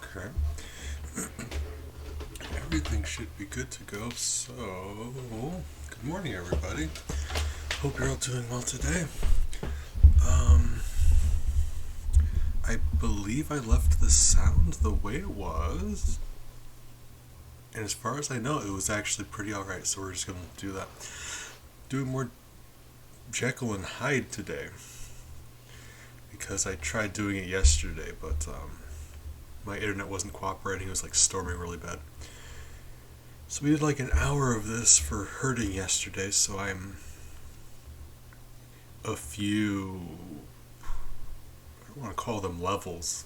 Okay. Everything should be good to go. So, good morning, everybody. Hope you're all doing well today. Um, I believe I left the sound the way it was. And as far as I know, it was actually pretty alright, so we're just going to do that. Doing more Jekyll and Hyde today. Because I tried doing it yesterday, but my internet wasn't cooperating. It was like storming really bad. So we did like an hour of this for hurting yesterday, so I'm a few, I don't want to call them levels,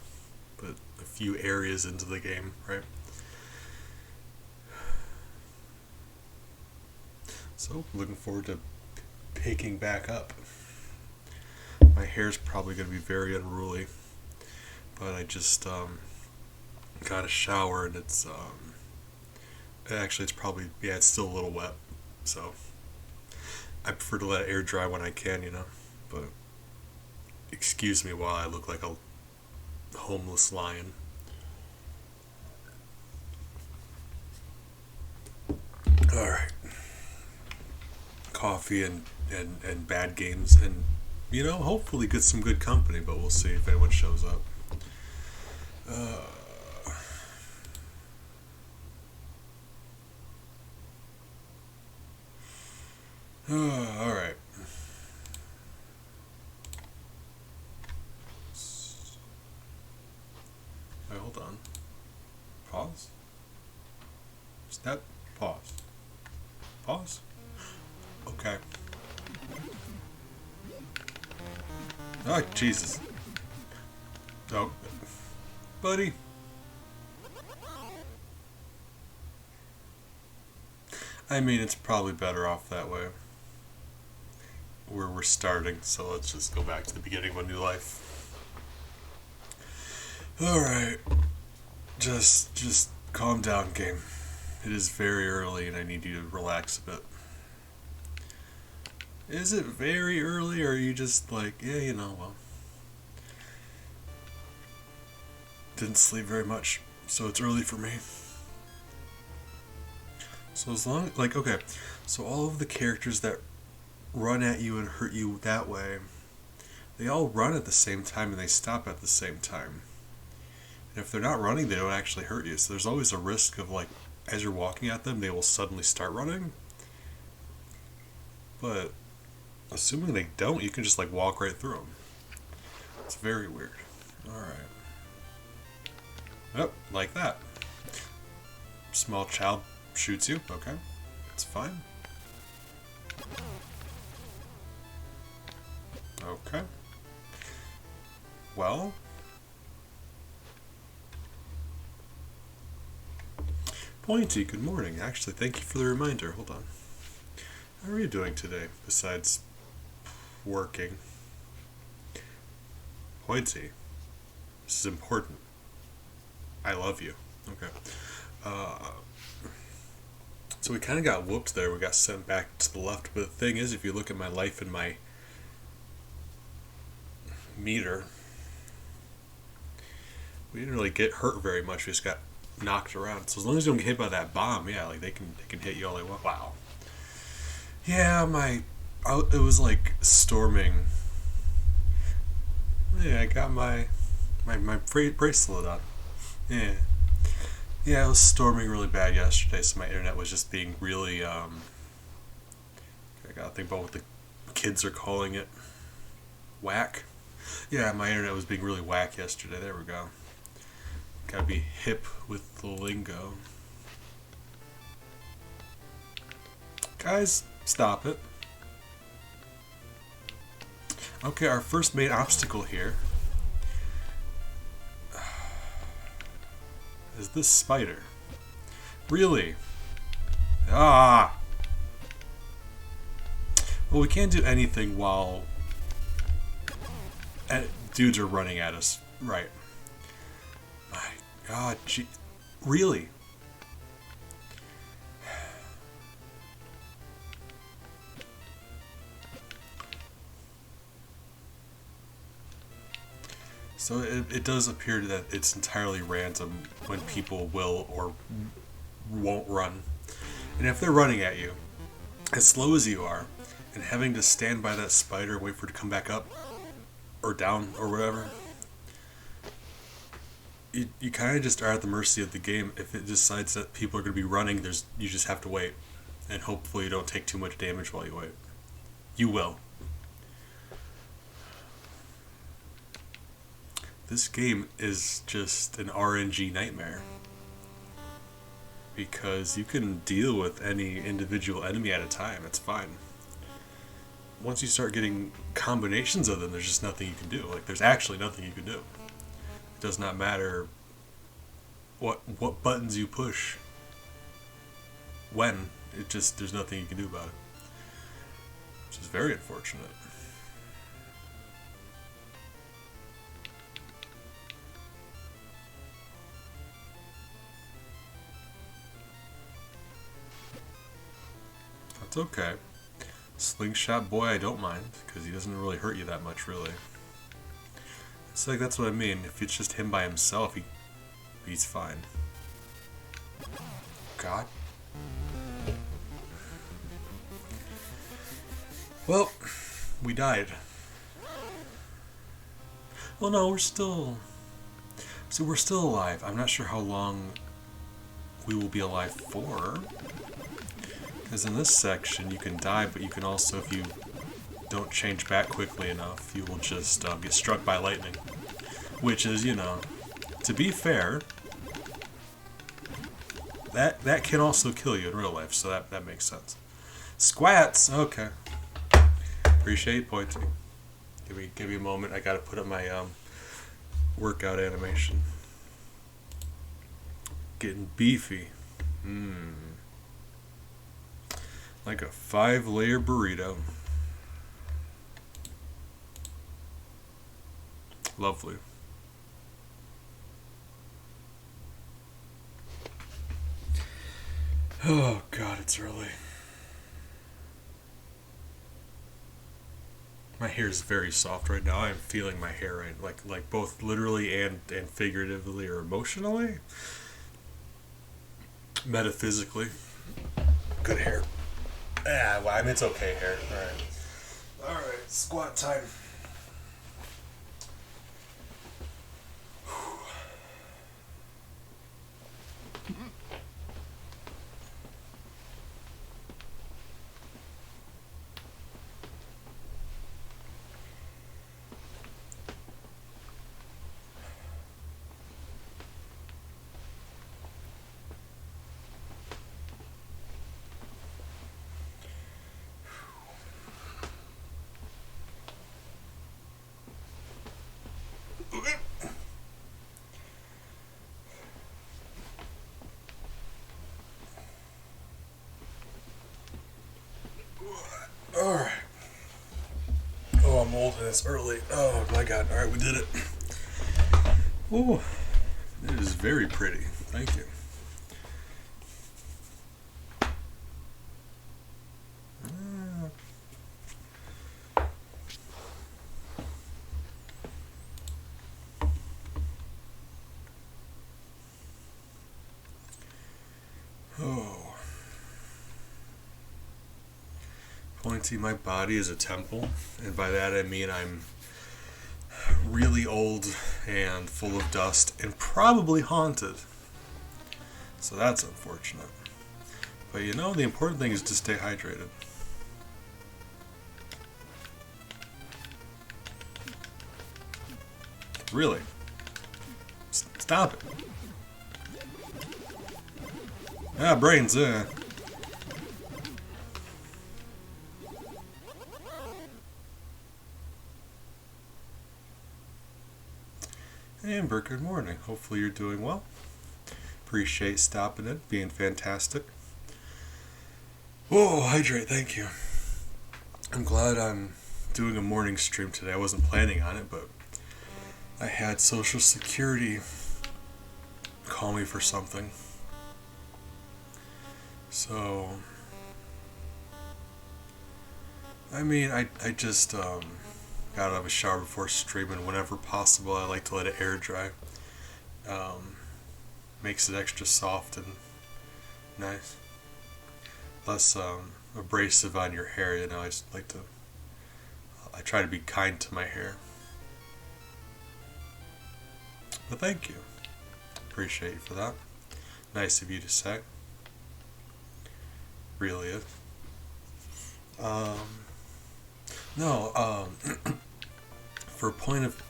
but a few areas into the game, right? So looking forward to picking back up. My hair's probably going to be very unruly, but I just got a shower and it's actually it's probably, yeah, it's still a little wet, so I prefer to let it air dry when I can, but excuse me while I look like a homeless lion. Alright. Coffee and bad games and hopefully get some good company, but we'll see if anyone shows up. Alright. Wait, hold on. Pause. Step. Pause. Pause. Okay. Oh, Jesus. Oh. Buddy. I mean, it's probably better off that way. Where we're starting, so let's just go back to the beginning of a new life. Alright. Just calm down, game. It is very early and I need you to relax a bit. Is it very early, or are you just like, yeah, well, didn't sleep very much, so it's early for me. So as long, okay, so all of the characters that run at you and hurt you that way, they all run at the same time and they stop at the same time. And if they're not running, they don't actually hurt you, so there's always a risk of, like, as you're walking at them, they will suddenly start running. But assuming they don't, you can just like walk right through them. It's very weird. Alright. Oh, like that. Small child shoots you. Okay. It's fine. Okay. Well. Pointy, good morning. Actually, thank you for the reminder. Hold on. How are you doing today, besides working? Pointy, this is important. I love you. Okay. So we kind of got whooped there. We got sent back to the left. But the thing is, if you look at my life and my meter, we didn't really get hurt very much. We just got knocked around. So as long as you don't get hit by that bomb, yeah, like they can hit you all they want. Wow. Yeah, it was like storming. Yeah, I got my bracelet on. Yeah. Yeah, it was storming really bad yesterday, so my internet was just being really, I gotta think about what the kids are calling it. Whack? Yeah, my internet was being really whack yesterday. There we go. Gotta be hip with the lingo. Guys, stop it. Okay, our first main obstacle here is this spider. Really? Ah! Well, we can't do anything while dudes are running at us. Right. My God, really? So it does appear that it's entirely random when people will or won't run. And if they're running at you, as slow as you are, and having to stand by that spider and wait for it to come back up, or down, or whatever, you kind of just are at the mercy of the game. If it decides that people are going to be running, you just have to wait. And hopefully you don't take too much damage while you wait. You will. This game is just an RNG nightmare. Because you can deal with any individual enemy at a time, it's fine. Once you start getting combinations of them, there's just nothing you can do. Like, there's actually nothing you can do. It does not matter what buttons you push. When. There's nothing you can do about it. Which is very unfortunate. That's okay. Slingshot boy, I don't mind, because he doesn't really hurt you that much, really. It's like, that's what I mean. If it's just him by himself, he's fine. God. Well, we died. Well, no, we're still alive. I'm not sure how long we will be alive for. Because in this section, you can die, but you can also, if you don't change back quickly enough, you will just get struck by lightning. Which is, to be fair, that can also kill you in real life, so that makes sense. Squats! Okay. Appreciate pointing. Give me a moment. I gotta put up my workout animation. Getting beefy. Like a 5-layer burrito. Lovely. Oh God, it's early. My hair is very soft right now. I'm feeling my hair right, like both literally and figuratively or emotionally. Metaphysically. Good hair. Well, I mean, it's okay hair. Alright, squat time. Alright. Oh, I'm old and it's early. Oh my God. Alright, we did it. Ooh. It is very pretty. Thank you. Oh. Pointy, my body is a temple, and by that I mean I'm really old and full of dust and probably haunted. So that's unfortunate. But the important thing is to stay hydrated. Really? Stop it. Brains, Amber, good morning. Hopefully you're doing well. Appreciate stopping in, being fantastic. Whoa, hydrate, thank you. I'm glad I'm doing a morning stream today. I wasn't planning on it, but I had Social Security call me for something. So, I mean, I just, got out of a shower before streaming. Whenever possible, I like to let it air dry. Makes it extra soft and nice. Less abrasive on your hair, you know. I try to be kind to my hair. But thank you. Appreciate you for that. Nice of you to say. Really is. No, for a point of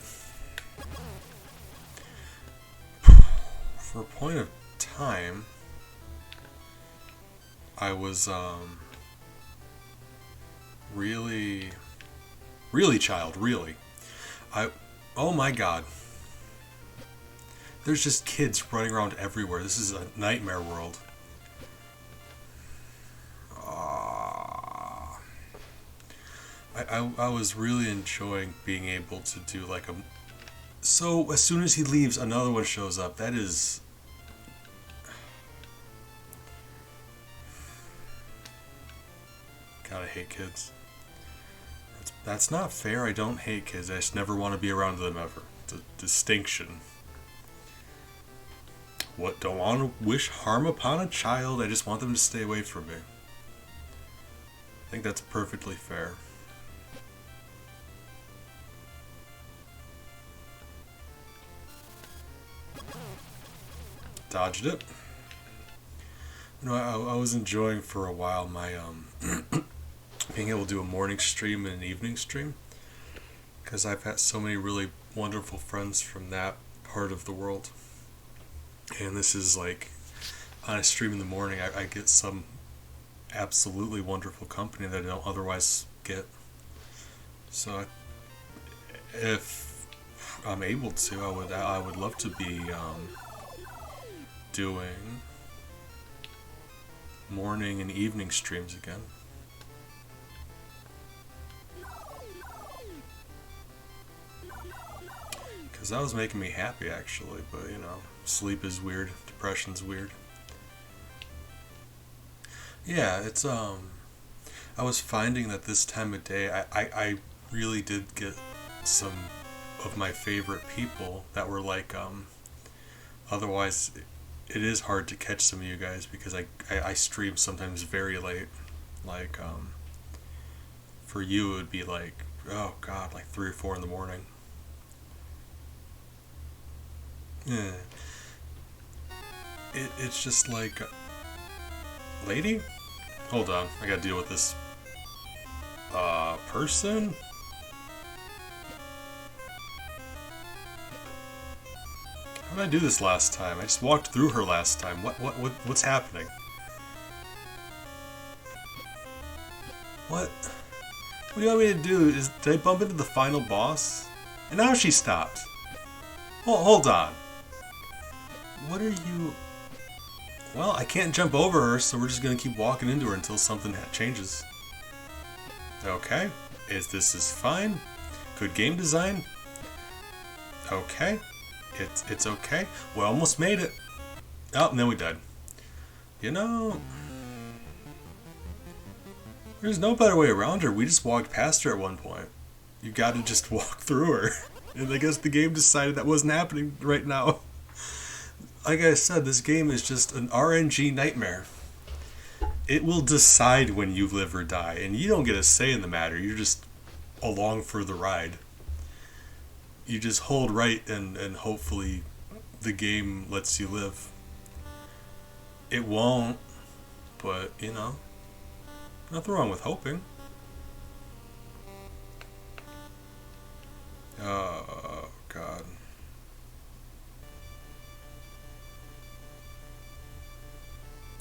time, I was really child, really. Oh my god. There's just kids running around everywhere. This is a nightmare world. I was really enjoying being able to do like a... So, as soon as he leaves, another one shows up. That is... God, I hate kids. That's not fair. I don't hate kids. I just never want to be around them ever. It's a distinction. What? Don't want to wish harm upon a child. I just want them to stay away from me. I think that's perfectly fair. Dodged it. You know, I was enjoying for a while my being able to do a morning stream and an evening stream, because I've had so many really wonderful friends from that part of the world. And this is like, on a stream in the morning, I get some absolutely wonderful company that I don't otherwise get. So if I'm able to, I would love to be doing morning and evening streams again. Because that was making me happy, actually, but you know, sleep is weird, depression's weird. Yeah, it's I was finding that this time of day I really did get some of my favorite people that were like otherwise it is hard to catch some of you guys because I stream sometimes very late. Like for you it would be like, oh god, like 3 or 4 in the morning. Yeah. It's just like... Lady? Hold on, I gotta deal with this. Person? How did I do this last time? I just walked through her last time. What's happening? What? What do you want me to do? Did I bump into the final boss? And now she stopped. Hold on. What are you... Well, I can't jump over her, so we're just gonna keep walking into her until something changes. Okay. This is fine. Good game design. Okay. It's okay. We almost made it. Oh, and then we died. You know... There's no better way around her. We just walked past her at one point. You gotta just walk through her. And I guess the game decided that wasn't happening right now. Like I said, this game is just an RNG nightmare. It will decide when you live or die, and you don't get a say in the matter. You're just along for the ride. You just hold right and hopefully the game lets you live. It won't, but, you know, nothing wrong with hoping. Oh, God.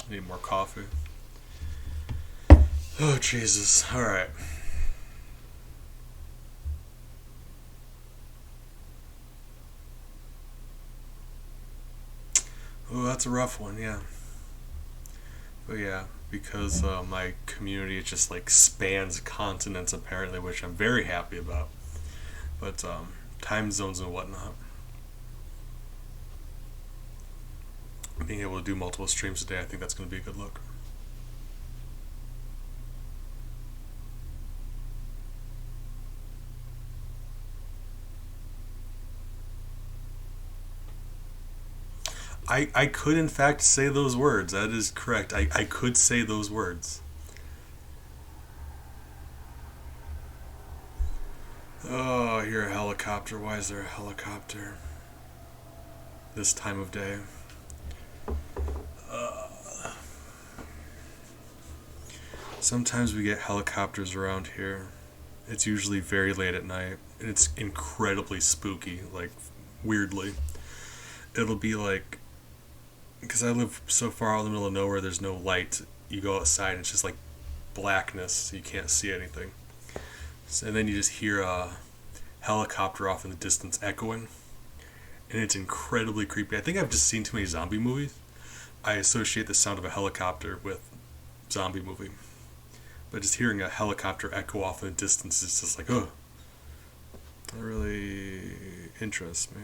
I need more coffee. Oh, Jesus. Alright. Oh, that's a rough one, yeah. But yeah, because my community, it just like spans continents apparently, which I'm very happy about. But time zones and whatnot. Being able to do multiple streams a day, I think that's going to be a good look. I could in fact say those words. That is correct. I could say those words. Oh, I hear a helicopter. Why is there a helicopter this time of day? Sometimes we get helicopters around here. It's usually very late at night, and it's incredibly spooky, like, weirdly. It'll be like, because I live so far out in the middle of nowhere, there's no light. You go outside, and it's just like blackness, so you can't see anything. And then you just hear a helicopter off in the distance echoing, and it's incredibly creepy. I think I've just seen too many zombie movies. I associate the sound of a helicopter with zombie movie. But just hearing a helicopter echo off in the distance is just like, oh, that really interests me.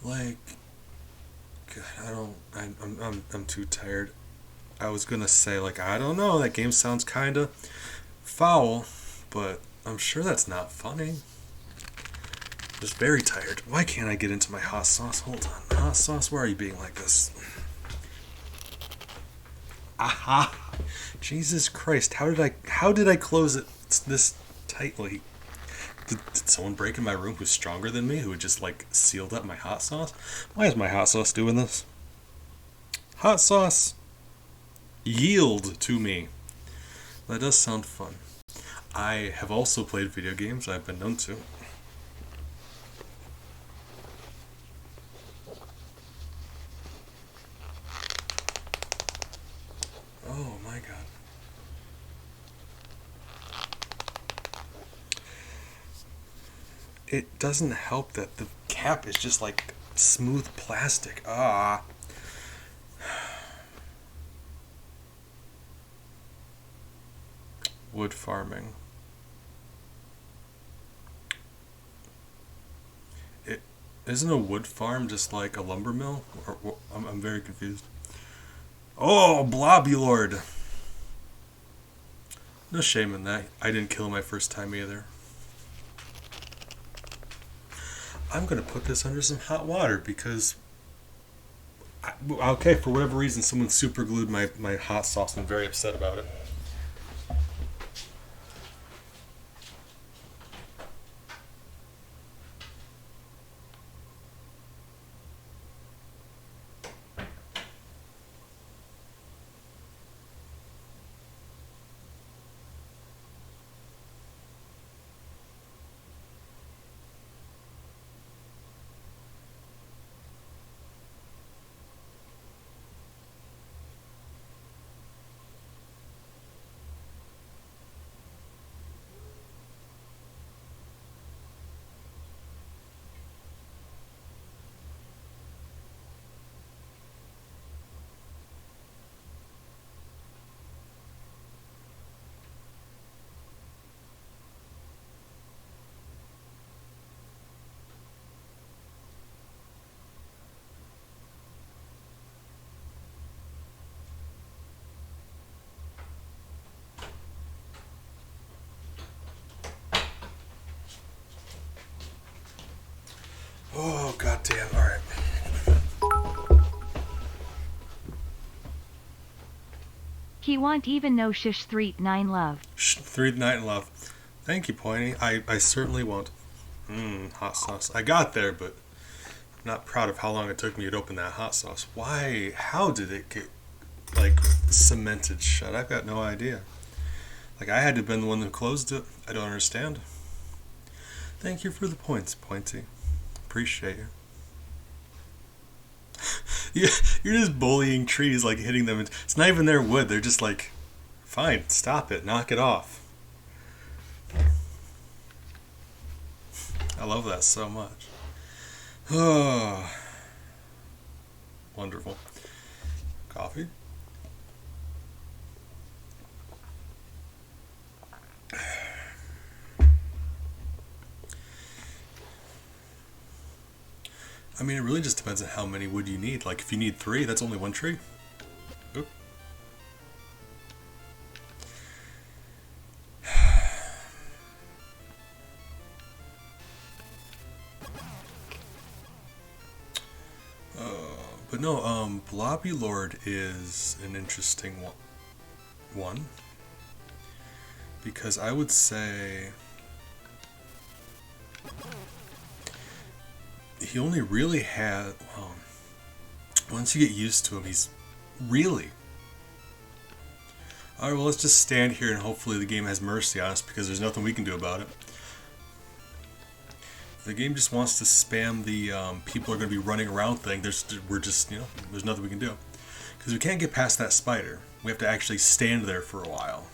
Like, God, I'm too tired. I was gonna say, like, I don't know, that game sounds kinda foul, but I'm sure that's not funny. Just very tired. Why can't I get into my hot sauce? Hold on. Hot sauce, why are you being like this? Aha! Jesus Christ, how did I close it this tightly? Did someone break in my room who's stronger than me, who had just, like, sealed up my hot sauce? Why is my hot sauce doing this? Hot sauce, yield to me. That does sound fun. I have also played video games, I've been known to. Oh my god. It doesn't help that the cap is just like smooth plastic. Ah. Wood farming. Isn't a wood farm just like a lumber mill? I'm very confused. Oh, Blobulord! No shame in that. I didn't kill him my first time either. I'm gonna put this under some hot water because, okay, for whatever reason, someone super glued my hot sauce and I'm very upset about it. Oh, goddamn. All right. He want even no shish 3-9 love. 3 night in love. Thank you, Pointy. I certainly won't. Hot sauce. I got there, but I'm not proud of how long it took me to open that hot sauce. Why? How did it get, like, cemented shut? I've got no idea. Like, I had to have been the one that closed it. I don't understand. Thank you for the points, Pointy. Appreciate you. You're just bullying trees, like hitting them. It's not even their wood. They're just like, fine, stop it, knock it off. I love that so much. Oh, wonderful. Coffee? I mean, it really just depends on how many wood you need. Like, if you need 3, that's only 1 tree. Oop. But no, Blobby Lord is an interesting one. Because I would say he only really had, well, once you get used to him, he's really... Alright, well, let's just stand here and hopefully the game has mercy on us because there's nothing we can do about it. The game just wants to spam the people are going to be running around thing. We're just, you know, there's nothing we can do. Because we can't get past that spider. We have to actually stand there for a while.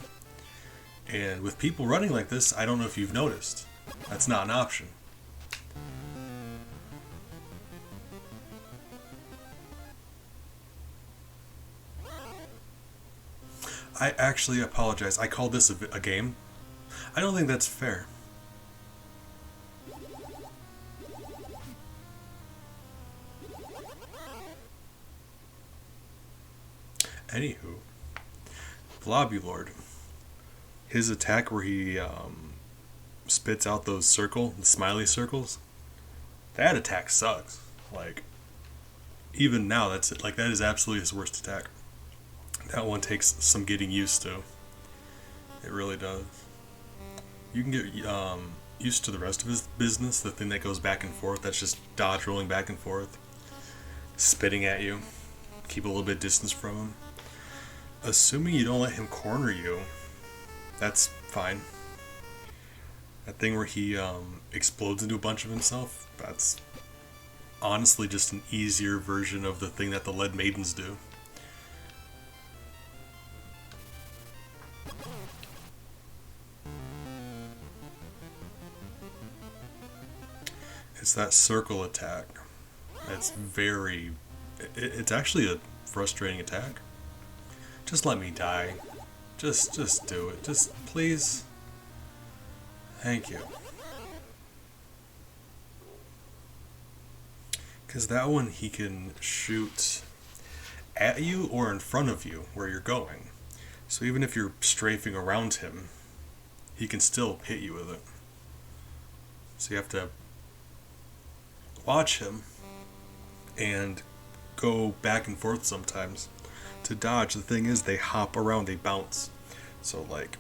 And with people running like this, I don't know if you've noticed. That's not an option. I actually apologize. I called this a game. I don't think that's fair. Anywho, Blobby Lord. His attack where he spits out those the smiley circles, that attack sucks. Like, even now, that is absolutely his worst attack. That one takes some getting used to. It really does. You can get used to the rest of his business, the thing that goes back and forth, that's just dodge rolling back and forth, spitting at you, keep a little bit distance from him. Assuming you don't let him corner you, that's fine. That thing where he explodes into a bunch of himself, that's honestly just an easier version of the thing that the Lead Maidens do. It's that circle attack. It's it's actually a frustrating attack. Just let me die. Just do it. Just please. Thank you. Because that one he can shoot at you or in front of you where you're going. So even if you're strafing around him, he can still hit you with it. So you have to watch him and go back and forth sometimes to dodge. The thing is, they hop around, they bounce. So like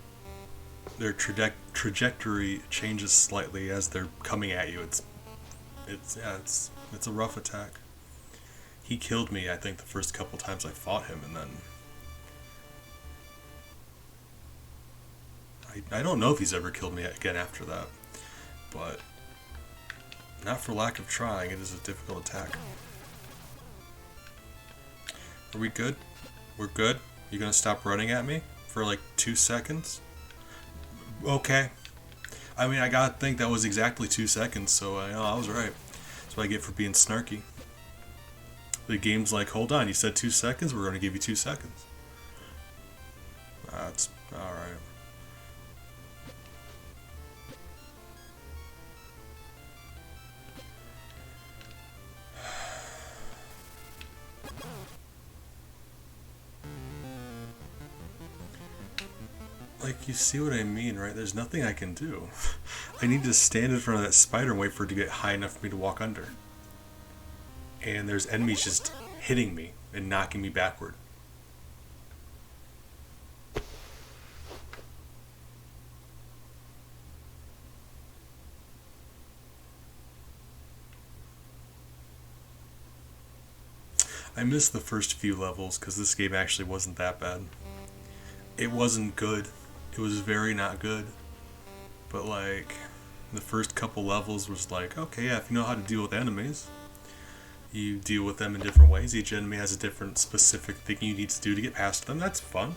their trajectory changes slightly as they're coming at you. It's a rough attack. He killed me, I think, the first couple times I fought him, and then I don't know if he's ever killed me again after that, but not for lack of trying. It is a difficult attack. Are we good? We're good? You gonna stop running at me for like 2 seconds? Okay. I mean, I gotta think that was exactly 2 seconds, so I was right. That's what I get for being snarky. The game's like, hold on, you said 2 seconds, we're gonna give you 2 seconds. That's alright. Like, you see what I mean, right? There's nothing I can do. I need to stand in front of that spider and wait for it to get high enough for me to walk under. And there's enemies just hitting me and knocking me backward. I missed the first few levels because this game actually wasn't that bad. It wasn't good. It was very not good. But like, the first couple levels was like, okay, yeah, if you know how to deal with enemies, you deal with them in different ways. Each enemy has a different specific thing you need to do to get past them. That's fun.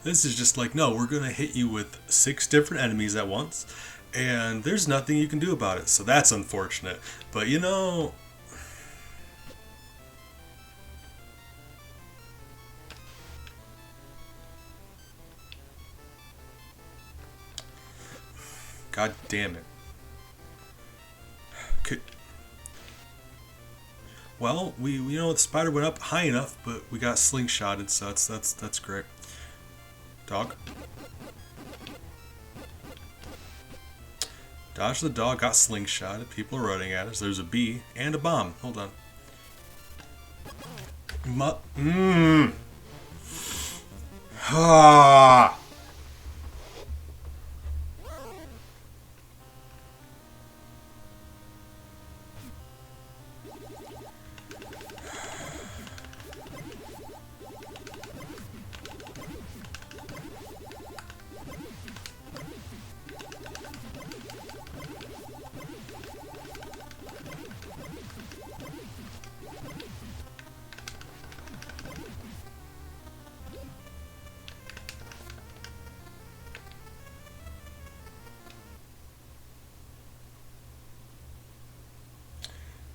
This is just like, no, we're going to hit you with 6 different enemies at once, and there's nothing you can do about it. So that's unfortunate. But you know, God damn it. Well, we the spider went up high enough, but we got slingshotted, so that's great. Dog. Dodge the dog, got slingshotted. People are running at us. There's a bee and a bomb. Hold on. Ah.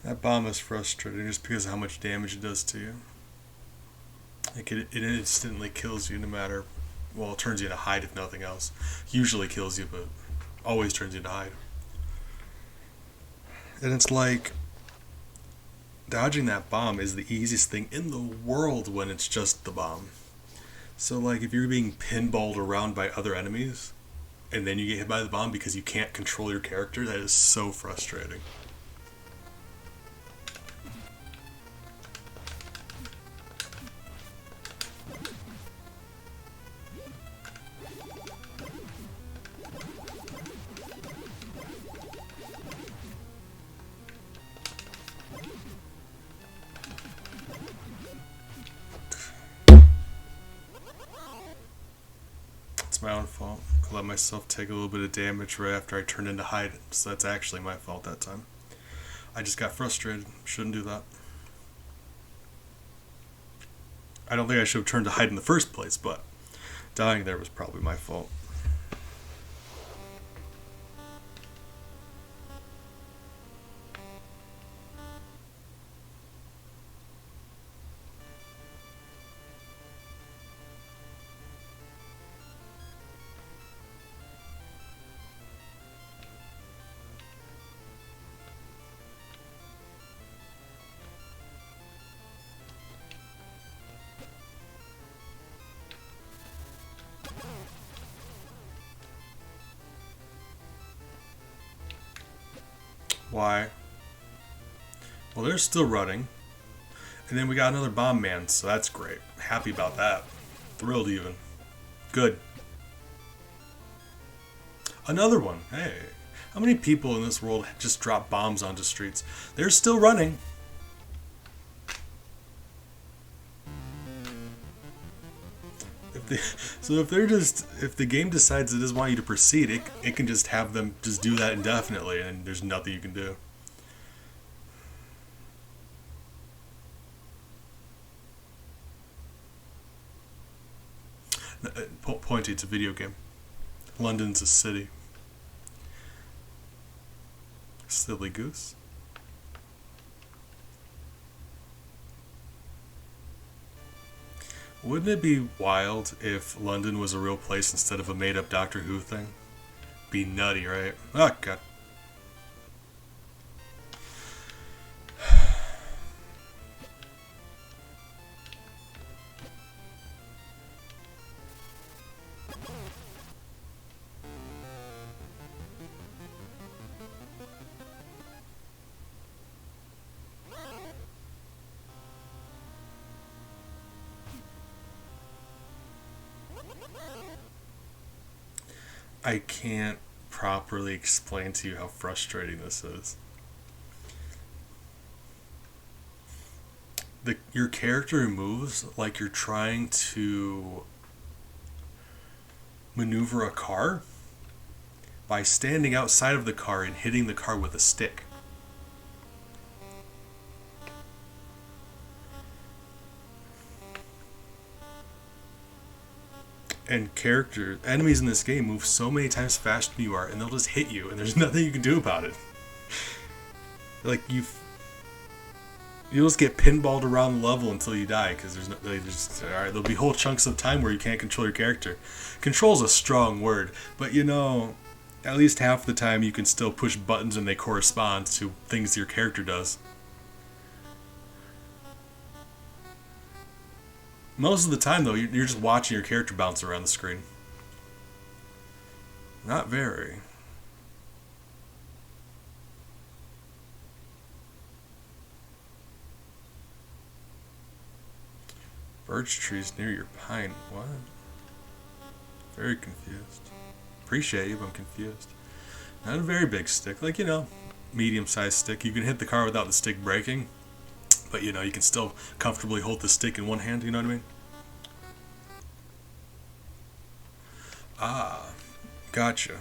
That bomb is frustrating just because of how much damage it does to you. Like it instantly kills you no matter, well, it turns you into Hyde if nothing else. Usually kills you, but always turns you into Hyde. And it's like, dodging that bomb is the easiest thing in the world when it's just the bomb. So like if you're being pinballed around by other enemies, and then you get hit by the bomb because you can't control your character, that is so frustrating. It's my own fault. I let myself take a little bit of damage right after I turned into Hyde, so that's actually my fault that time. I just got frustrated. Shouldn't do that. I don't think I should have turned to Hyde in the first place, but dying there was probably my fault. Why? Well, they're still running. And then we got another bomb man, so that's great. Happy about that. Thrilled even. Good. Another one. Hey. How many people in this world just drop bombs onto streets? They're still running. If the game decides it doesn't want you to proceed, it can just have them just do that indefinitely, and there's nothing you can do. Pointy, it's a video game. London's a city. Silly goose. Wouldn't it be wild if London was a real place instead of a made-up Doctor Who thing? Be nutty, right? Oh, God. I can't properly explain to you how frustrating this is. Your character moves like you're trying to maneuver a car by standing outside of the car and hitting the car with a stick. And enemies in this game move so many times faster than you are, and they'll just hit you, and there's nothing you can do about it. Like you'll just get pinballed around the level until you die, because alright. There'll be whole chunks of time where you can't control your character. Control's a strong word, but at least half the time you can still push buttons and they correspond to things your character does. Most of the time, though, you're just watching your character bounce around the screen. Not very. Birch trees near your pine. What? Very confused. Appreciate you, but I'm confused. Not a very big stick. Like, medium-sized stick. You can hit the car without the stick breaking. But, you can still comfortably hold the stick in one hand. You know what I mean? Ah. Gotcha.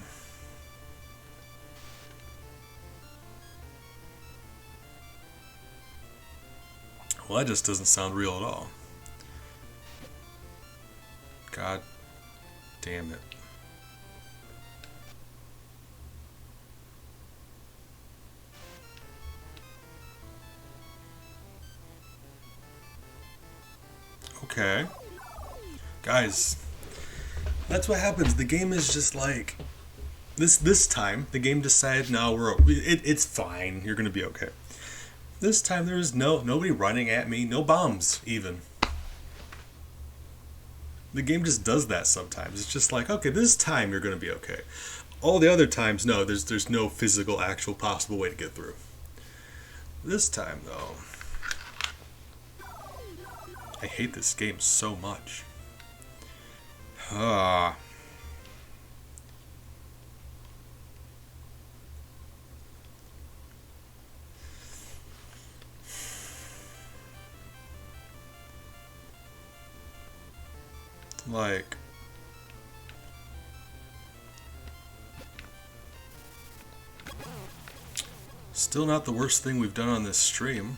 Well, that just doesn't sound real at all. God damn it. Okay. Guys, that's what happens. The game is just like this time the game decided no, it's fine. You're going to be okay. This time there was nobody running at me, no bombs even. The game just does that sometimes. It's just like, okay, this time you're going to be okay. All the other times, no, there's no physical, actual, possible way to get through. This time, though, I hate this game so much. Ah. Like, still not the worst thing we've done on this stream.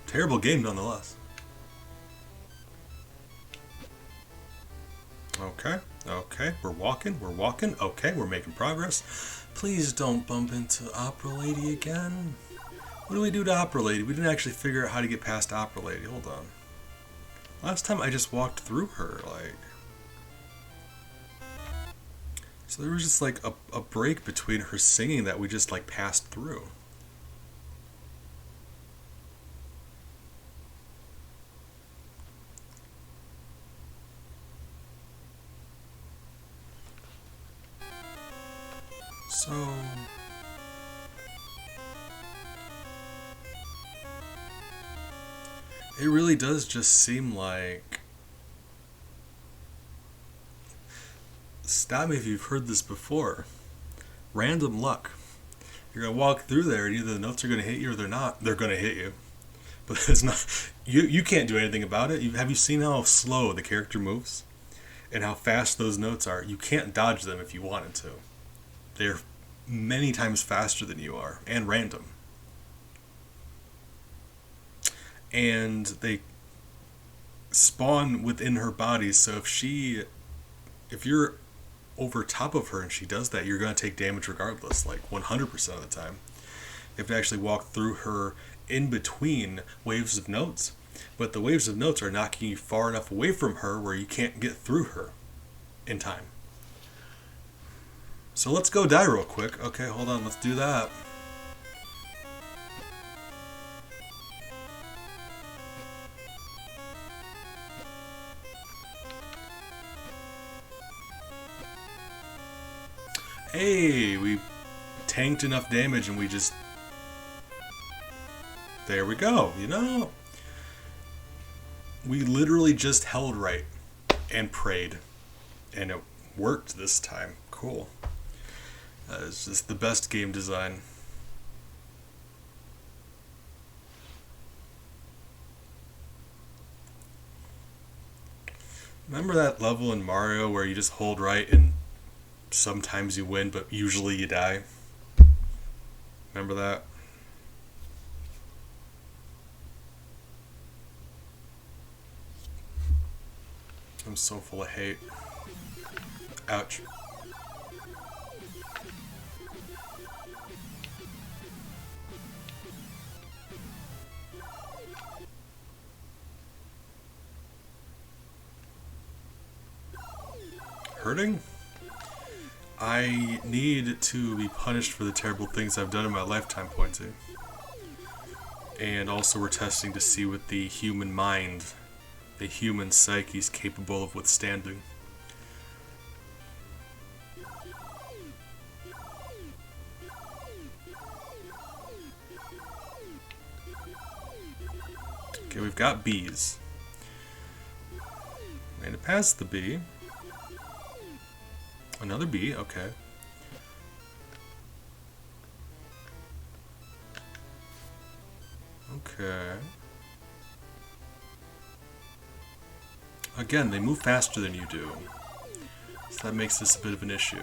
Terrible game nonetheless. Okay, we're walking, okay, we're making progress. Please don't bump into Opera Lady again. What do we do to Opera Lady? We didn't actually figure out how to get past Opera Lady, hold on. Last time I just walked through her, like... So there was just like a break between her singing that we just like passed through. So... It really does just seem like... Stop me if you've heard this before. Random luck. You're going to walk through there and either the notes are going to hit you or they're not. They're going to hit you. But it's not... You can't do anything about it. Have you seen how slow the character moves? And how fast those notes are? You can't dodge them if you wanted to. They're many times faster than you are. And random. And they spawn within her body, so if you're over top of her and she does that, you're going to take damage regardless, like 100% of the time. You have to actually walk through her in between waves of notes, but the waves of notes are knocking you far enough away from her where you can't get through her in time. So let's go die real quick. Okay, hold on, let's do that. Hey, we tanked enough damage and we just... There we go, We literally just held right and prayed. And it worked this time. Cool. That is just the best game design. Remember that level in Mario where you just hold right and sometimes you win, but usually you die? Remember that? I'm so full of hate. Ouch. Hurting? I need to be punished for the terrible things I've done in my lifetime, Pointy. And also we're testing to see what the human mind, the human psyche is capable of withstanding. Okay, we've got B's. And it passed the B. Another B, okay. Okay. Again, they move faster than you do. So that makes this a bit of an issue.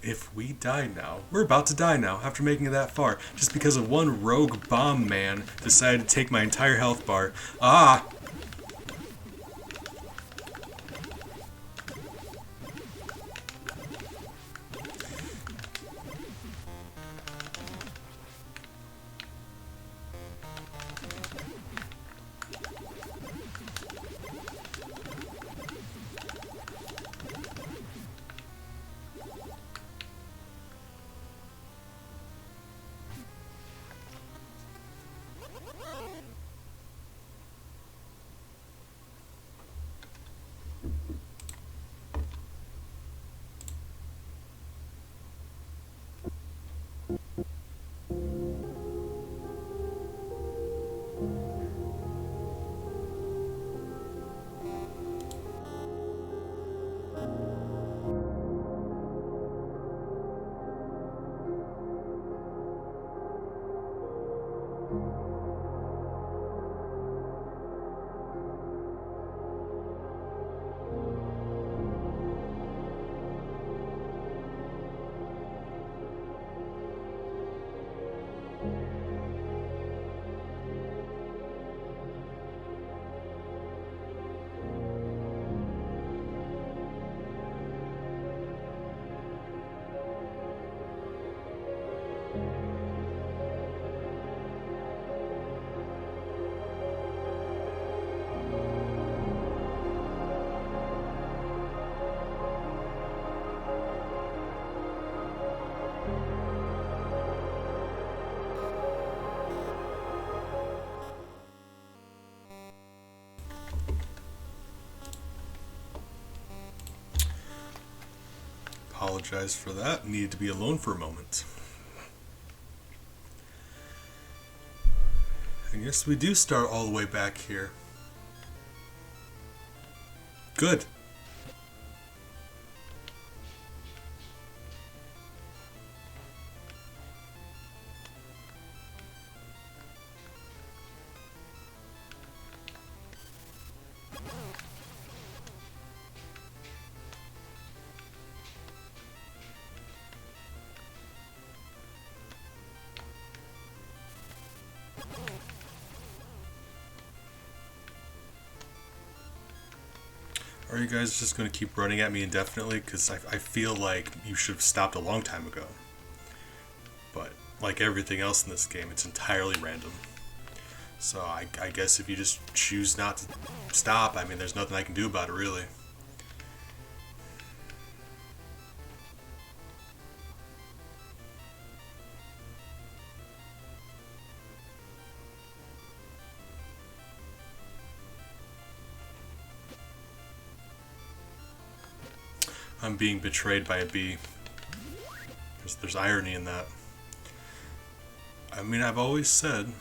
If we die now, we're about to die now after making it that far, just because of one rogue bomb man decided to take my entire health bar. Ah! Apologize for that. Needed to be alone for a moment. I guess we do start all the way back here. Good. Are you guys just going to keep running at me indefinitely? Because I feel like you should have stopped a long time ago. But, like everything else in this game, it's entirely random. So I guess if you just choose not to stop, I mean, there's nothing I can do about it, really. I'm being betrayed by a bee. There's irony in that. I mean, I've always said,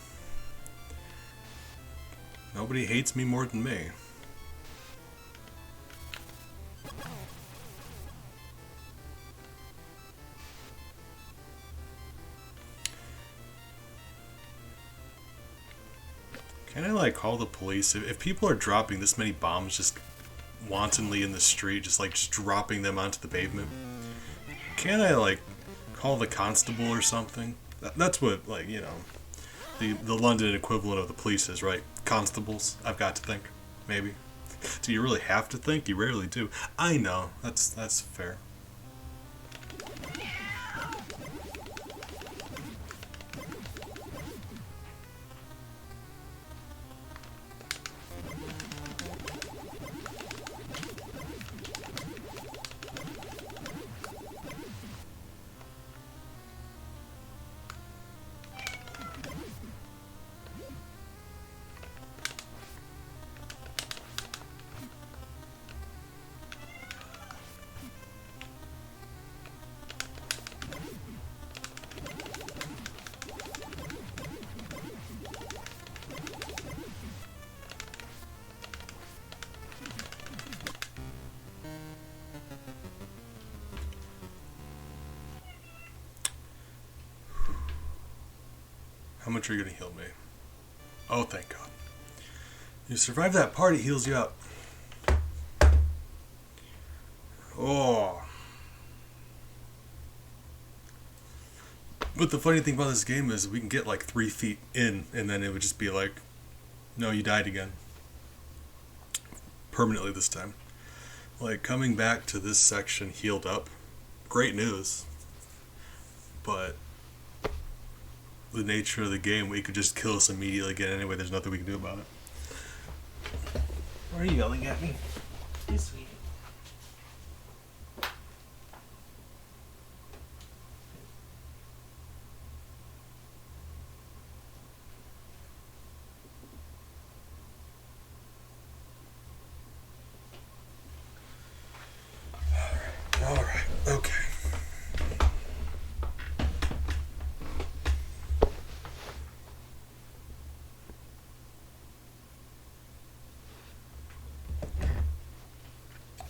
nobody hates me more than me. Can I, like, call the police? If people are dropping this many bombs just wantonly in the street, just dropping them onto the pavement, can I, like, call the constable or something? That's what, like, you know, the London equivalent of the police is, right? Constables, I've got to think. Maybe. Do you really have to think? You rarely do. I know. That's fair. How much are you going to heal me? Oh, thank God. You survive that party, heals you up. Oh. But the funny thing about this game is we can get like 3 feet in, and then it would just be like, no, you died again. Permanently this time. Like, coming back to this section healed up. Great news. But the nature of the game, we could just kill us immediately again anyway. There's nothing we can do about it. Why are you yelling at me? You sweetie. Alright, okay.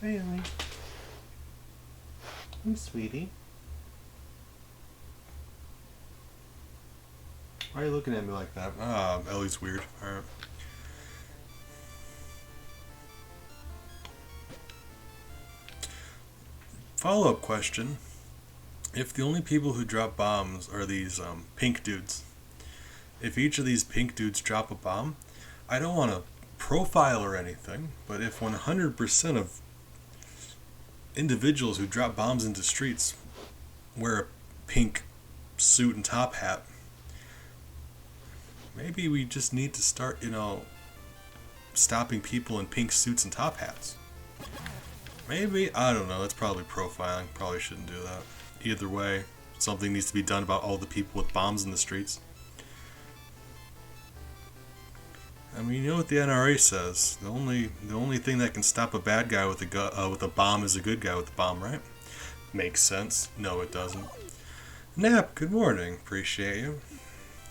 Hey, Ellie. I'm sweetie. Why are you looking at me like that? Ellie's weird. Alright. Follow-up question. If the only people who drop bombs are these pink dudes, if each of these pink dudes drop a bomb, I don't want to profile or anything, but if 100% of individuals who drop bombs into streets wear a pink suit and top hat, maybe we just need to start, stopping people in pink suits and top hats. Maybe, I don't know, that's probably profiling, probably shouldn't do that. Either way, something needs to be done about all the people with bombs in the streets. I mean, you know what the NRA says, the only thing that can stop a bad guy with a bomb is a good guy with a bomb, right? Makes sense. No, it doesn't. Nap, good morning, appreciate you.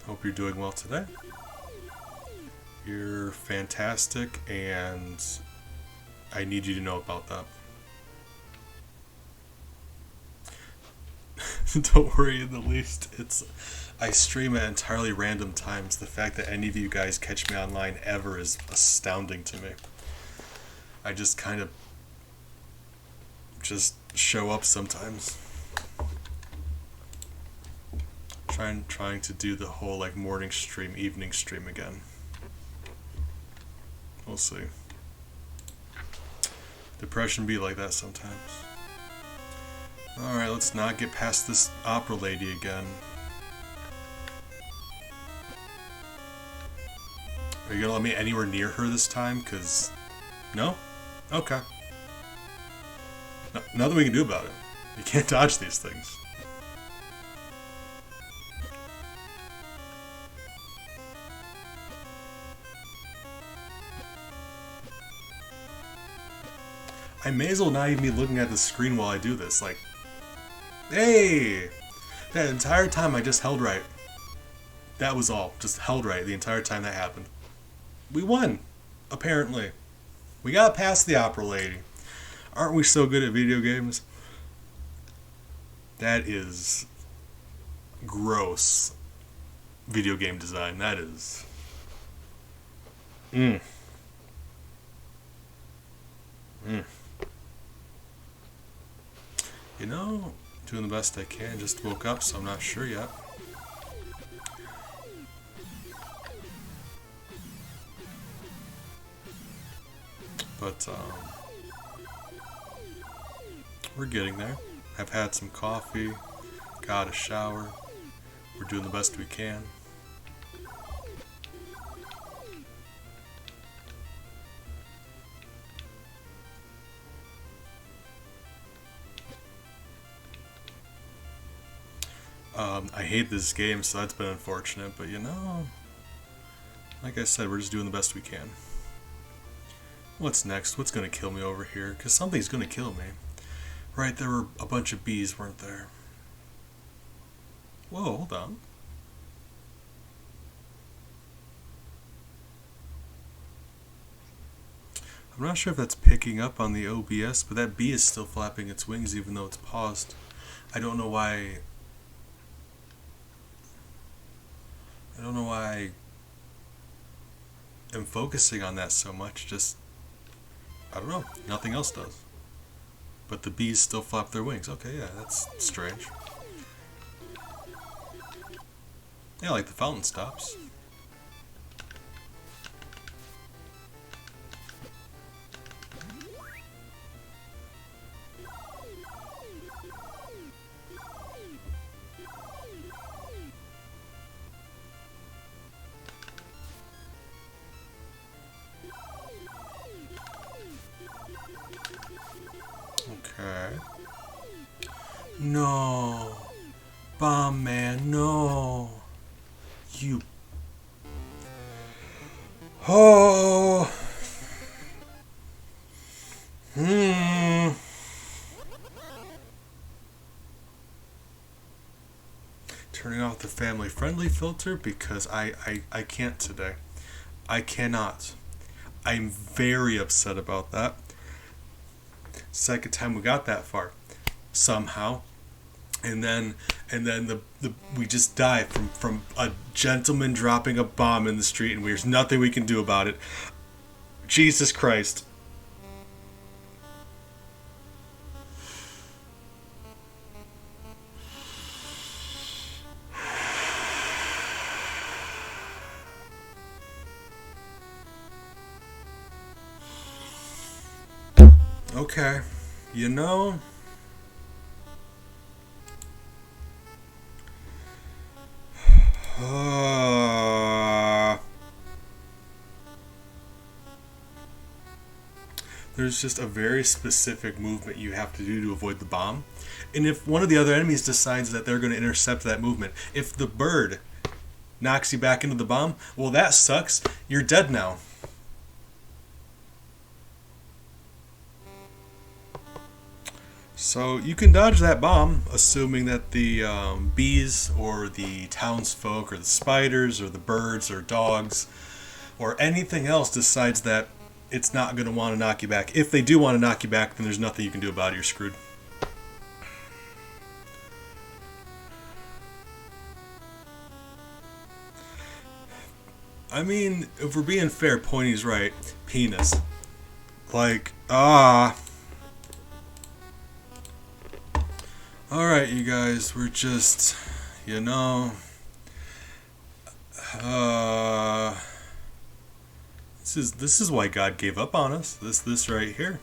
Hope you're doing well today. You're fantastic, and I need you to know about that. Don't worry in the least. I stream at entirely random times. The fact that any of you guys catch me online ever is astounding to me. I just kind of just show up sometimes. Trying to do the whole like morning stream, evening stream again. We'll see. Depression be like that sometimes. Alright, let's not get past this opera lady again. Are you gonna let me anywhere near her this time? Cause... no? Okay. No, nothing we can do about it. You can't dodge these things. I may as well not even be looking at the screen while I do this. Like, hey! That entire time I just held right. That was all. Just held right the entire time that happened. We won, apparently. We got past the opera lady. Aren't we so good at video games? That is gross video game design. That is... You know, doing the best I can. Just woke up, so I'm not sure yet. But, we're getting there. I've had some coffee, got a shower. We're doing the best we can. I hate this game, so that's been unfortunate, but you know, like I said, we're just doing the best we can. What's next? What's gonna kill me over here? Because something's gonna kill me. Right, there were a bunch of bees, weren't there? Whoa, hold on. I'm not sure if that's picking up on the OBS, but that bee is still flapping its wings even though it's paused. I don't know why don't know why I am focusing on that so much. Just, I don't know. Nothing else does. But the bees still flap their wings. Okay, yeah, that's strange. Yeah, like the fountain stops. Okay. No. Bomb man, no. You. Oh. Turning off the family friendly filter because I can't today. I cannot. I'm very upset about that. Second time we got that far. Somehow. And then we just died from a gentleman dropping a bomb in the street, and there's nothing we can do about it. Jesus Christ. Okay, you know, there's just a very specific movement you have to do to avoid the bomb. And if one of the other enemies decides that they're going to intercept that movement, if the bird knocks you back into the bomb, well, that sucks. You're dead now. So you can dodge that bomb, assuming that the bees or the townsfolk or the spiders or the birds or dogs or anything else decides that it's not going to want to knock you back. If they do want to knock you back, then there's nothing you can do about it. You're screwed. I mean, if we're being fair, Pointy's right. Penis. Like, Alright, you guys, we're just, you know, this is why God gave up on us. This right here.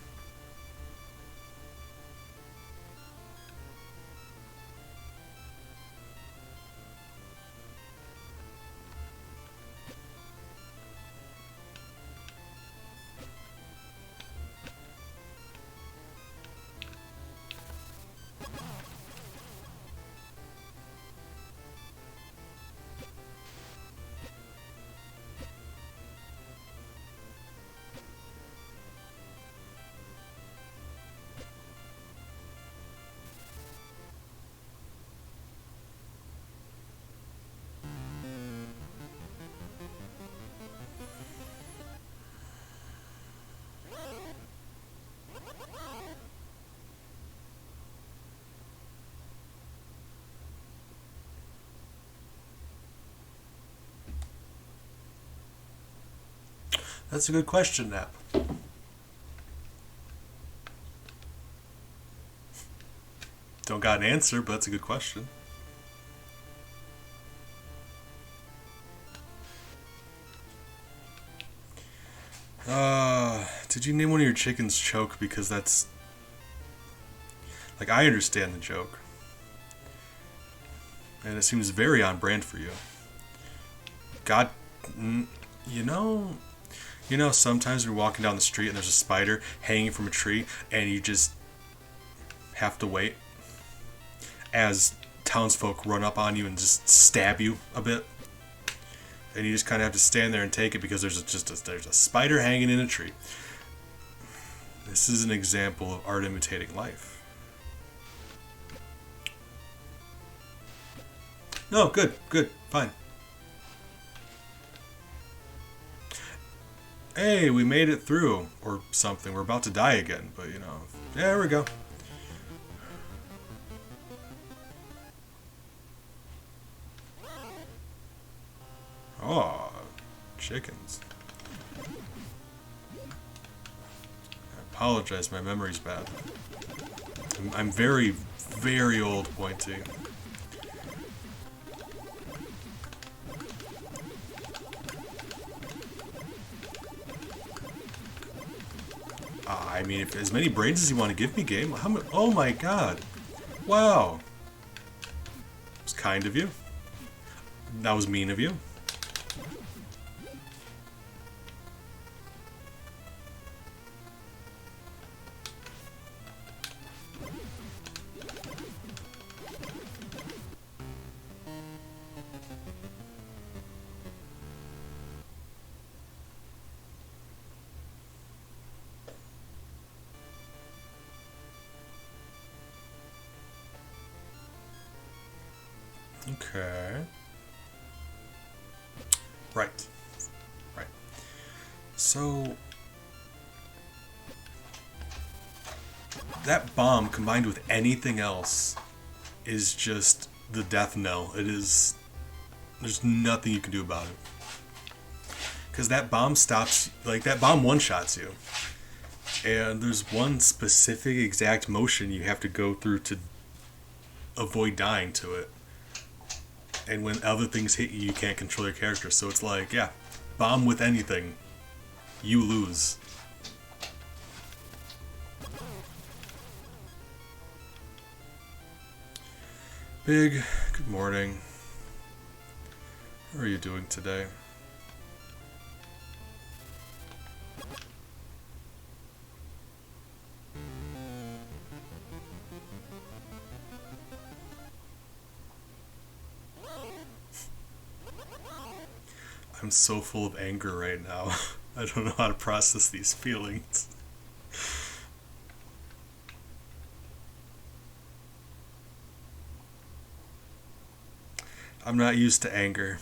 That's a good question, Nap. Don't got an answer, but that's a good question. Did you name one of your chickens Choke? Because that's... Like, I understand the joke. And it seems very on brand for you. God... You know, sometimes you're walking down the street and there's a spider hanging from a tree and you just have to wait as townsfolk run up on you and just stab you a bit. And you just kind of have to stand there and take it because there's a spider hanging in a tree. This is an example of art imitating life. No, good, fine. Hey, we made it through, or something. We're about to die again, but you know. Yeah, there we go. Oh, chickens. I apologize, my memory's bad. I'm very, very old, Pointy. I mean, if as many brains as you want to give me, game. How many? Oh my god. Wow. It was kind of you. That was mean of you. Okay. Right. Right. So that bomb combined with anything else is just the death knell. It is. There's nothing you can do about it. Because that bomb stops, like, that bomb one-shots you. And there's one specific exact motion you have to go through to avoid dying to it. And when other things hit you, you can't control your character. So it's like, yeah, bomb with anything, you lose. Big, good morning. How are you doing today? I'm so full of anger right now. I don't know how to process these feelings. I'm not used to anger.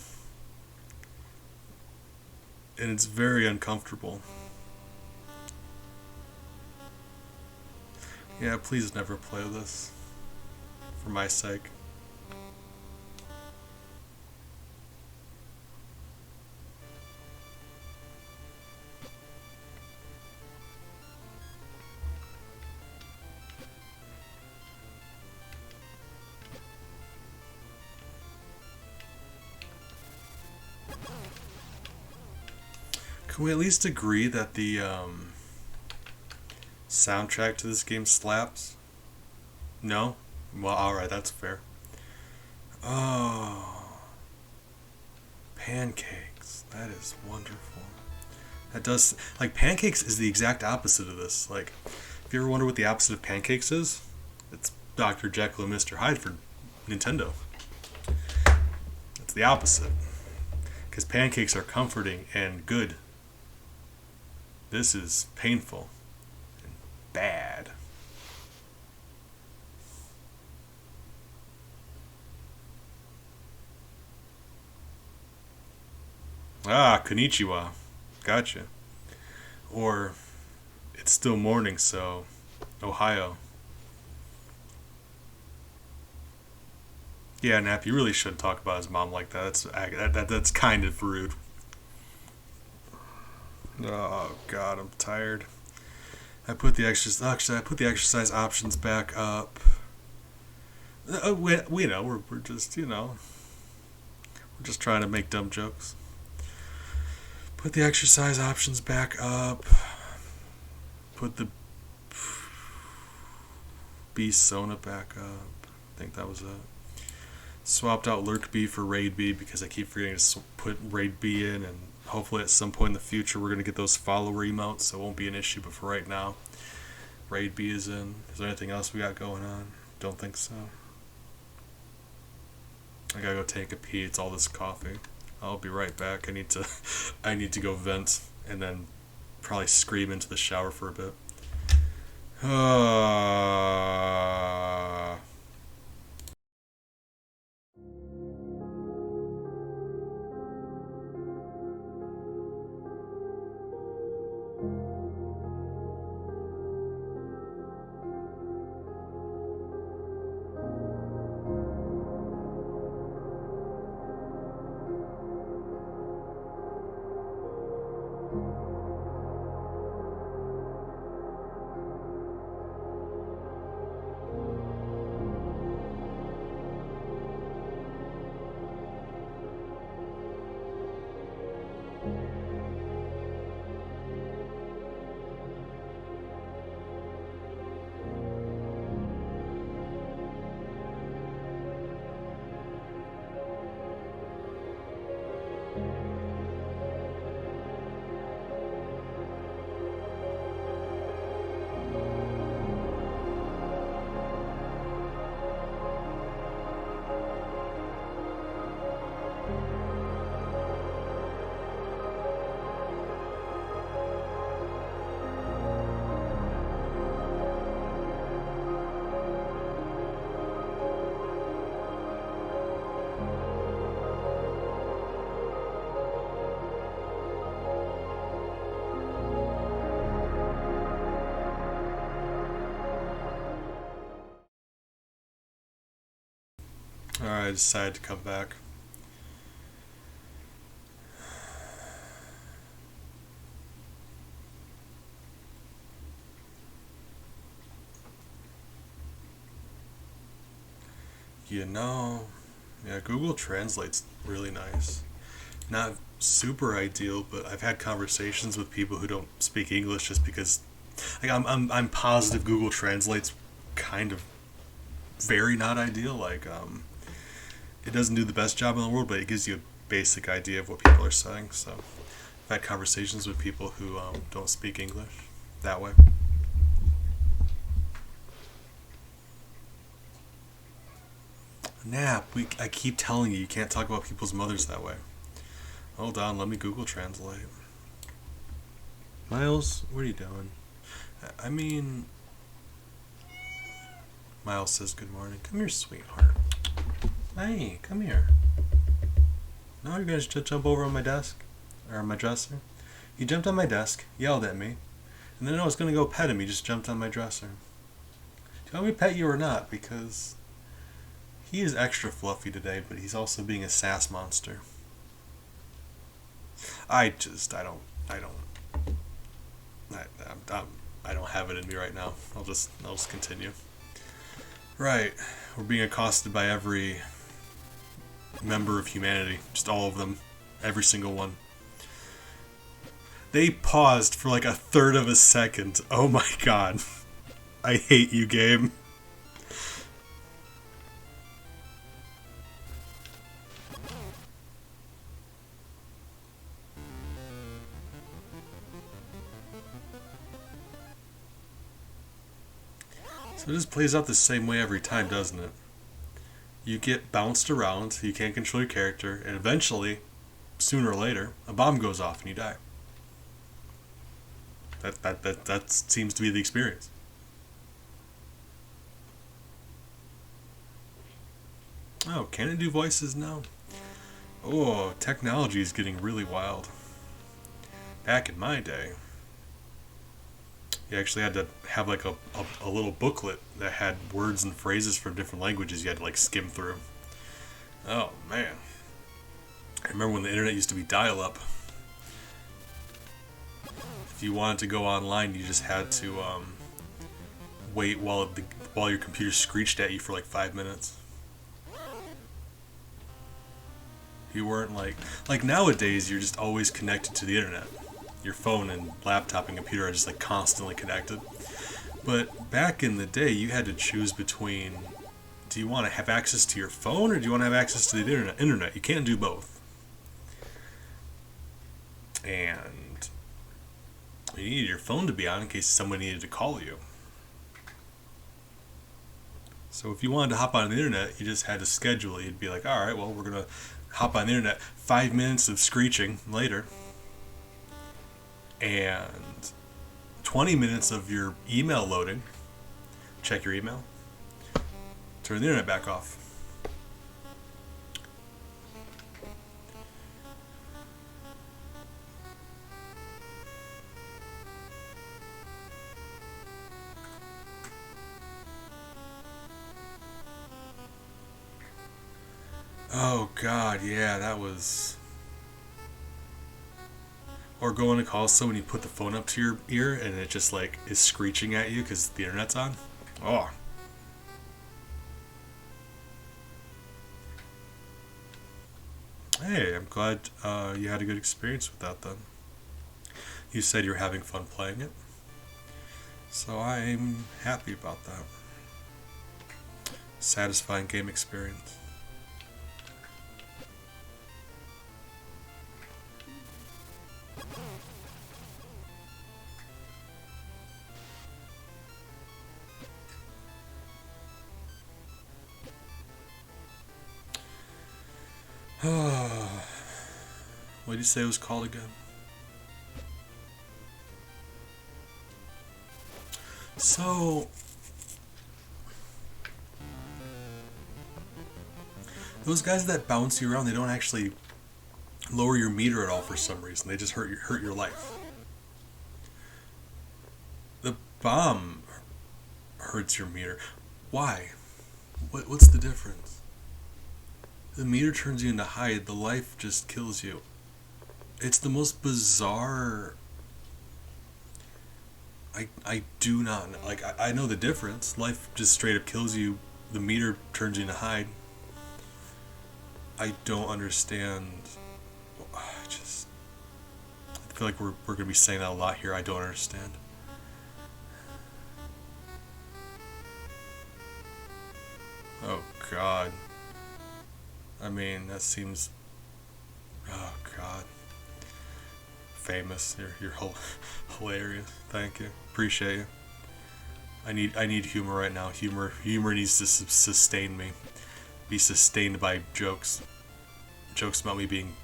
And it's very uncomfortable. Yeah, please never play this. For my sake. Can we at least agree that the soundtrack to this game slaps? No? Well, alright, that's fair. Oh. Pancakes. That is wonderful. That does... Like, pancakes is the exact opposite of this. Like, if you ever wonder what the opposite of pancakes is, it's Dr. Jekyll and Mr. Hyde for Nintendo. It's the opposite. Because pancakes are comforting and good. This is painful and bad. Ah, konnichiwa. Gotcha. Or, it's still morning, so, Ohio. Yeah, Nap, you really shouldn't talk about his mom like that. That's kind of rude. Oh God, I'm tired. I put the exercise options back up. We know we're just we're just trying to make dumb jokes. Put the exercise options back up. Put the Beast Sona back up. I think that was it. Swapped out Lurk B for Raid B because I keep forgetting to put Raid B in, and hopefully at some point in the future we're going to get those follower emotes, so it won't be an issue, but for right now, Raid B is in. Is there anything else we got going on? Don't think so. I gotta go take a pee. It's all this coffee. I'll be right back. I need to go vent and then probably scream into the shower for a bit. Alright, I decided to come back. You know, yeah, Google Translate's really nice. Not super ideal, but I've had conversations with people who don't speak English just because, like, I'm positive Google Translate's kind of very not ideal. Like, it doesn't do the best job in the world, but it gives you a basic idea of what people are saying. So I've had conversations with people who don't speak English that way. Nap, I keep telling you can't talk about people's mothers that way. Hold on, let me Google Translate. Miles, what are you doing? I mean, Miles says good morning. Come here, sweetheart. Hey, come here. No, you're gonna just jump over on my desk? Or on my dresser? He jumped on my desk, yelled at me, and then I was gonna go pet him. He just jumped on my dresser. Do you want me to pet you or not? Because he is extra fluffy today, but he's also being a sass monster. I don't have it in me right now. I'll just continue. Right, we're being accosted by every member of humanity, just all of them, every single one. They paused for like a third of a second. Oh my god. I hate you, game. So it just plays out the same way every time, doesn't it? You get bounced around, you can't control your character, and eventually, sooner or later, a bomb goes off and you die. That seems to be the experience. Oh, can it do voices now? Oh, technology is getting really wild. Back in my day, you actually had to have like a little booklet that had words and phrases from different languages you had to like skim through. Oh man. I remember when the internet used to be dial-up. If you wanted to go online, you just had to wait while your computer screeched at you for like 5 minutes. You weren't like nowadays. You're just always connected to the internet. Your phone and laptop and computer are just like constantly connected. But back in the day, you had to choose between: do you want to have access to your phone or do you want to have access to the internet? You can't do both. And you needed your phone to be on in case someone needed to call you. So if you wanted to hop on the internet, you just had to schedule it. You'd be like, all right, well, we're going to hop on the internet. 5 minutes of screeching later. And 20 minutes of your email loading. Check your email. Turn the internet back off. Oh god, yeah, that was... Or going to call someone, you put the phone up to your ear and it just like is screeching at you because the internet's on. Oh. Hey, I'm glad you had a good experience with that then. You said you're having fun playing it. So I'm happy about that. Satisfying game experience. What did you say it was called again? So, those guys that bounce you around, they don't actually lower your meter at all for some reason. They just hurt your life. The bomb hurts your meter. Why? What's the difference? The meter turns you into Hyde. The life just kills you. It's the most bizarre. I do not know. Like, I know the difference. Life just straight up kills you. The meter turns you into Hyde. I don't understand. I feel like we're going to be saying that a lot here. I don't understand. Oh, God. I mean, that seems... Oh, God. Famous. You're hilarious. Thank you. Appreciate you. I need humor right now. Humor needs to sustain me. Be sustained by jokes. Jokes about me being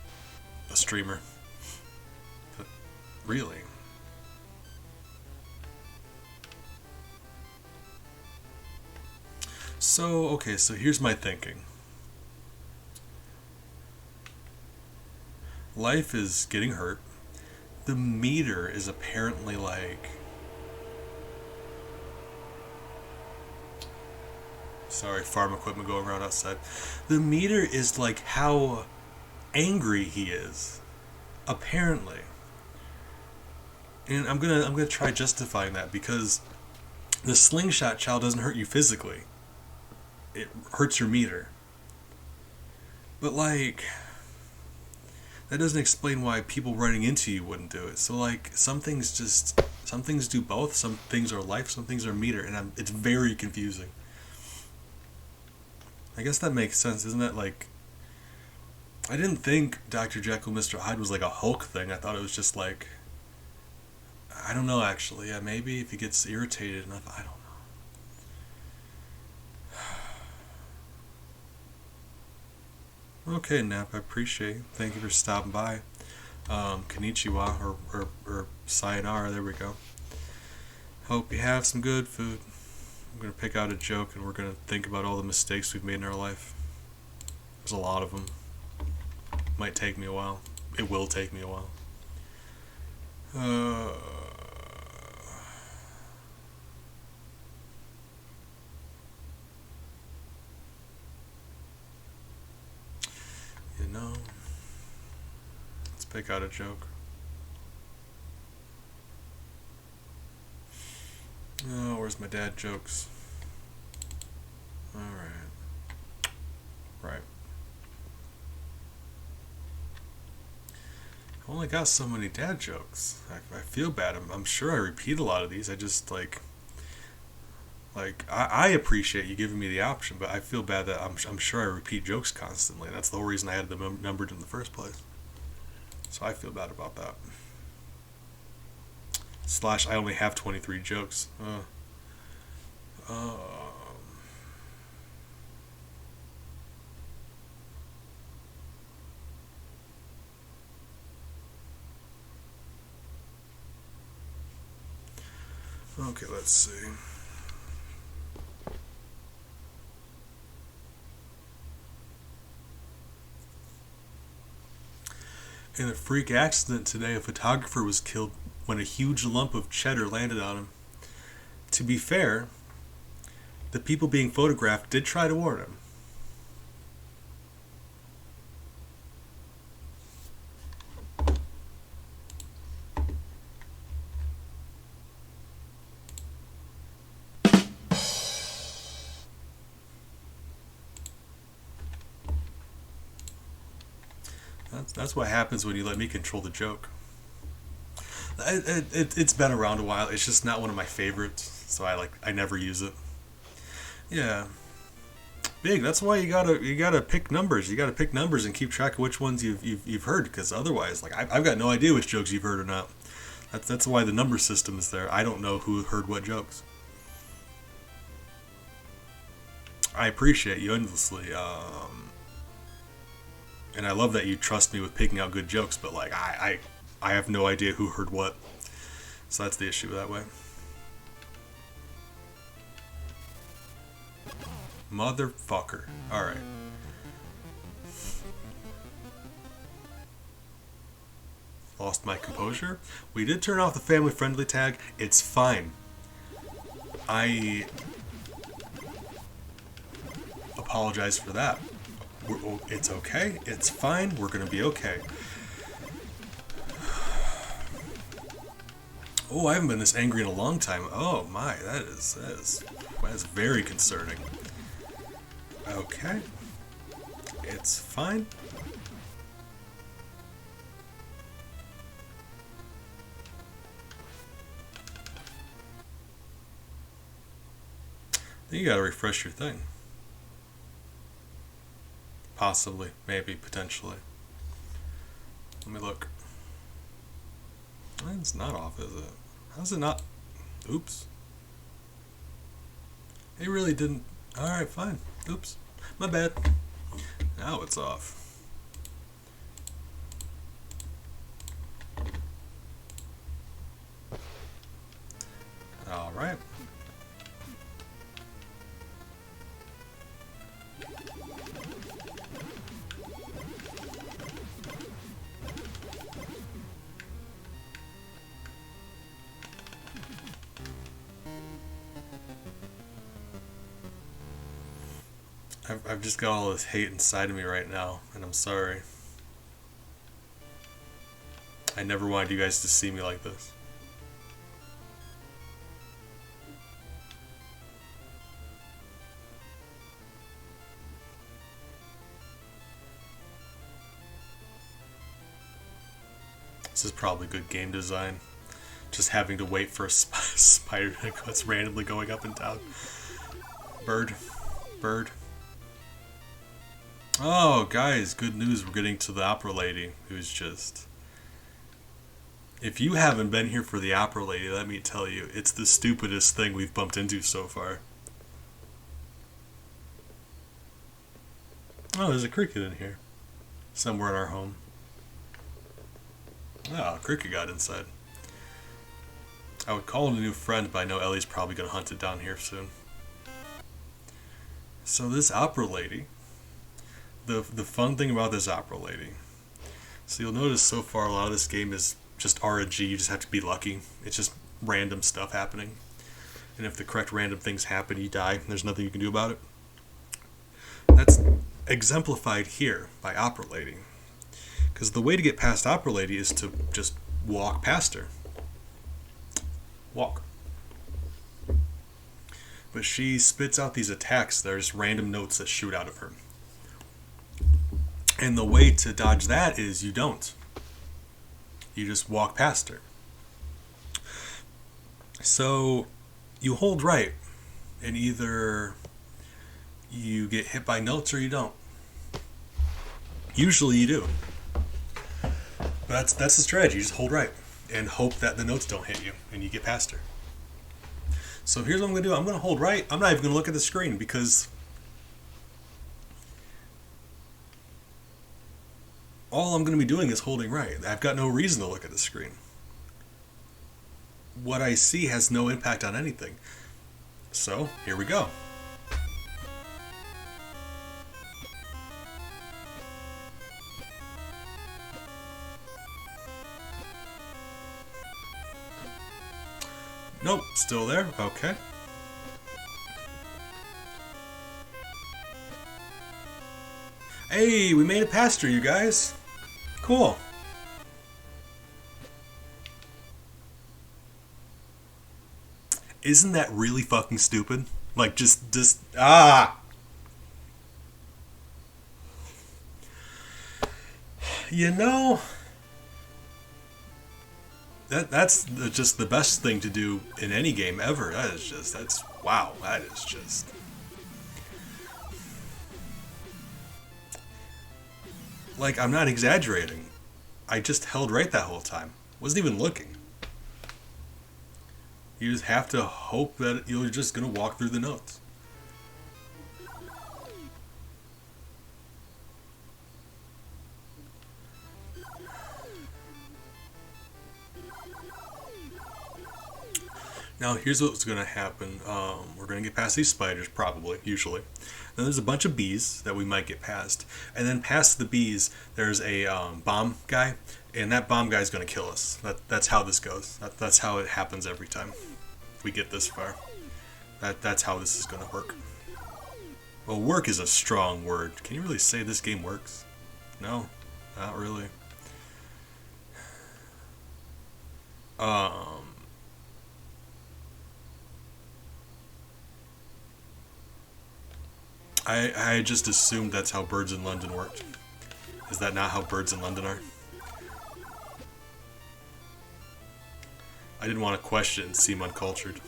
a streamer. But really? So, okay, so here's my thinking. Life is getting hurt. The meter is apparently like... Sorry, farm equipment going around outside. The meter is like how angry he is. Apparently. And I'm gonna try justifying that, because the slingshot child doesn't hurt you physically. It hurts your meter. But like, that doesn't explain why people running into you wouldn't do it. So like, some things do both. Some things are life, some things are meter, and it's very confusing. I guess that makes sense, isn't it? Like, I didn't think Dr. Jekyll and Mr. Hyde was like a Hulk thing. I thought it was just like, I don't know actually. Yeah, maybe if he gets irritated enough, I don't know. Okay, Nap, I appreciate it. Thank you for stopping by. Konnichiwa or sayonara, there we go. Hope you have some good food. I'm going to pick out a joke and we're going to think about all the mistakes we've made in our life. There's a lot of them. Might take me a while. It will take me a while. You know, let's pick out a joke. Oh, where's my dad jokes? Alright. Right. I only got so many dad jokes. I feel bad. I'm sure I repeat a lot of these. I just I appreciate you giving me the option, but I feel bad that I'm sure I repeat jokes constantly. That's the whole reason I had them numbered in the first place. So I feel bad about that. / I only have 23 jokes. Okay, let's see. In a freak accident today, a photographer was killed when a huge lump of cheddar landed on him. To be fair, the people being photographed did try to warn him. That's what happens when you let me control the joke. It's been around a while. It's just not one of my favorites, so I never use it. Yeah, big. That's why you gotta pick numbers. You gotta pick numbers and keep track of which ones you've heard, because otherwise, like, I've got no idea which jokes you've heard or not. That's why the number system is there. I don't know who heard what jokes. I appreciate you endlessly. And I love that you trust me with picking out good jokes, but like I have no idea who heard what. So that's the issue that way. Motherfucker. Alright. Lost my composure. We did turn off the family friendly tag. It's fine. I apologize for that. It's okay. It's fine. We're gonna be okay. Oh, I haven't been this angry in a long time. Oh my, that is very concerning. Okay. It's fine. Then you gotta refresh your thing. Possibly, maybe, potentially. Let me look. It's not off, is it? How's it not? Oops. It really didn't. Alright, fine. Oops. My bad. Now it's off. Alright. I've just got all this hate inside of me right now, and I'm sorry. I never wanted you guys to see me like this. This is probably good game design. Just having to wait for a spider that's randomly going up and down. Bird. Bird. Oh, guys, good news. We're getting to the opera lady, who's just... If you haven't been here for the opera lady, let me tell you, it's the stupidest thing we've bumped into so far. Oh, there's a cricket in here. Somewhere in our home. Oh, a cricket got inside. I would call it a new friend, but I know Ellie's probably going to hunt it down here soon. So this opera lady... The fun thing about this opera lady, so you'll notice so far a lot of this game is just RNG. You just have to be lucky. It's just random stuff happening, and if the correct random things happen, you die. There's nothing you can do about it. That's exemplified here by Opera Lady, because the way to get past Opera Lady is to just walk past her. Walk. But she spits out these attacks. There's random notes that shoot out of her. And the way to dodge that is you don't. You just walk past her. So you hold right, and either you get hit by notes or you don't. Usually you do. But that's the strategy. You just hold right and hope that the notes don't hit you and you get past her. So here's what I'm going to do. I'm going to hold right. I'm not even going to look at the screen because all I'm going to be doing is holding right. I've got no reason to look at the screen. What I see has no impact on anything. So, here we go. Nope, still there. Okay. Hey, we made it past her, you guys. Cool. Isn't that really fucking stupid? Like, just, You know, that's just the best thing to do in any game ever. Wow, that is just... Like, I'm not exaggerating. I just held right that whole time. Wasn't even looking. You just have to hope that you're just going to walk through the notes. Now, here's what's going to happen. We're going to get past these spiders, probably, usually. Then there's a bunch of bees that we might get past. And then past the bees, there's a bomb guy. And that bomb guy is going to kill us. That's how this goes. That's how it happens every time we get this far. That's how this is going to work. Well, work is a strong word. Can you really say this game works? No, not really. I just assumed that's how Birds in London worked. Is that not how Birds in London are? I didn't want to question and seem uncultured.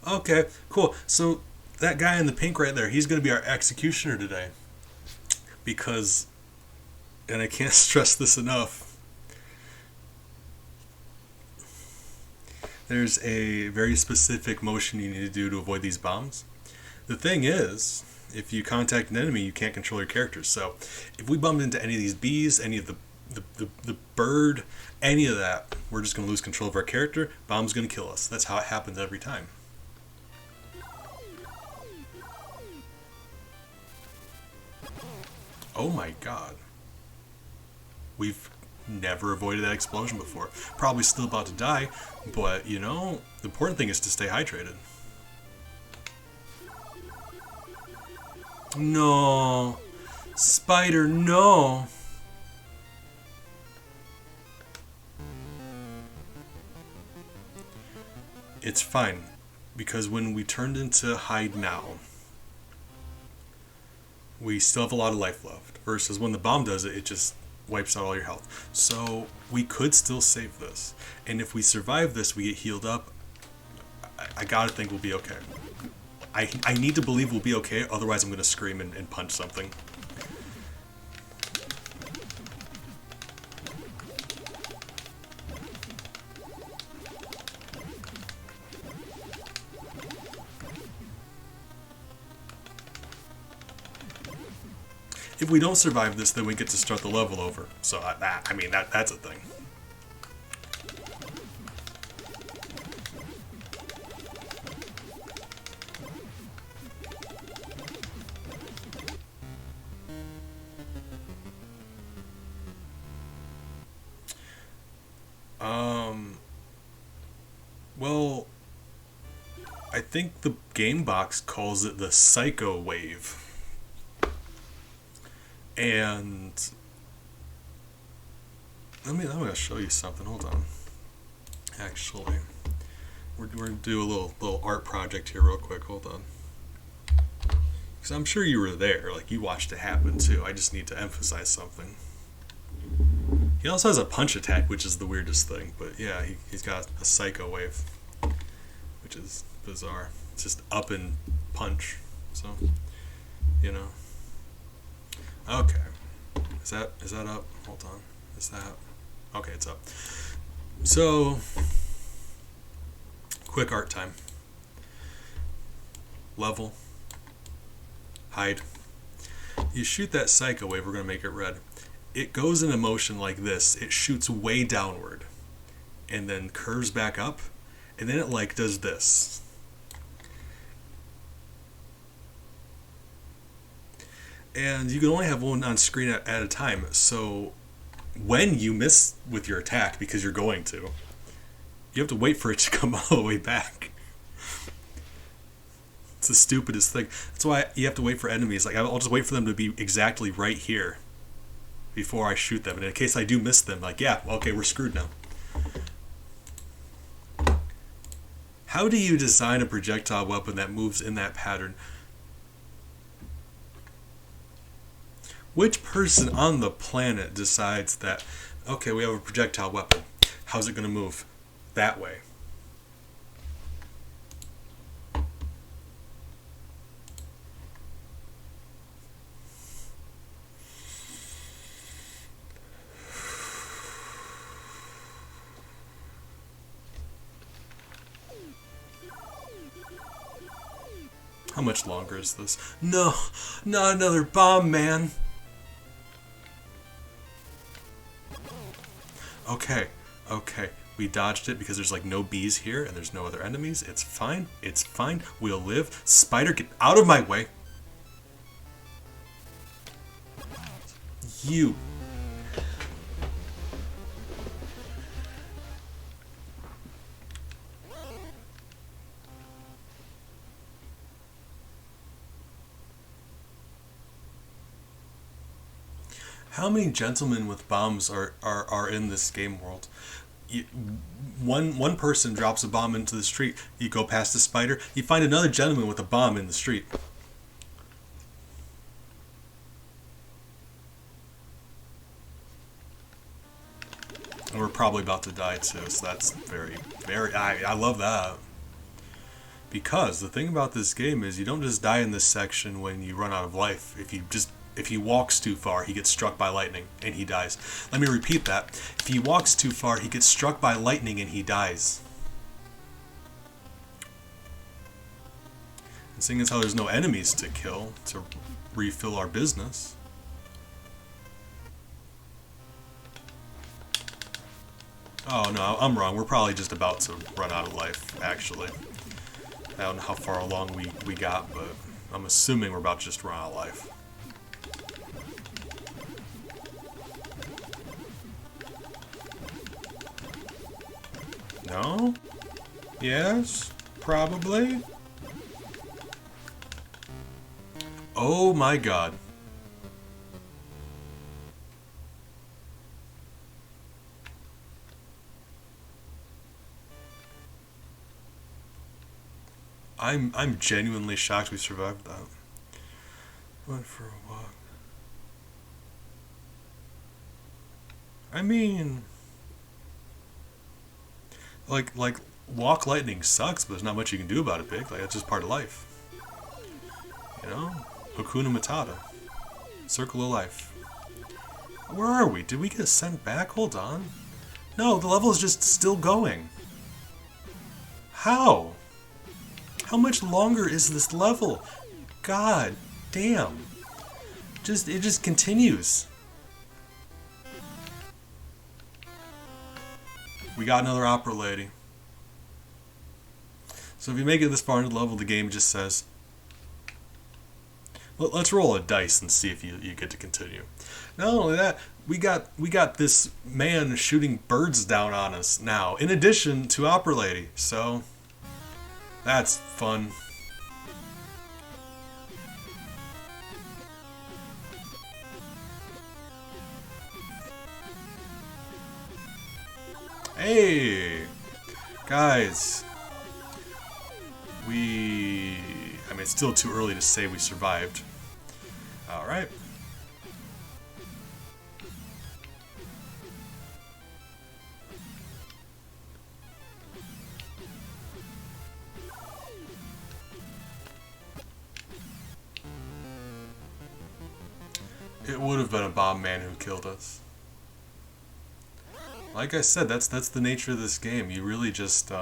Okay, cool. So that guy in the pink right there, he's going to be our executioner today. Because, and I can't stress this enough, there's a very specific motion you need to do to avoid these bombs. The thing is, if you contact an enemy, you can't control your characters. So if we bump into any of these bees, any of the bird, any of that, we're just going to lose control of our character. Bomb's going to kill us. That's how it happens every time. Oh my god. We've never avoided that explosion before. Probably still about to die, but you know, the important thing is to stay hydrated. No. Spider, no. It's fine, because when we turned into Hyde now, we still have a lot of life left, versus when the bomb does it, it just wipes out all your health. So we could still save this, and if we survive this, we get healed up. I gotta think we'll be okay. I need to believe we'll be okay, otherwise I'm gonna scream and punch something. If we don't survive this, then we get to start the level over. So that's a thing. Well, I think the game box calls it the Psycho Wave. And I'm gonna show you something. Hold on. Actually, we're gonna do a little art project here real quick. Hold on, because I'm sure you were there. Like, you watched it happen too. I just need to emphasize something. He also has a punch attack, which is the weirdest thing. But yeah, he's got a Psycho Wave, which is bizarre. It's just up and punch. So, you know. Okay. Is that up? Hold on. Is that... Okay, it's up. So, quick art time. Level. Hide. You shoot that Psycho Wave, we're going to make it red. It goes in a motion like this. It shoots way downward. And then curves back up. And then it, like, does this. And you can only have one on screen at a time, so when you miss with your attack, because you're going to, you have to wait for it to come all the way back. It's the stupidest thing. That's why you have to wait for enemies. Like, I'll just wait for them to be exactly right here before I shoot them. And in case I do miss them, like, yeah, okay, we're screwed now. How do you design a projectile weapon that moves in that pattern? Which person on the planet decides that, okay, we have a projectile weapon. How's it going to move? That way. How much longer is this? No, not another bomb, man. Okay, we dodged it because there's like no bees here and there's no other enemies. It's fine, we'll live. Spider, get out of my way. You. How many gentlemen with bombs are in this game world? One person drops a bomb into the street. You go past the spider. You find another gentleman with a bomb in the street. And we're probably about to die too, so that's very, very... I love that. Because the thing about this game is you don't just die in this section when you run out of life. If he walks too far, he gets struck by lightning and he dies. Let me repeat that. If he walks too far, he gets struck by lightning and he dies. And seeing as how there's no enemies to kill to refill our business. Oh no, I'm wrong. We're probably just about to run out of life, actually. I don't know how far along we got, but I'm assuming we're about to just run out of life. No? Yes? Probably? Oh my god. I'm genuinely shocked we survived that. Went for a walk. I mean... Like, walk lightning sucks, but there's not much you can do about it, Big. Like, that's just part of life. You know? Hakuna Matata. Circle of life. Where are we? Did we get sent back? Hold on. No, the level is just still going. How? How much longer is this level? God damn. It just continues. We got another opera lady. So if you make it this far into the level, the game just says, let's roll a dice and see if you get to continue. Not only that, we got this man shooting birds down on us now, in addition to opera lady. So that's fun. Hey, guys. I mean, it's still too early to say we survived. Alright. It would have been a bomb man who killed us. Like I said, that's the nature of this game. You really just,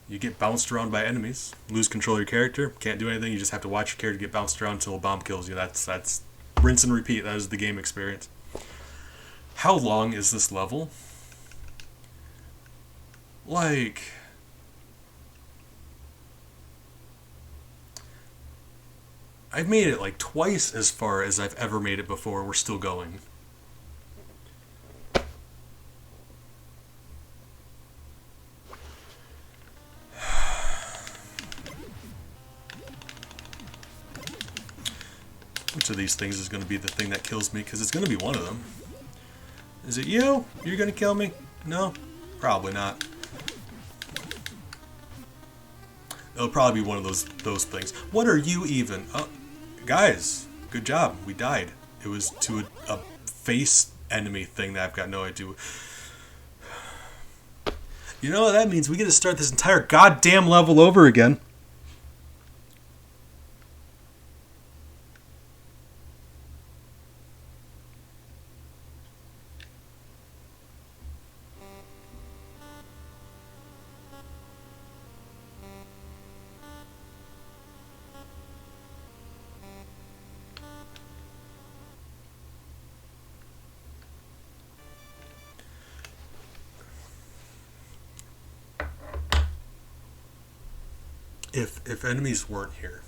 you get bounced around by enemies, lose control of your character, can't do anything, you just have to watch your character get bounced around until a bomb kills you. That's rinse and repeat. That is the game experience. How long is this level? Like... I've made it like twice as far as I've ever made it before. We're still going. Which of these things is going to be the thing that kills me? Because it's going to be one of them. Is it you? You're going to kill me? No? Probably not. It'll probably be one of those things. What are you even? Guys, good job. We died. It was to a face enemy thing that I've got no idea. You know what that means? We get to start this entire goddamn level over again. If enemies weren't here,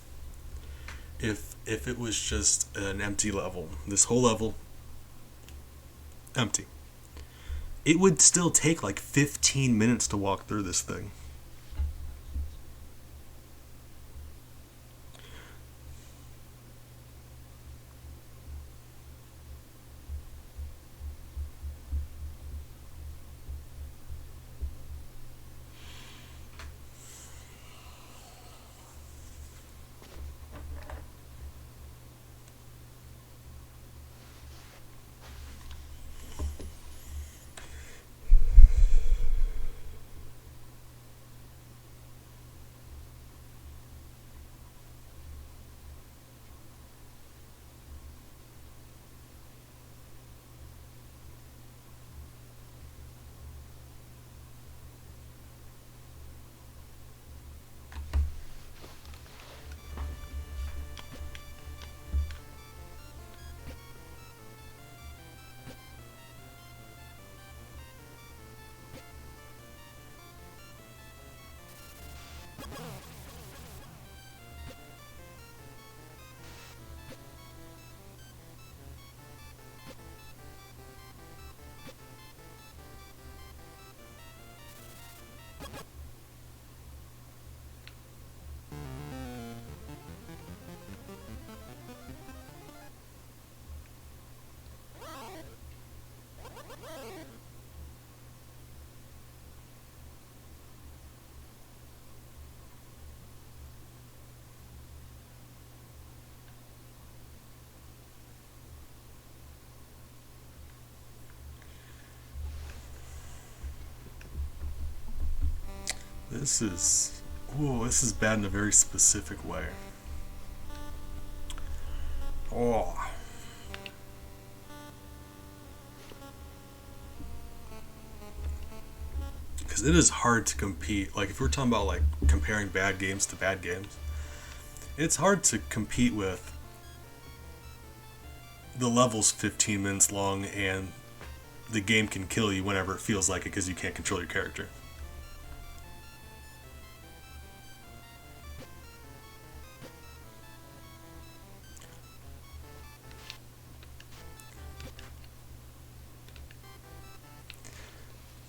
if it was just an empty level, this whole level empty, it would still take like 15 minutes to walk through this thing. This is, this is bad in a very specific way. Oh. Because it is hard to compete. Like, if we're talking about, like, comparing bad games to bad games, it's hard to compete with the level's 15 minutes long and the game can kill you whenever it feels like it because you can't control your character.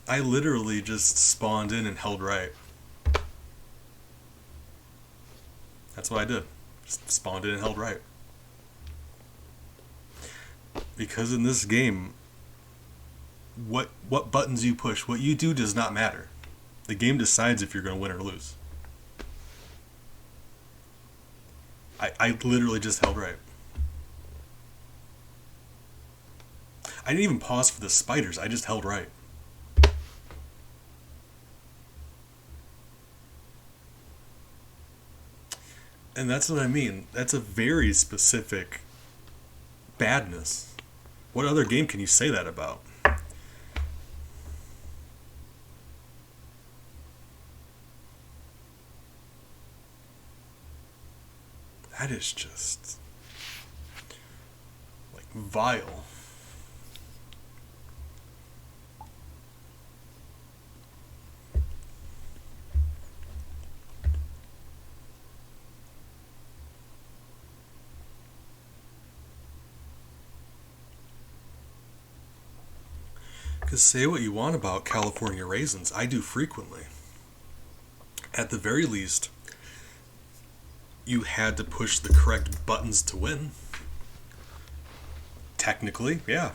I literally just spawned in and held right. That's what I did. Just spawned in and held right. Because in this game, what buttons you push, what you do does not matter. The game decides if you're going to win or lose. I literally just held right. I didn't even pause for the spiders, I just held right. And that's what I mean. That's a very specific badness. What other game can you say that about? That is just, like, vile. Because say what you want about California raisins, I do frequently. At the very least, you had to push the correct buttons to win. Technically, yeah.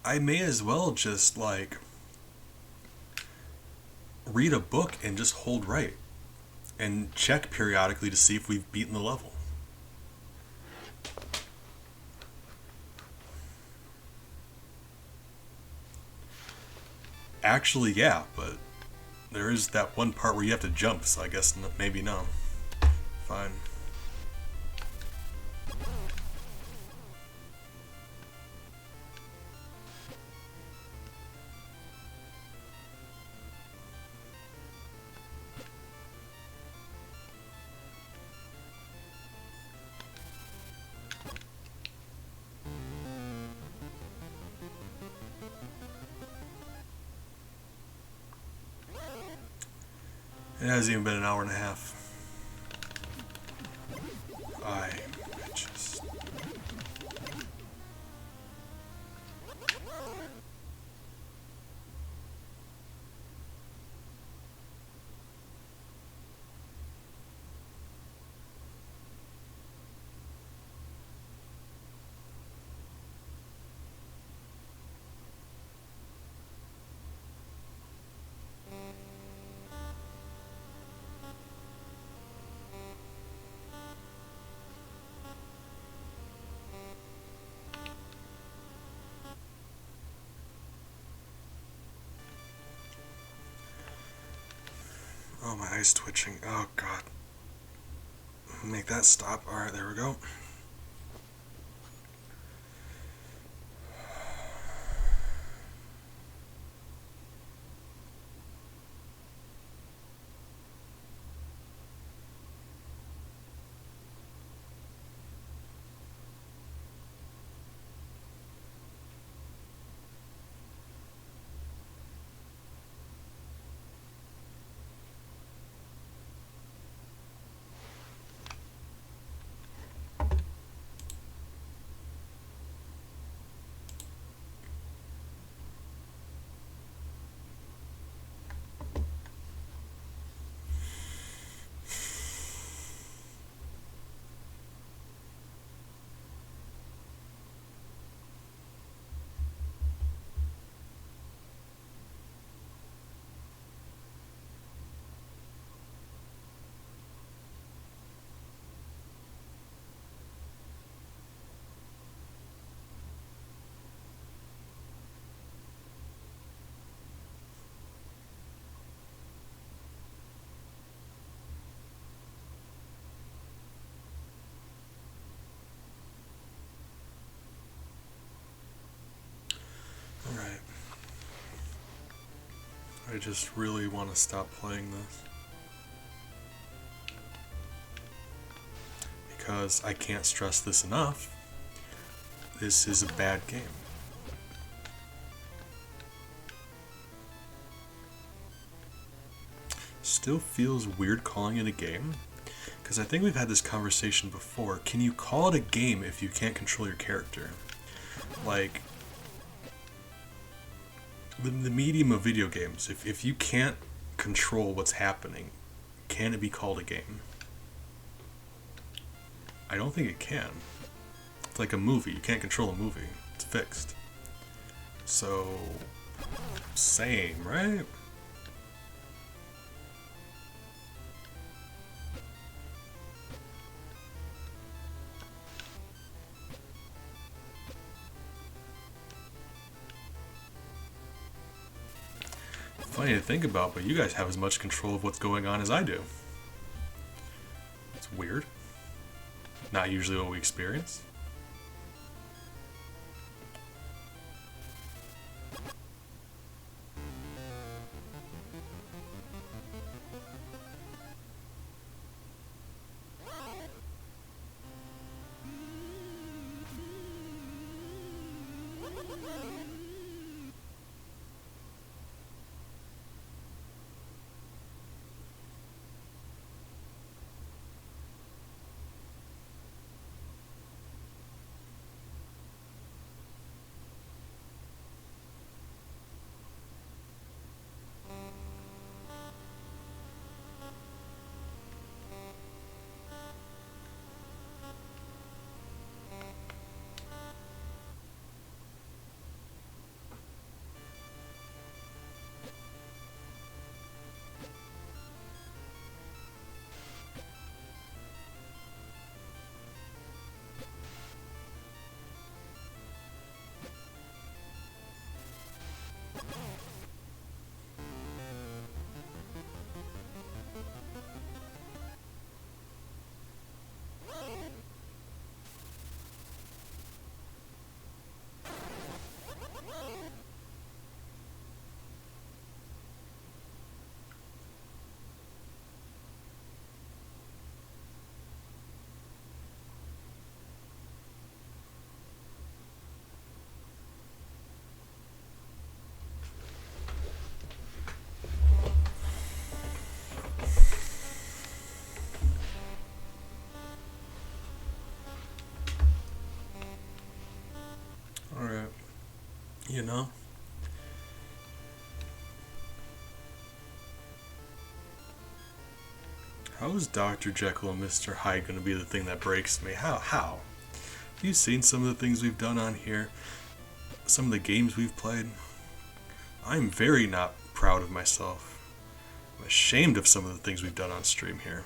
I may as well just, like, read a book and just hold right and check periodically to see if we've beaten the level. Actually, yeah, but there is that one part where you have to jump, so I guess maybe no. Fine. It hasn't even been an hour and a half. I just... Oh, my eye's twitching. Oh, God. Make that stop. Alright, there we go. Alright. I just really want to stop playing this. Because I can't stress this enough. This is a bad game. Still feels weird calling it a game. Because I think we've had this conversation before. Can you call it a game if you can't control your character? Like, the medium of video games, if you can't control what's happening, can it be called a game? I don't think it can. It's like a movie. You can't control a movie. It's fixed. So, same, right? Funny to think about, but you guys have as much control of what's going on as I do. It's weird. Not usually what we experience. You know? How is Dr. Jekyll and Mr. Hyde going to be the thing that breaks me? How? Have you seen some of the things we've done on here? Some of the games we've played? I'm very not proud of myself. I'm ashamed of some of the things we've done on stream here.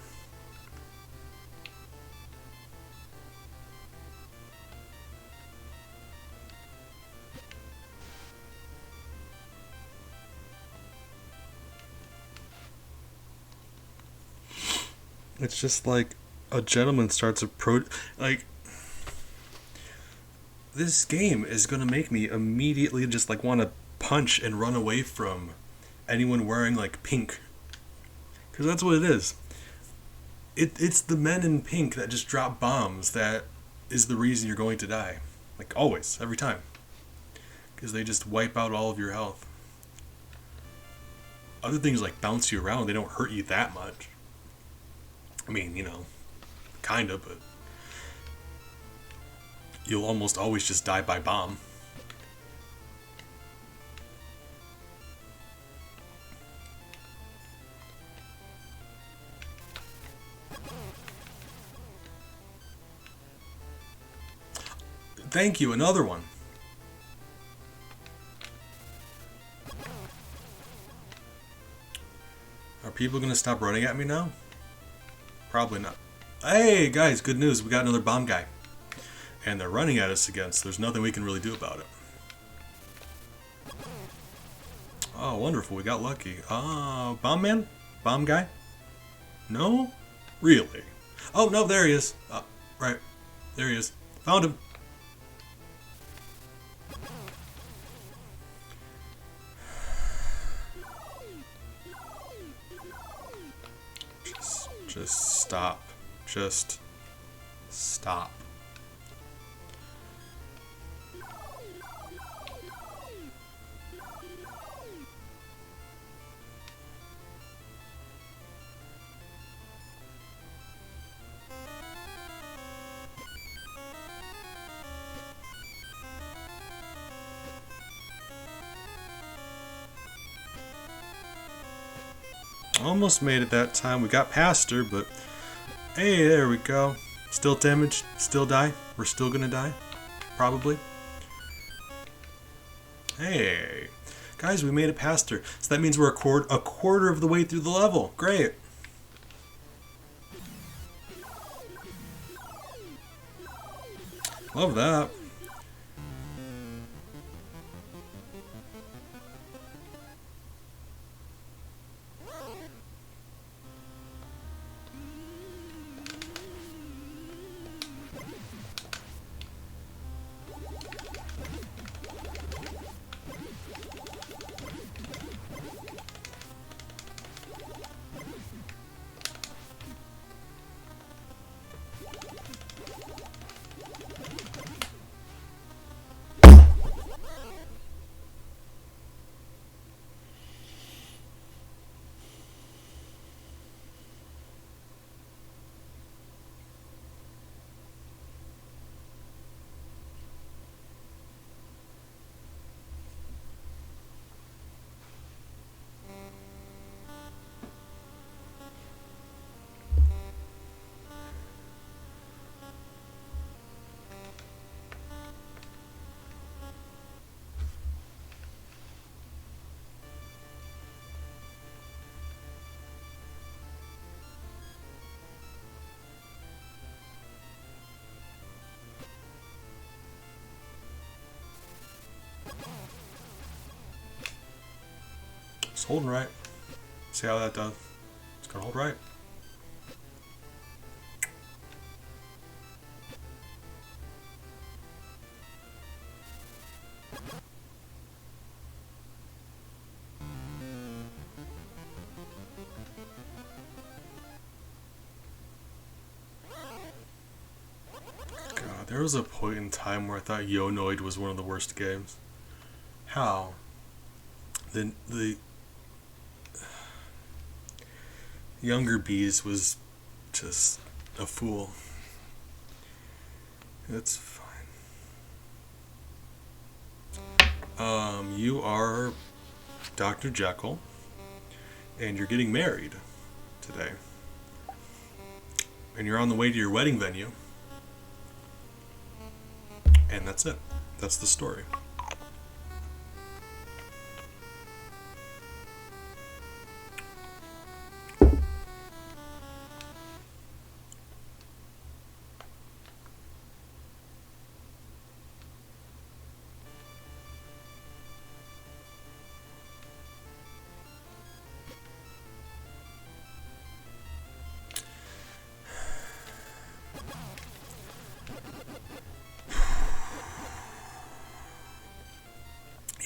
It's just like a gentleman starts like this game is gonna make me immediately just like want to punch and run away from anyone wearing like pink, because that's what it is. It's the men in pink that just drop bombs that is the reason you're going to die, like always, every time, because they just wipe out all of your health. Other things like bounce you around, they don't hurt you that much. I mean, kinda, but you'll almost always just die by bomb. Thank you, another one. Are people gonna stop running at me now? Probably not. Hey guys, good news, we got another bomb guy. And they're running at us again, so there's nothing we can really do about it. Oh, wonderful, we got lucky. Bomb man? Bomb guy? No? Really? Oh, no, there he is. Right. There he is. Found him. Just stop. Just stop. Almost made it that time. We got past her, but hey, there we go. Still damaged, still die. We're still gonna die, probably. Hey, guys, we made it past her. So that means we're a quarter of the way through the level. Great. Love that. It's holding right. See how that does. It's gonna hold right. God, there was a point in time where I thought Yonoid was one of the worst games. How? The Younger Bees was just a fool. It's fine. You are Dr. Jekyll, and you're getting married today. And you're on the way to your wedding venue. And that's it. That's the story.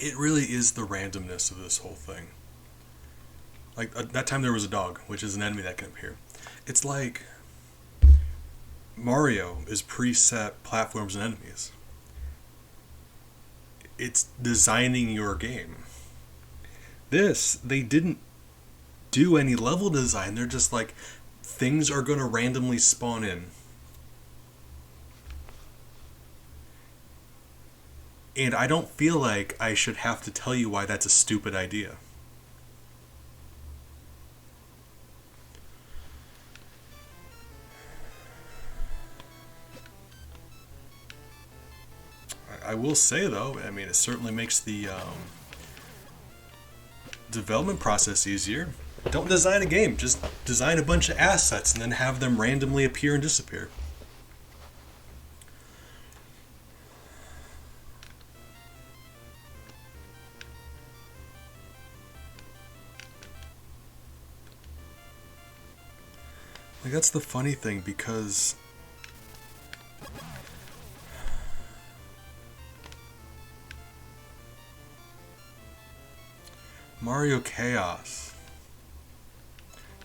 It really is the randomness of this whole thing. Like, that time there was a dog, which is an enemy that can appear. It's like Mario is preset platforms and enemies. It's designing your game. This, they didn't do any level design. They're just like, things are going to randomly spawn in. And I don't feel like I should have to tell you why that's a stupid idea. I will say, though, I mean, it certainly makes the development process easier. Don't design a game. Just design a bunch of assets and then have them randomly appear and disappear. Like, that's the funny thing, because Mario Chaos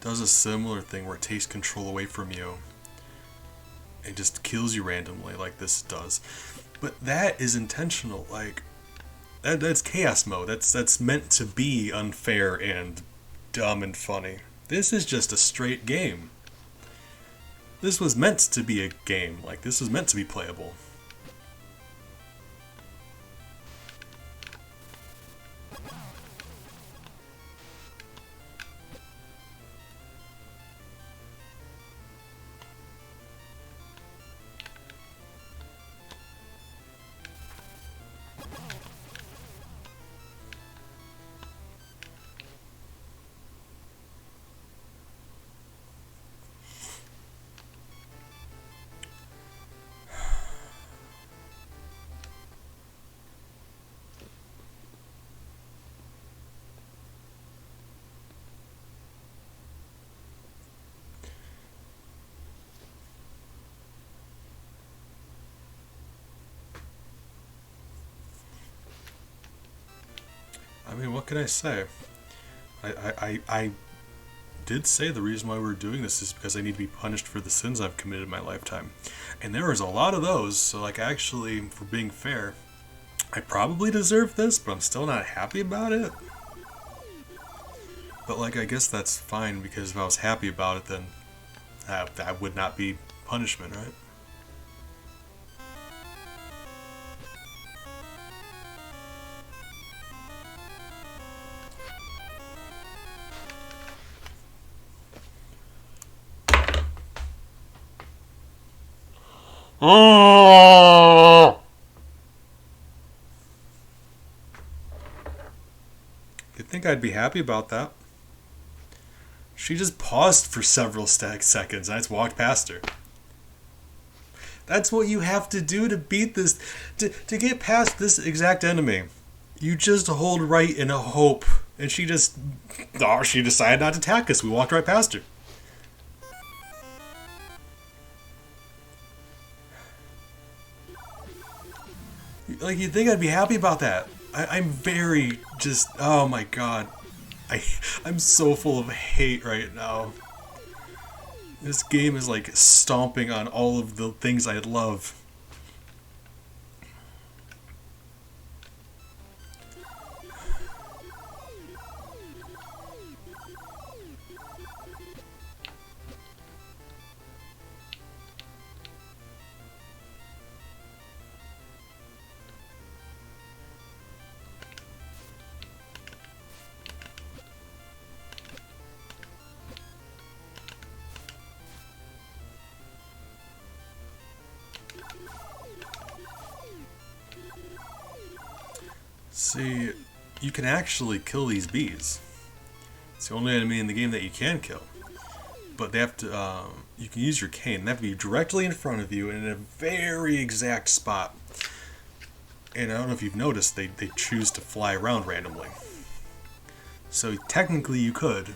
does a similar thing where it takes control away from you and just kills you randomly like this does. But that is intentional. Like, that's chaos mode. That's meant to be unfair and dumb and funny. This is just a straight game. This was meant to be a game. Like, this was meant to be playable. I mean, what can I say? I did say the reason why we're doing this is because I need to be punished for the sins I've committed in my lifetime. And there was a lot of those, so, like, actually, for being fair, I probably deserve this, but I'm still not happy about it. But, like, I guess that's fine, because if I was happy about it, then that would not be punishment, right? You'd think I'd be happy about that. She just paused for several seconds, and I just walked past her. That's what you have to do to beat this, to get past this exact enemy. You just hold right in a hope. And she decided not to attack us. We walked right past her. Like, you'd think I'd be happy about that. I'm very just, oh my god. I'm so full of hate right now. This game is like stomping on all of the things I love. See, you can actually kill these bees. It's the only enemy in the game that you can kill. But they have to, you can use your cane. They have to be directly in front of you and in a very exact spot. And I don't know if you've noticed, they choose to fly around randomly. So technically you could.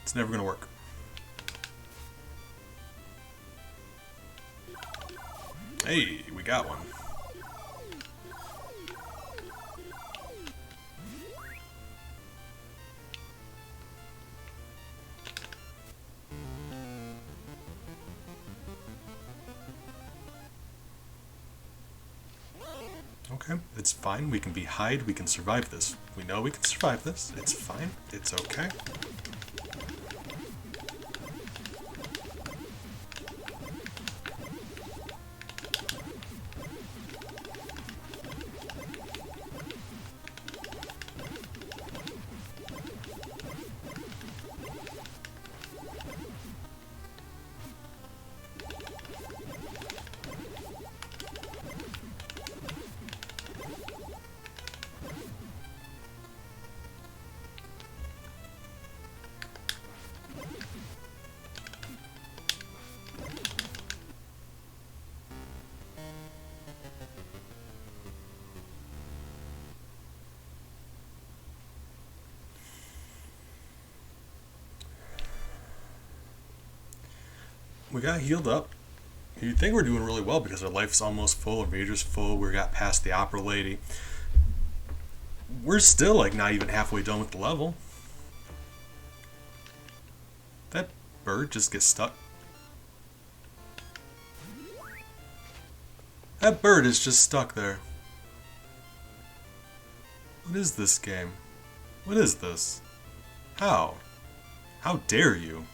It's never going to work. Hey, we got one. Okay, it's fine. We can be Hyde. We can survive this. We know we can survive this. It's fine. It's okay. We got healed up. You'd think we're doing really well because our life's almost full, our major's full, we got past the opera lady. We're still like not even halfway done with the level. That bird just gets stuck. That bird is just stuck there. What is this game? What is this? How? How dare you?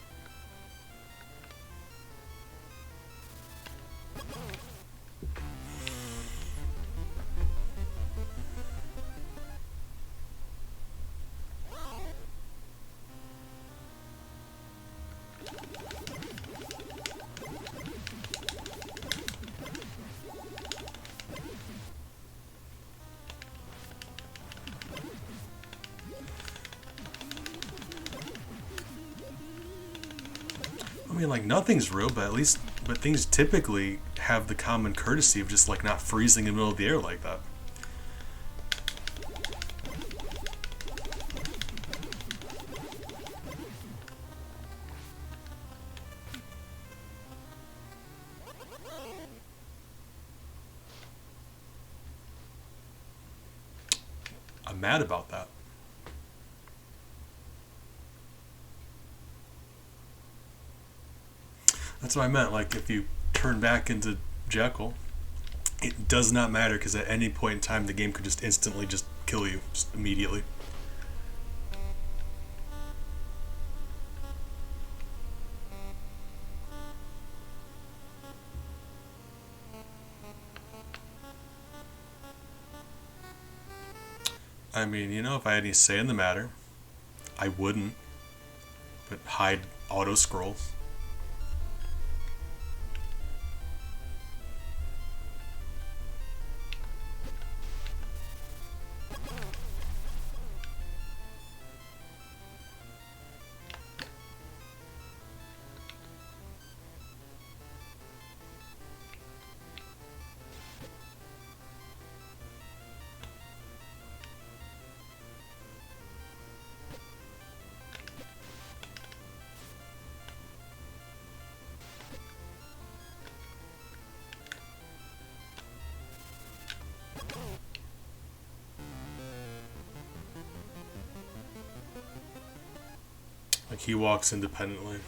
I mean, like, nothing's real, but things typically have the common courtesy of just, like, not freezing in the middle of the air like that. I'm mad about that. That's what I meant. Like, if you turn back into Jekyll, it does not matter because at any point in time the game could just instantly just kill you, just immediately. I mean, you know, if I had any say in the matter, I wouldn't. But Hyde auto scrolls. Like, he walks independently.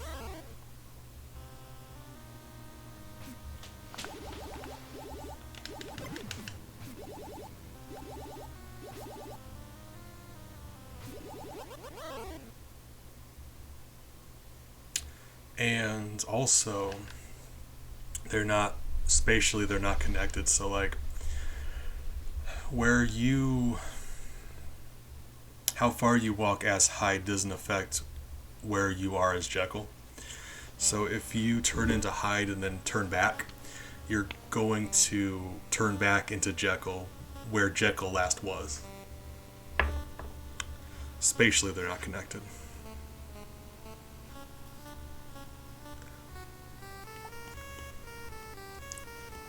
And also, they're not, spatially, they're not connected. So, like, how far you walk as Hyde doesn't affect where you are as Jekyll. So if you turn into Hyde and then turn back, you're going to turn back into Jekyll where Jekyll last was. Spatially, they're not connected.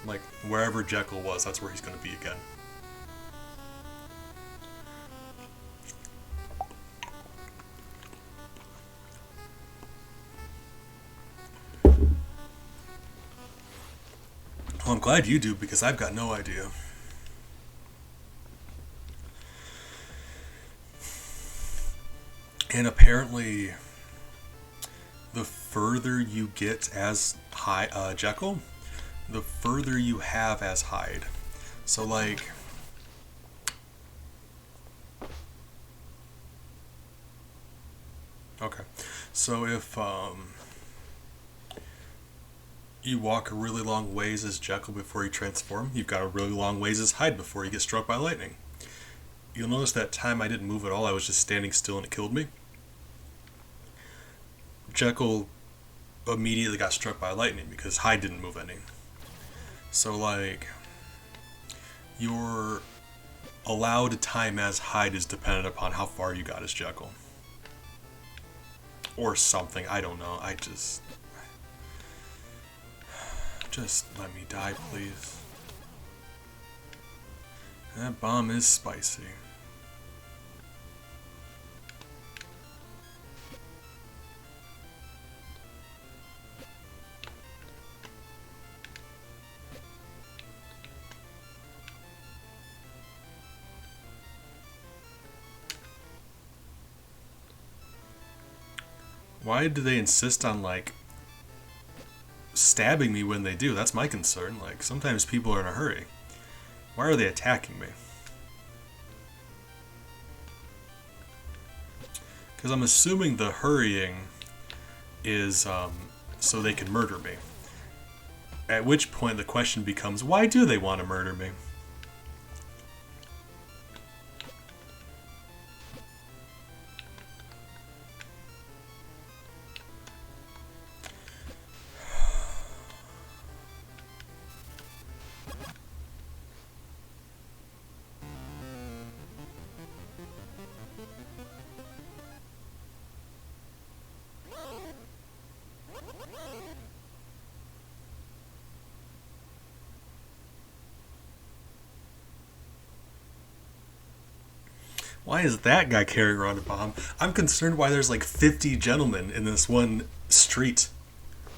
Like, wherever Jekyll was, that's where he's going to be again. Well, I'm glad you do, because I've got no idea. And apparently, the further you get as Jekyll, the further you have as Hyde. So, like, okay. So if you walk a really long ways as Jekyll before you transform, you've got a really long ways as Hyde before you get struck by lightning. You'll notice that time I didn't move at all, I was just standing still and it killed me. Jekyll immediately got struck by lightning because Hyde didn't move any. So, like, your allowed time as Hyde is dependent upon how far you got as Jekyll. Or something, I don't know. Just let me die, please. That bomb is spicy. Why do they insist on, like, stabbing me when they do? That's my concern. Like, sometimes people are in a hurry. Why are they attacking me? Because I'm assuming the hurrying is so they can murder me. At which point the question becomes, why do they want to murder me? Why is that guy carrying around a bomb? I'm concerned why there's like 50 gentlemen in this one street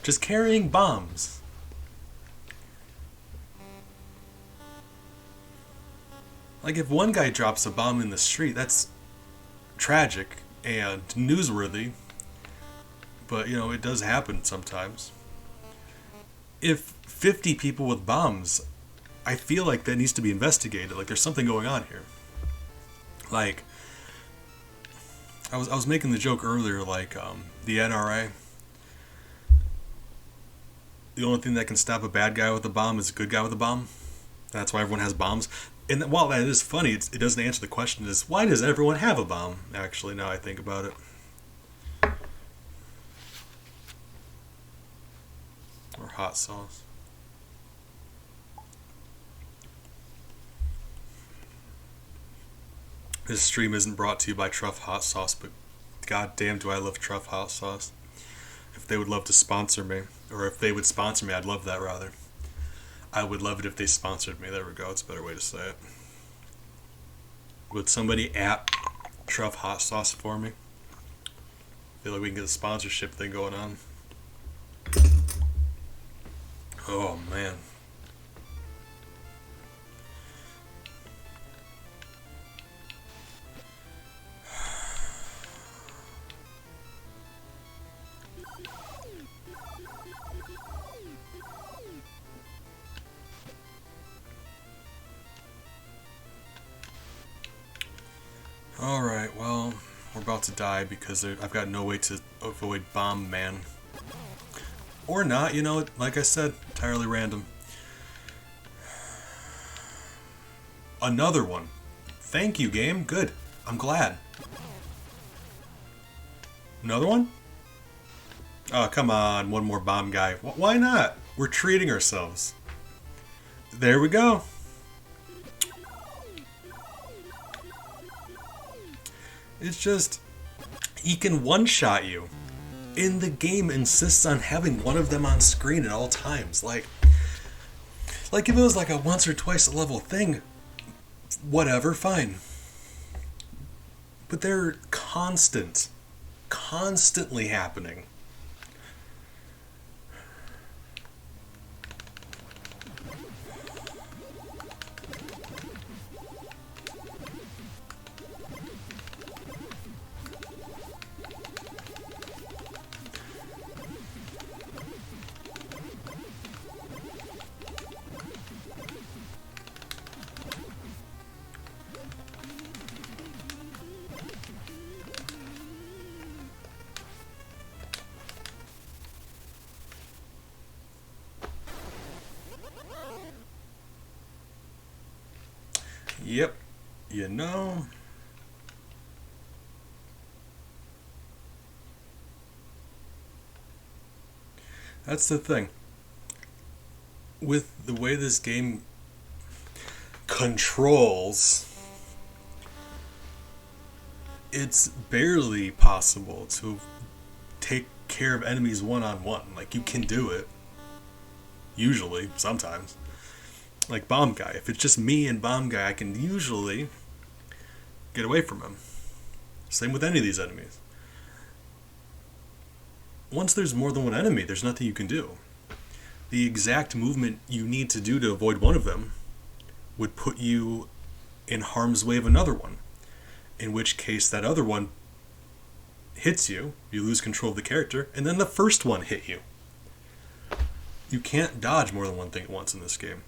just carrying bombs. Like, if one guy drops a bomb in the street, that's tragic and newsworthy. But, you know, it does happen sometimes. If 50 people with bombs, I feel like that needs to be investigated. Like, there's something going on here. Like, I was making the joke earlier, like, the NRA. The only thing that can stop a bad guy with a bomb is a good guy with a bomb. That's why everyone has bombs. And while that is funny, it doesn't answer the question is, why does everyone have a bomb? Actually, now I think about it. Or hot sauce. This stream isn't brought to you by Truff Hot Sauce, but goddamn do I love Truff Hot Sauce. If they would love to sponsor me, or if they would sponsor me, I'd love that rather. I would love it if they sponsored me. There we go, it's a better way to say it. Would somebody app Truff Hot Sauce for me? I feel like we can get a sponsorship thing going on. Oh man. Alright, well, we're about to die because I've got no way to avoid Bomb Man. Or not, you know, like I said, entirely random. Another one. Thank you, game. Good. I'm glad. Another one? Oh, come on. One more bomb guy. Why not? We're treating ourselves. There we go. It's just, he can one-shot you. And the game insists on having one of them on screen at all times. Like if it was like a once or twice a level thing, whatever, fine. But they're constantly happening. Yep, you know. That's the thing. With the way this game controls, it's barely possible to take care of enemies one-on-one. Like, you can do it. Usually, sometimes. Like Bomb Guy. If it's just me and Bomb Guy, I can usually get away from him. Same with any of these enemies. Once there's more than one enemy, there's nothing you can do. The exact movement you need to do to avoid one of them would put you in harm's way of another one. In which case, that other one hits you, you lose control of the character, and then the first one hit you. You can't dodge more than one thing at once in this game.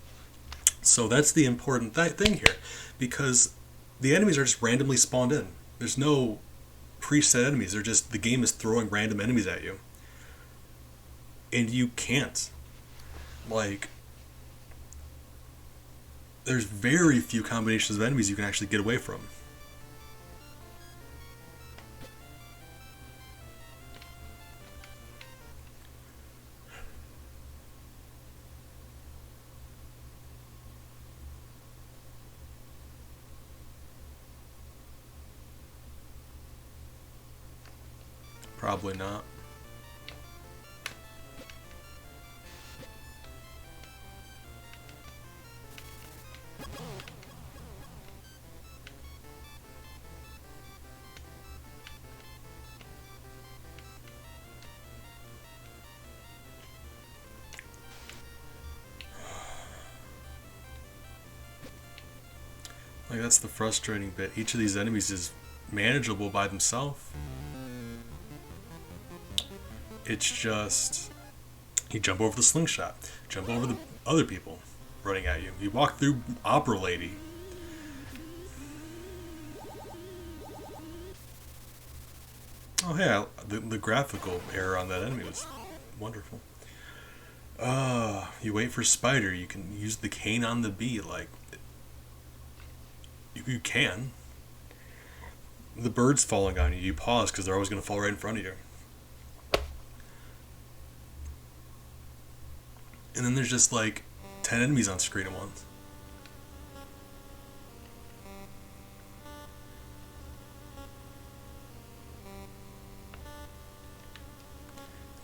So that's the important thing here, because the enemies are just randomly spawned in. There's no preset enemies. They're just, the game is throwing random enemies at you. And you can't. Like, there's very few combinations of enemies you can actually get away from. Probably not. Like, that's the frustrating bit. Each of these enemies is manageable by themselves. It's just, you jump over the slingshot, jump over the other people running at you. You walk through Opera Lady. Oh, hey, the graphical error on that enemy was wonderful. You wait for Spider. You can use the cane on the bee. Like, you can. The bird's falling on you. You pause because they're always going to fall right in front of you. And then there's just like 10 enemies on screen at once.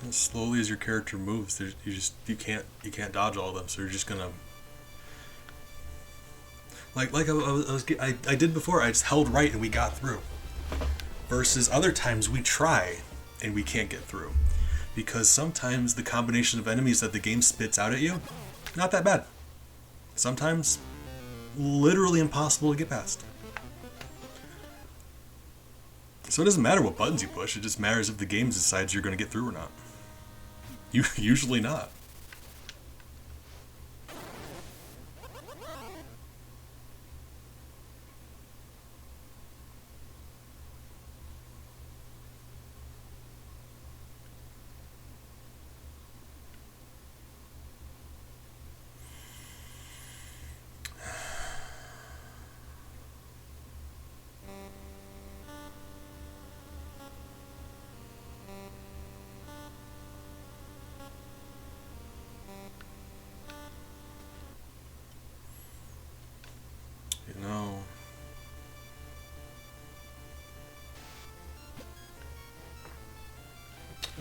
And slowly as your character moves, you can't dodge all of them. So you're just gonna, like I did before. I just held right and we got through. Versus other times we try and we can't get through. Because sometimes the combination of enemies that the game spits out at you, not that bad. Sometimes, literally impossible to get past. So it doesn't matter what buttons you push, it just matters if the game decides you're going to get through or not. Usually not.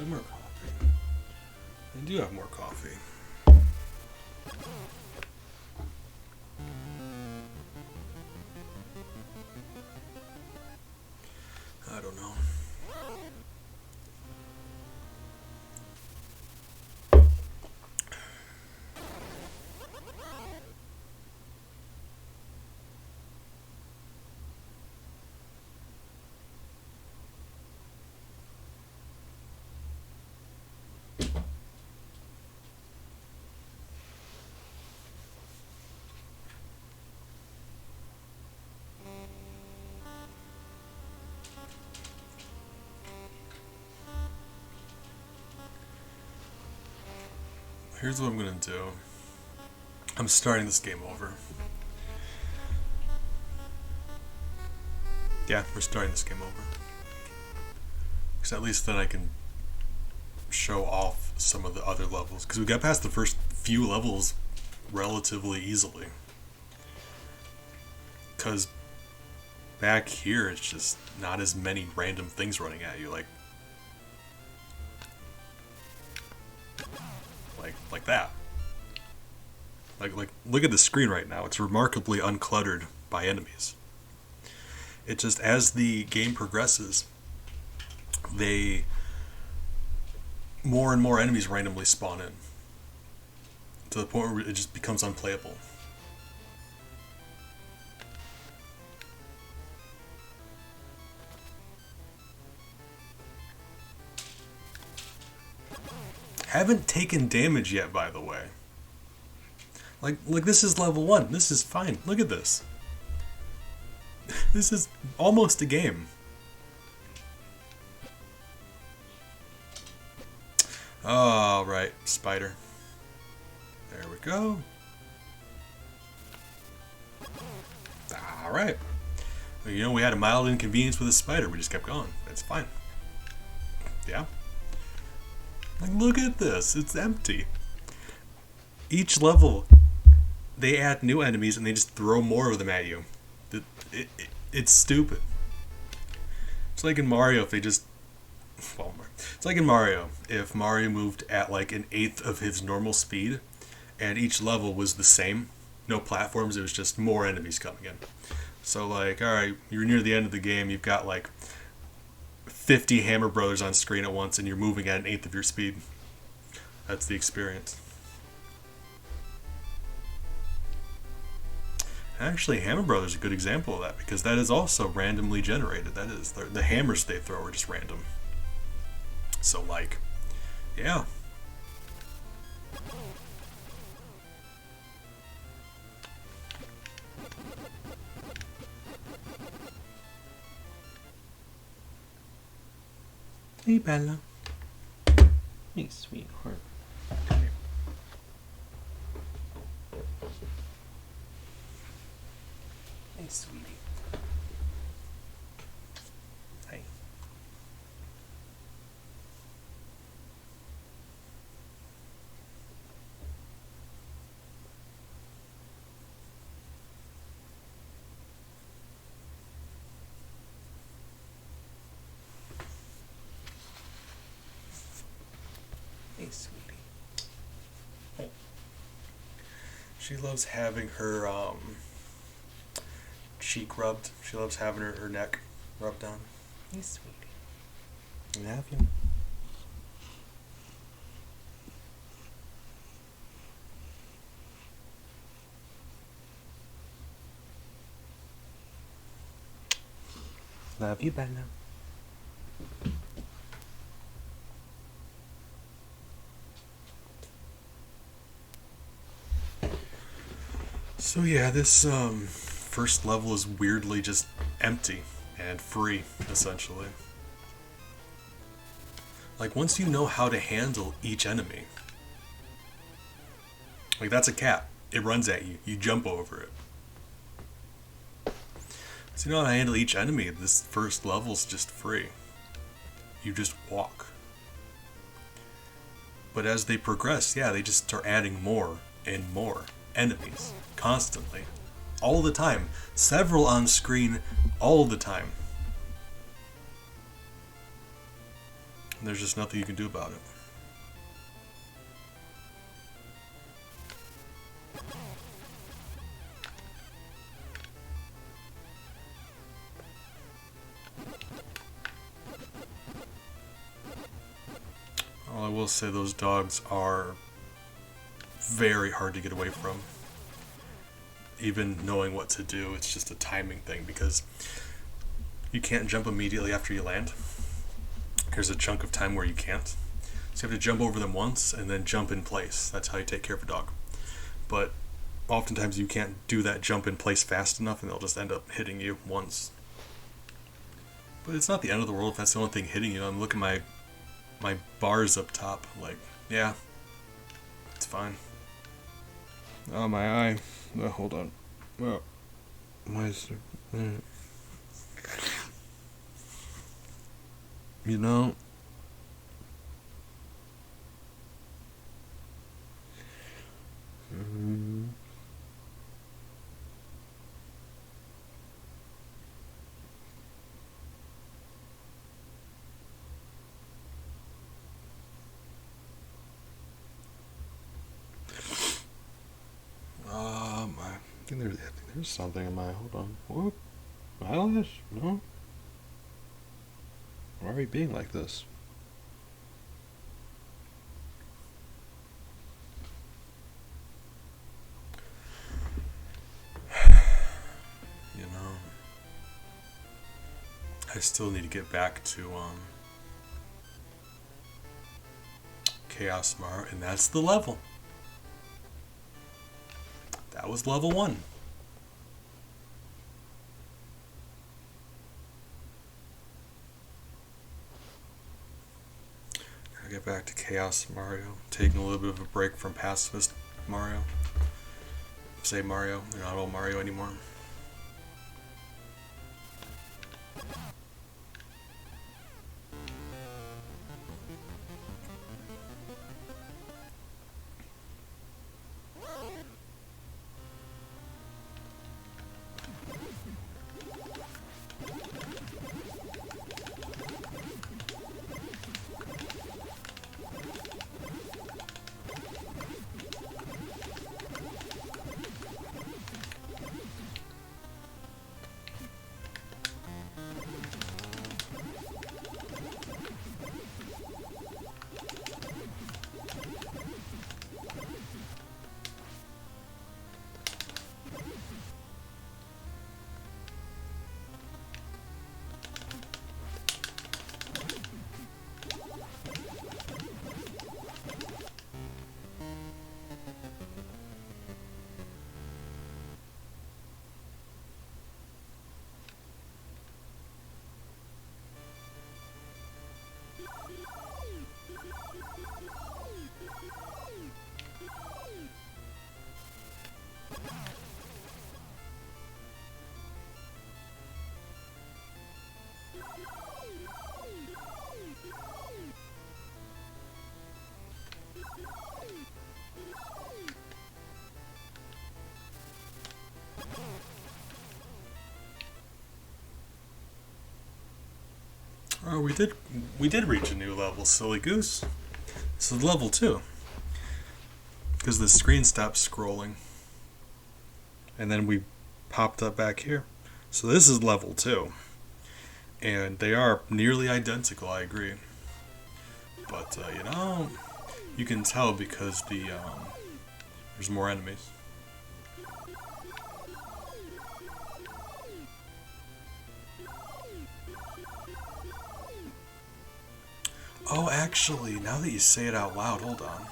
have more coffee. I do have more coffee. I don't know. Here's what I'm gonna do. I'm starting this game over. Yeah, we're starting this game over. Because at least then I can show off some of the other levels. Because we got past the first few levels relatively easily. Because back here, it's just not as many random things running at you. Like that. Like look at the screen right now. It's remarkably uncluttered by enemies. It just, as the game progresses, more and more enemies randomly spawn in. To the point where it just becomes unplayable. Haven't taken damage yet, by the way. Like this is level 1. This is fine. Look at this. This is almost a game. All right, spider. There we go. All right. You know, we had a mild inconvenience with a spider. We just kept going. It's fine. Yeah. Like, look at this. It's empty. Each level, they add new enemies and they just throw more of them at you. It's stupid. It's like in Mario if they just... Well, it's like in Mario if Mario moved at like an eighth of his normal speed and each level was the same. No platforms, it was just more enemies coming in. So like, alright, you're near the end of the game, you've got like 50 Hammer Brothers on screen at once and you're moving at an eighth of your speed. That's the experience. Actually, Hammer Brothers is a good example of that because that is also randomly generated. That is, the hammers they throw are just random. So like, yeah. Hey, Bella. Hey, sweetheart. Come here. Hey, sweetie. Hey. Hey, sweetie. Oh. She loves having her cheek rubbed. She loves having her neck rubbed on. Hey, sweetie. I have you. Love you, Bella. So yeah, this first level is weirdly just empty and free, essentially. Like, once you know how to handle each enemy, like that's a cat, it runs at you, you jump over it. So you know how to handle each enemy, this first level's just free. You just walk. But as they progress, yeah, they just start adding more and more enemies, constantly, all the time, several on screen, all the time. And there's just nothing you can do about it. Well, I will say those dogs are very hard to get away from. Even knowing what to do, it's just a timing thing because you can't jump immediately after you land. There's a chunk of time where you can't. So you have to jump over them once and then jump in place. That's how you take care of a dog. But oftentimes you can't do that jump in place fast enough and they'll just end up hitting you once. But it's not the end of the world if that's the only thing hitting you. I'm looking at my bars up top. Like, yeah, it's fine. Oh, my eye. Oh, hold on. Oh, why is there... You know... I think there's something in my... Hold on. Whoop. Eyelash? No? Why are we being like this? You know... I still need to get back to, Chaos Mario, and that's the level. That was level 1. Gotta get back to Chaos Mario. Taking a little bit of a break from Pacifist Mario. Say Mario, they're not all Mario anymore. Oh, we did reach a new level, silly goose. This is level 2. Because the screen stopped scrolling. And then we popped up back here. So this is level 2. And they are nearly identical, I agree. But, you know, you can tell because there's more enemies. Oh, actually, now that you say it out loud, hold on.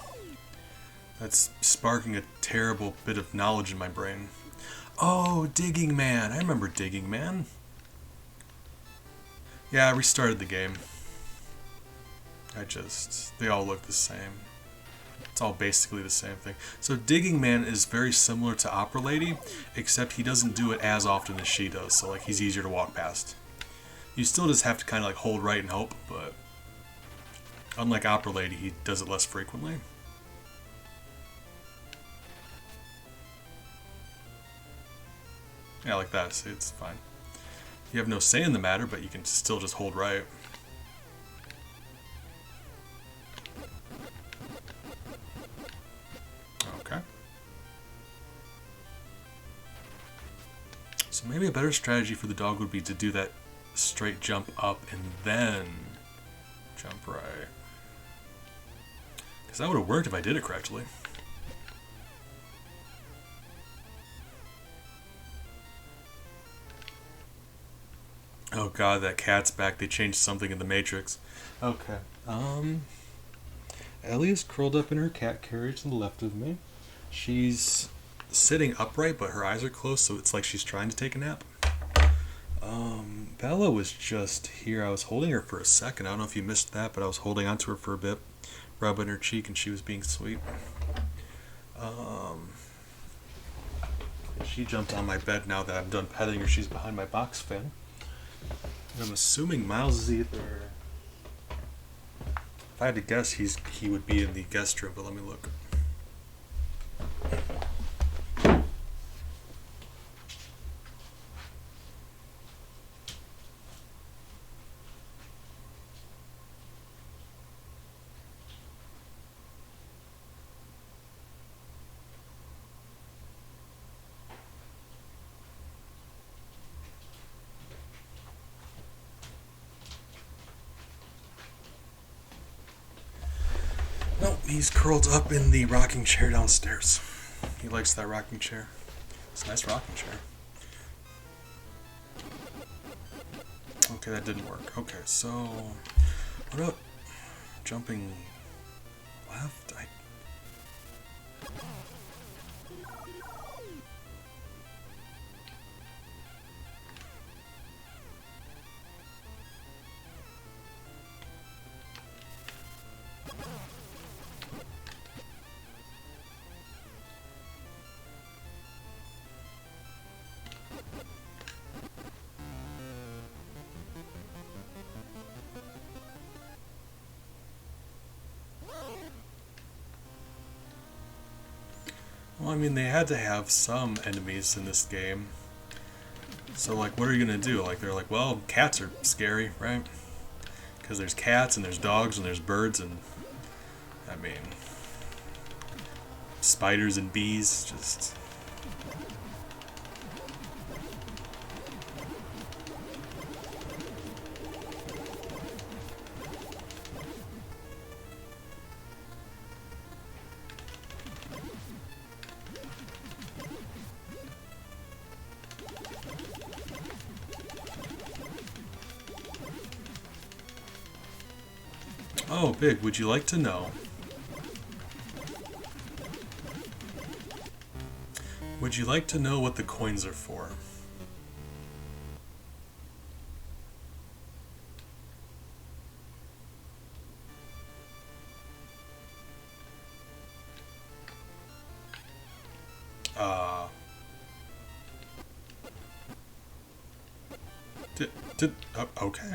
That's sparking a terrible bit of knowledge in my brain. Oh, Digging Man. I remember Digging Man. Yeah, I restarted the game. They all look the same. It's all basically the same thing. So Digging Man is very similar to Opera Lady, except he doesn't do it as often as she does, so like he's easier to walk past. You still just have to kind of like hold right and hope, but unlike Opera Lady, he does it less frequently. Yeah, like that. See, it's fine. You have no say in the matter, but you can still just hold right. Maybe a better strategy for the dog would be to do that straight jump up and then jump right. Because that would have worked if I did it correctly. Oh god, that cat's back. They changed something in the Matrix. Okay. Ellie is curled up in her cat carriage to the left of me. She's sitting upright, but her eyes are closed, so it's like she's trying to take a nap. Bella was just here. I was holding her for a second. I don't know if you missed that, but I was holding onto her for a bit, rubbing her cheek, and she was being sweet. She jumped on my bed now that I'm done petting her. She's behind my box fan. I'm assuming Miles is either... If I had to guess, he would be in the guest room, but let me look. Nope, he's curled up in the rocking chair downstairs. He likes that rocking chair. It's a nice rocking chair. Okay, that didn't work. Okay, so what about jumping left? Well, I mean, they had to have some enemies in this game. So, like, what are you gonna do? Like, they're like, well, cats are scary, right? Because there's cats, and there's dogs, and there's birds, and... I mean... spiders and bees, just... Oh, Big, would you like to know? Would you like to know what the coins are for? Okay.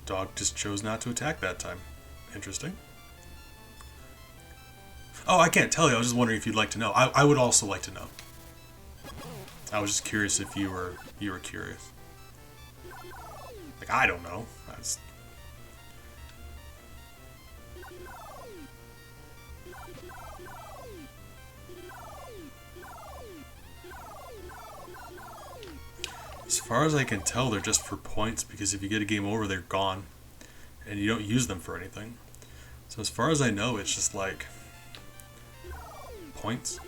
Dog just chose not to attack that time. Interesting. Oh, I can't tell you. I was just wondering if you'd like to know. I would also like to know. I was just curious if you were curious. Like, I don't know. As far as I can tell, they're just for points, because if you get a game over, they're gone. And you don't use them for anything. So as far as I know, it's just like... points.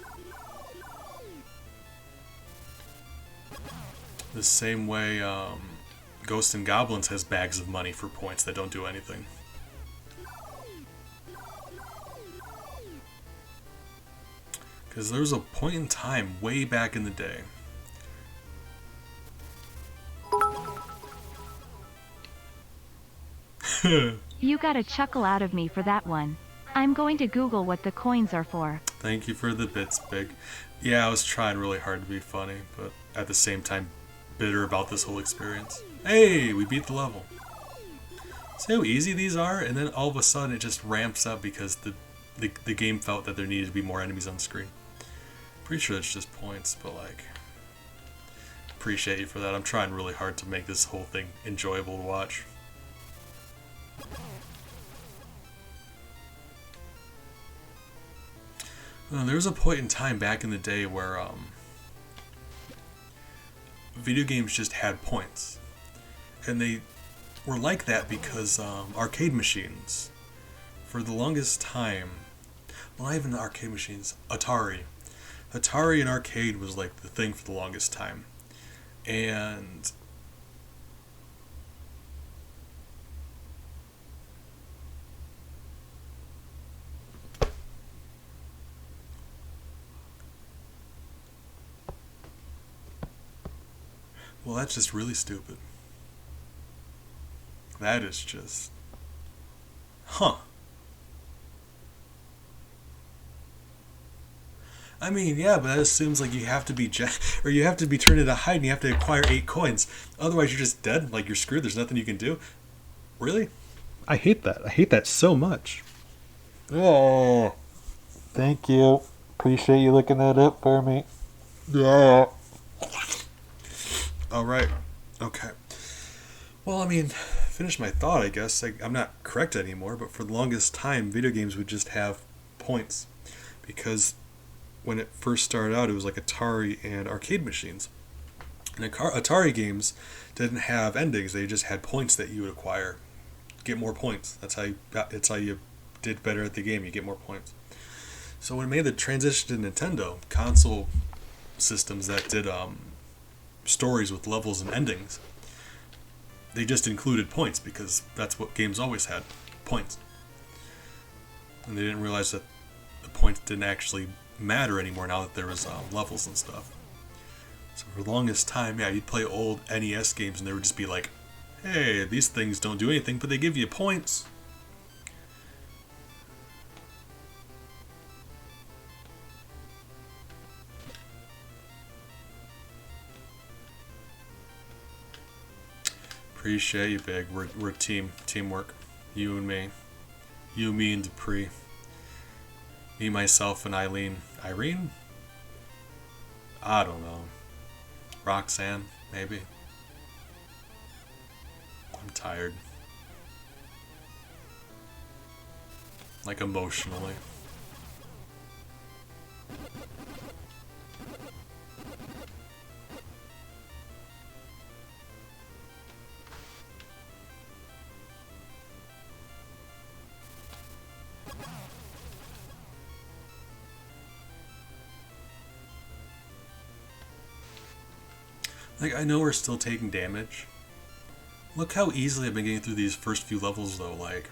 The same way Ghosts and Goblins has bags of money for points that don't do anything. Because there was a point in time way back in the day. You got a chuckle out of me for that one. I'm going to Google what the coins are for. Thank you for the bits, Big. Yeah, I was trying really hard to be funny, but at the same time bitter about this whole experience. Hey, we beat the level. See how easy these are? And then all of a sudden it just ramps up because the game felt that there needed to be more enemies on the screen. Pretty sure it's just points, but like... appreciate you for that. I'm trying really hard to make this whole thing enjoyable to watch. There was a point in time back in the day where video games just had points. And they were like that because arcade machines, for the longest time, well, not even the arcade machines, Atari and arcade was like the thing for the longest time. And well, that's just really stupid. That is just... Huh. I mean, yeah, but that assumes like you have to be or you have to be turned into Hyde and you have to acquire 8 coins. Otherwise, you're just dead. Like, you're screwed. There's nothing you can do. Really? I hate that. I hate that so much. Oh, thank you. Appreciate you looking that up for me. Yeah. All right. Okay. Well, I mean, finish my thought, I guess. I'm not correct anymore, but for the longest time, video games would just have points. Because when it first started out, it was like Atari and arcade machines. And Atari games didn't have endings. They just had points that you would acquire. Get more points. That's how you did better at the game. You get more points. So when it made the transition to Nintendo, console systems that did stories with levels and endings, they just included points because that's what games always had, points. And they didn't realize that the points didn't actually matter anymore now that there was levels and stuff. So for the longest time, yeah, you'd play old NES games and they would just be like, hey, these things don't do anything, but they give you points. Appreciate you, Big. We're a teamwork. You and me. You, me, and Dupree. Me, myself, and Eileen. Irene? I don't know. Roxanne, maybe. I'm tired. Like, emotionally. Like, I know we're still taking damage. Look how easily I've been getting through these first few levels, though. Like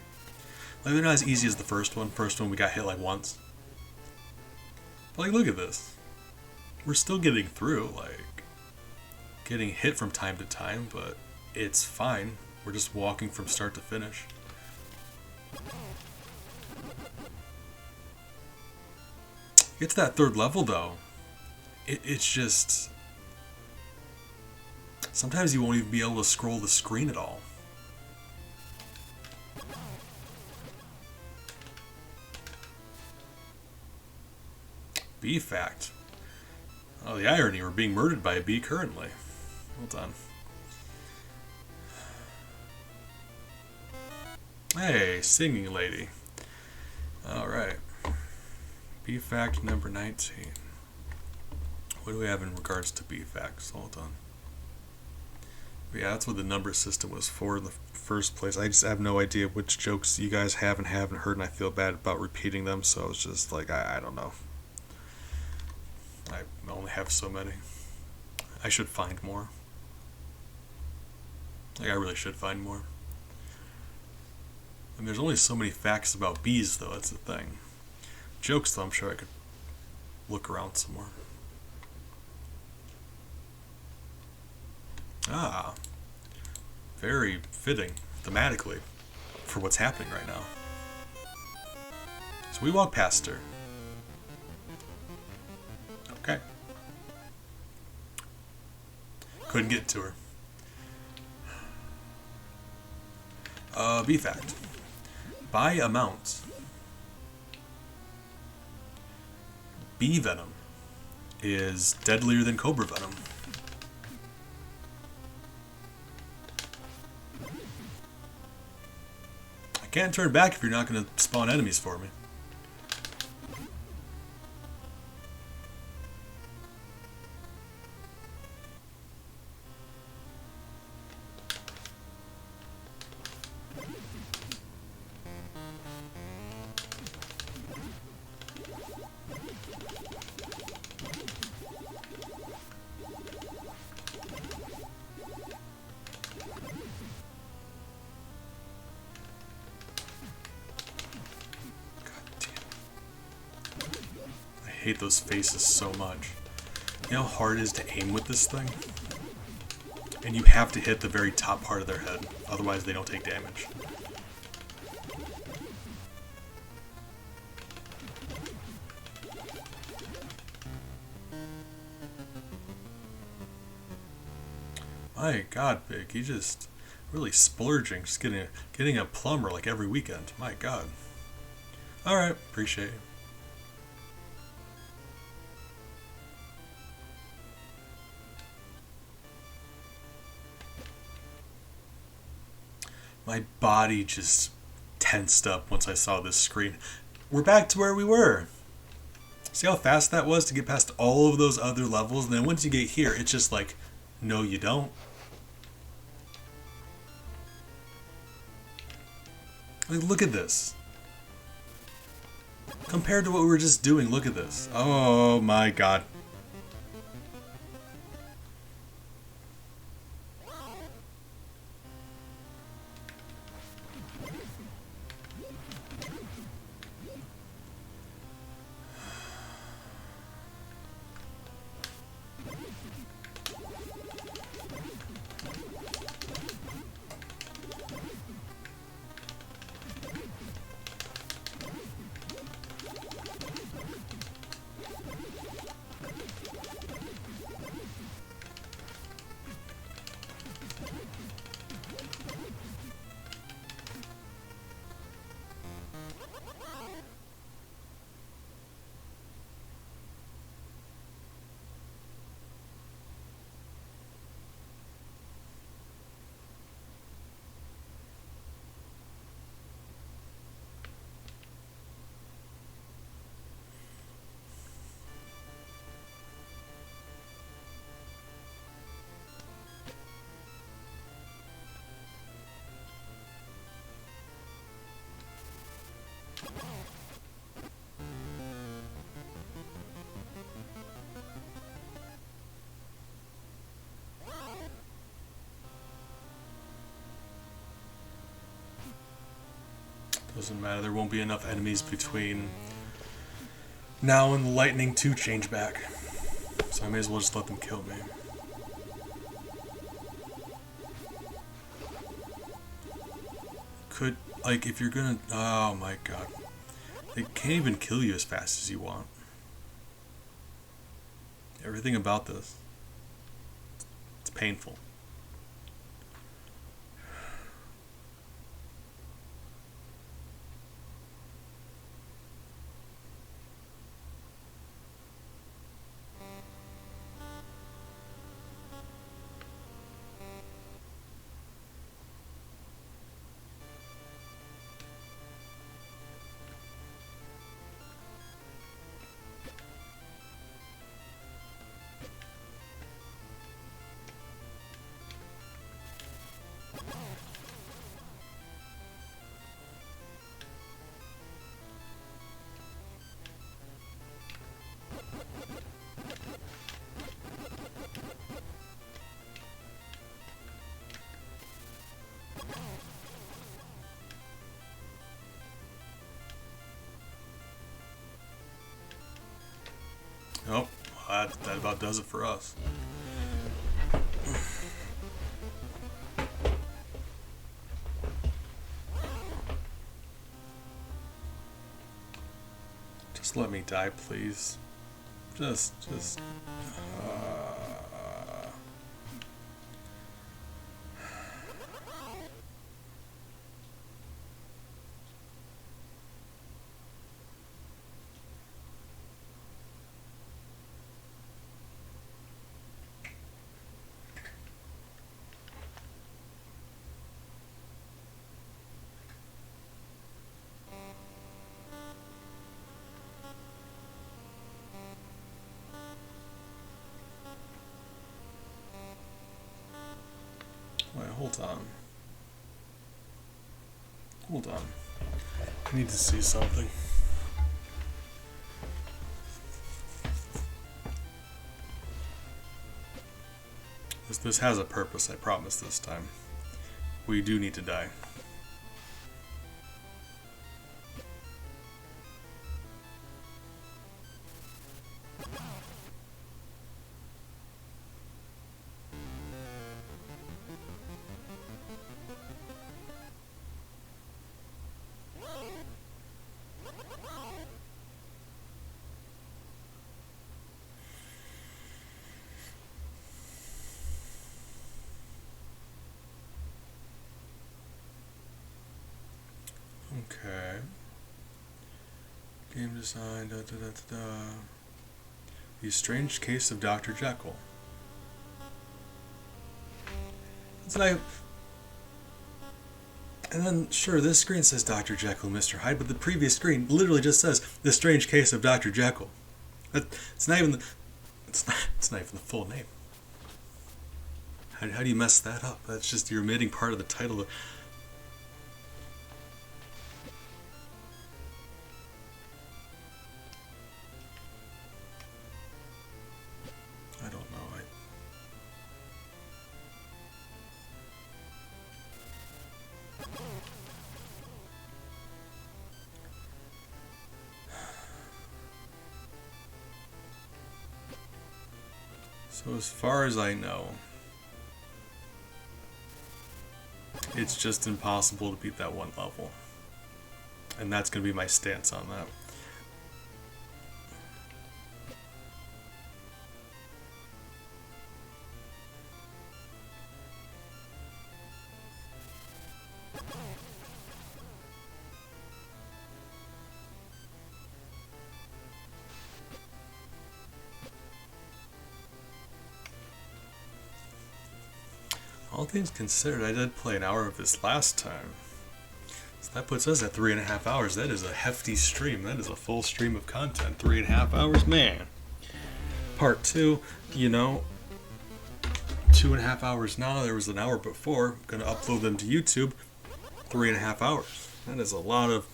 they're not as easy as the first one. First one, we got hit like once. But, like, look at this. We're still getting through, like, getting hit from time to time, but it's fine. We're just walking from start to finish. Get to that third level, though. It's just... Sometimes you won't even be able to scroll the screen at all. Bee fact. Oh, the irony, we're being murdered by a bee currently. Well done. Hey, singing lady. Alright. Bee fact number 19. What do we have in regards to bee facts? Hold on. Yeah, that's what the number system was for in the first place. I just have no idea which jokes you guys have and haven't heard, and I feel bad about repeating them, so it's just like, I don't know. I only have so many. I should find more. Like, I really should find more. And there's only so many facts about bees, though, that's the thing. Jokes, though, I'm sure I could look around some more. Ah, very fitting, thematically, for what's happening right now. So we walk past her. Okay. Couldn't get to her. Bee fact. By amount, bee venom is deadlier than cobra venom. I can't turn back if you're not going to spawn enemies for me. hate those faces so much. You know how hard it is to aim with this thing? And you have to hit the very top part of their head, otherwise they don't take damage. My god, Big, you just really splurging, just getting a plumber like every weekend. My god. Alright, appreciate it. My body just tensed up once I saw this screen. We're back to where we were. See how fast that was to get past all of those other levels? And then once you get here, it's just like, no you don't. Like, look at this. Compared to what we were just doing, look at this. Oh my god. Doesn't matter, there won't be enough enemies between now and the Lightning 2 change back. So I may as well just let them kill me. Could, like, if you're gonna... Oh my god. They can't even kill you as fast as you want. Everything about this. It's painful. Oh, that about does it for us. Just let me die, please. Just. Wait, hold on. Hold on. I need to see something. This has a purpose, I promise this time. We do need to die. Okay. Game design, The Strange Case of Dr. Jekyll. It's like, and then, sure, this screen says Dr. Jekyll and Mr. Hyde, but the previous screen literally just says The Strange Case of Dr. Jekyll. It's not even it's not even the full name. How do you mess that up? That's just you're omitting part of the title. I don't know. So as far as I know, it's just impossible to beat that one level. And that's going to be my stance on that. All things considered, I did play an hour of this last time. So that puts us at 3.5 hours. That is a hefty stream. That is a full stream of content. 3.5 hours, man. Part 2, 2.5 hours now. There was an hour before. I'm gonna upload them to YouTube. 3.5 hours. That is a lot of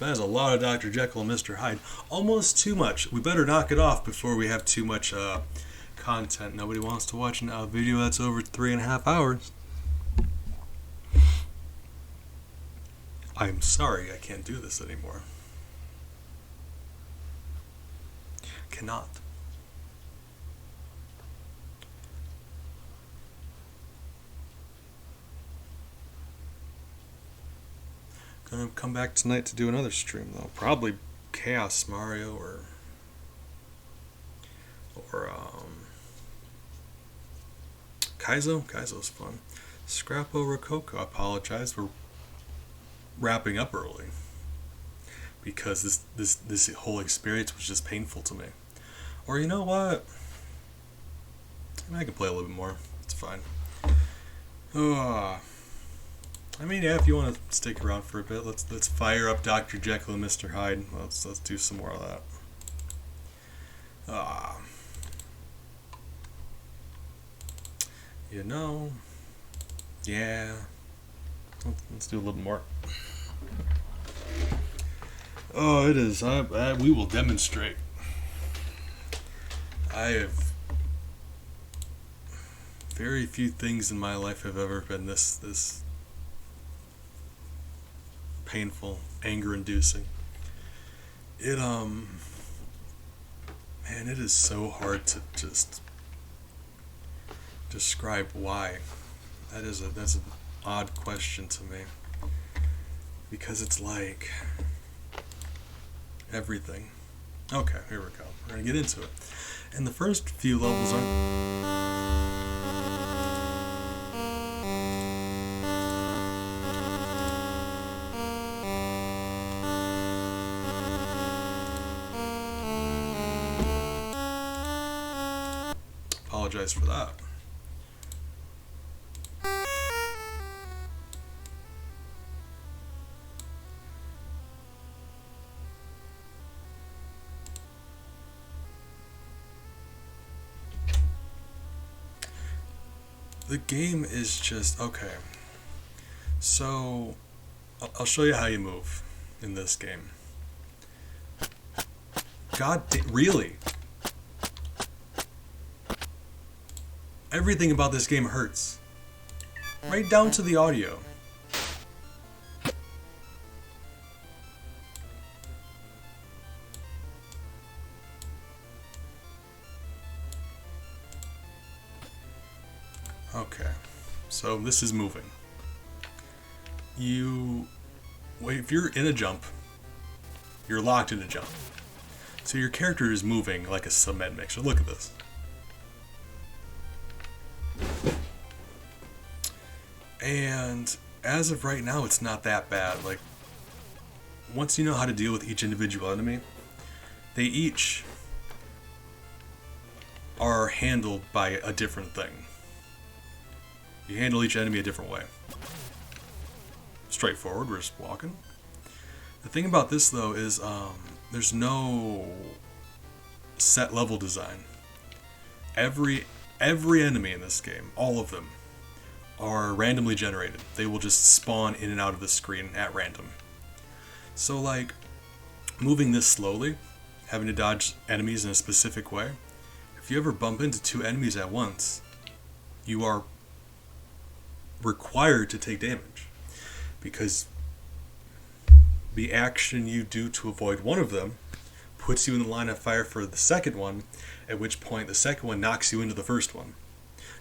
Dr. Jekyll and Mr. Hyde. Almost too much. We better knock it off before we have too much content. Nobody wants to watch a video that's over 3.5 hours. I'm sorry, I can't do this anymore. Cannot. Gonna come back tonight to do another stream though. Probably Chaos Mario or Kaizo. Kaizo's fun. Scrappo Rococo. I apologize for wrapping up early because this whole experience was just painful to me. Or you know what? I can play a little bit more. It's fine. I mean, yeah, if you want to stick around for a bit, let's fire up Dr. Jekyll and Mr. Hyde. Let's do some more of that. Yeah. Let's do a little more. Oh, it is. We will demonstrate. I have very few things in my life have ever been this painful, anger-inducing. Man, it is so hard to just describe why. That's an odd question to me, because it's like everything. Okay, here we go. We're gonna get into it. And the first few levels apologize for that. The game is just okay. So I'll show you how you move in this game. Really? Everything about this game hurts. Right down to the audio. Okay, so this is moving. If you're in a jump, you're locked in a jump. So your character is moving like a cement mixer. Look at this. And as of right now, it's not that bad. Like, once you know how to deal with each individual enemy, they each are handled by a different thing. You handle each enemy a different way. Straightforward, we're just walking. The thing about this though is there's no set level design. Every enemy in this game, all of them, are randomly generated. They will just spawn in and out of the screen at random. So like, moving this slowly, having to dodge enemies in a specific way, if you ever bump into two enemies at once, you are required to take damage. Because the action you do to avoid one of them puts you in the line of fire for the second one, at which point the second one knocks you into the first one.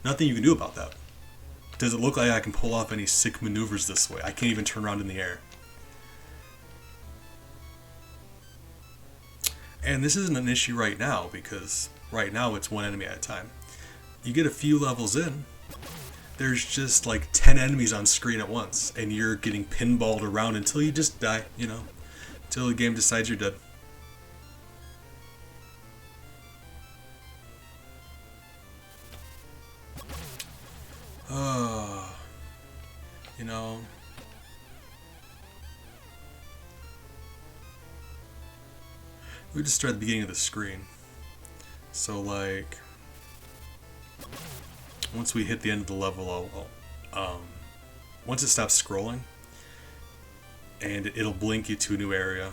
Nothing you can do about that. Does it look like I can pull off any sick maneuvers this way? I can't even turn around in the air. And this isn't an issue right now, because right now it's one enemy at a time. You get a few levels in, there's just like 10 enemies on screen at once, and you're getting pinballed around until you just die, you know, until the game decides you're dead. You know, we just start at the beginning of the screen. So like, once we hit the end of the level, once it stops scrolling, and it'll blink you to a new area,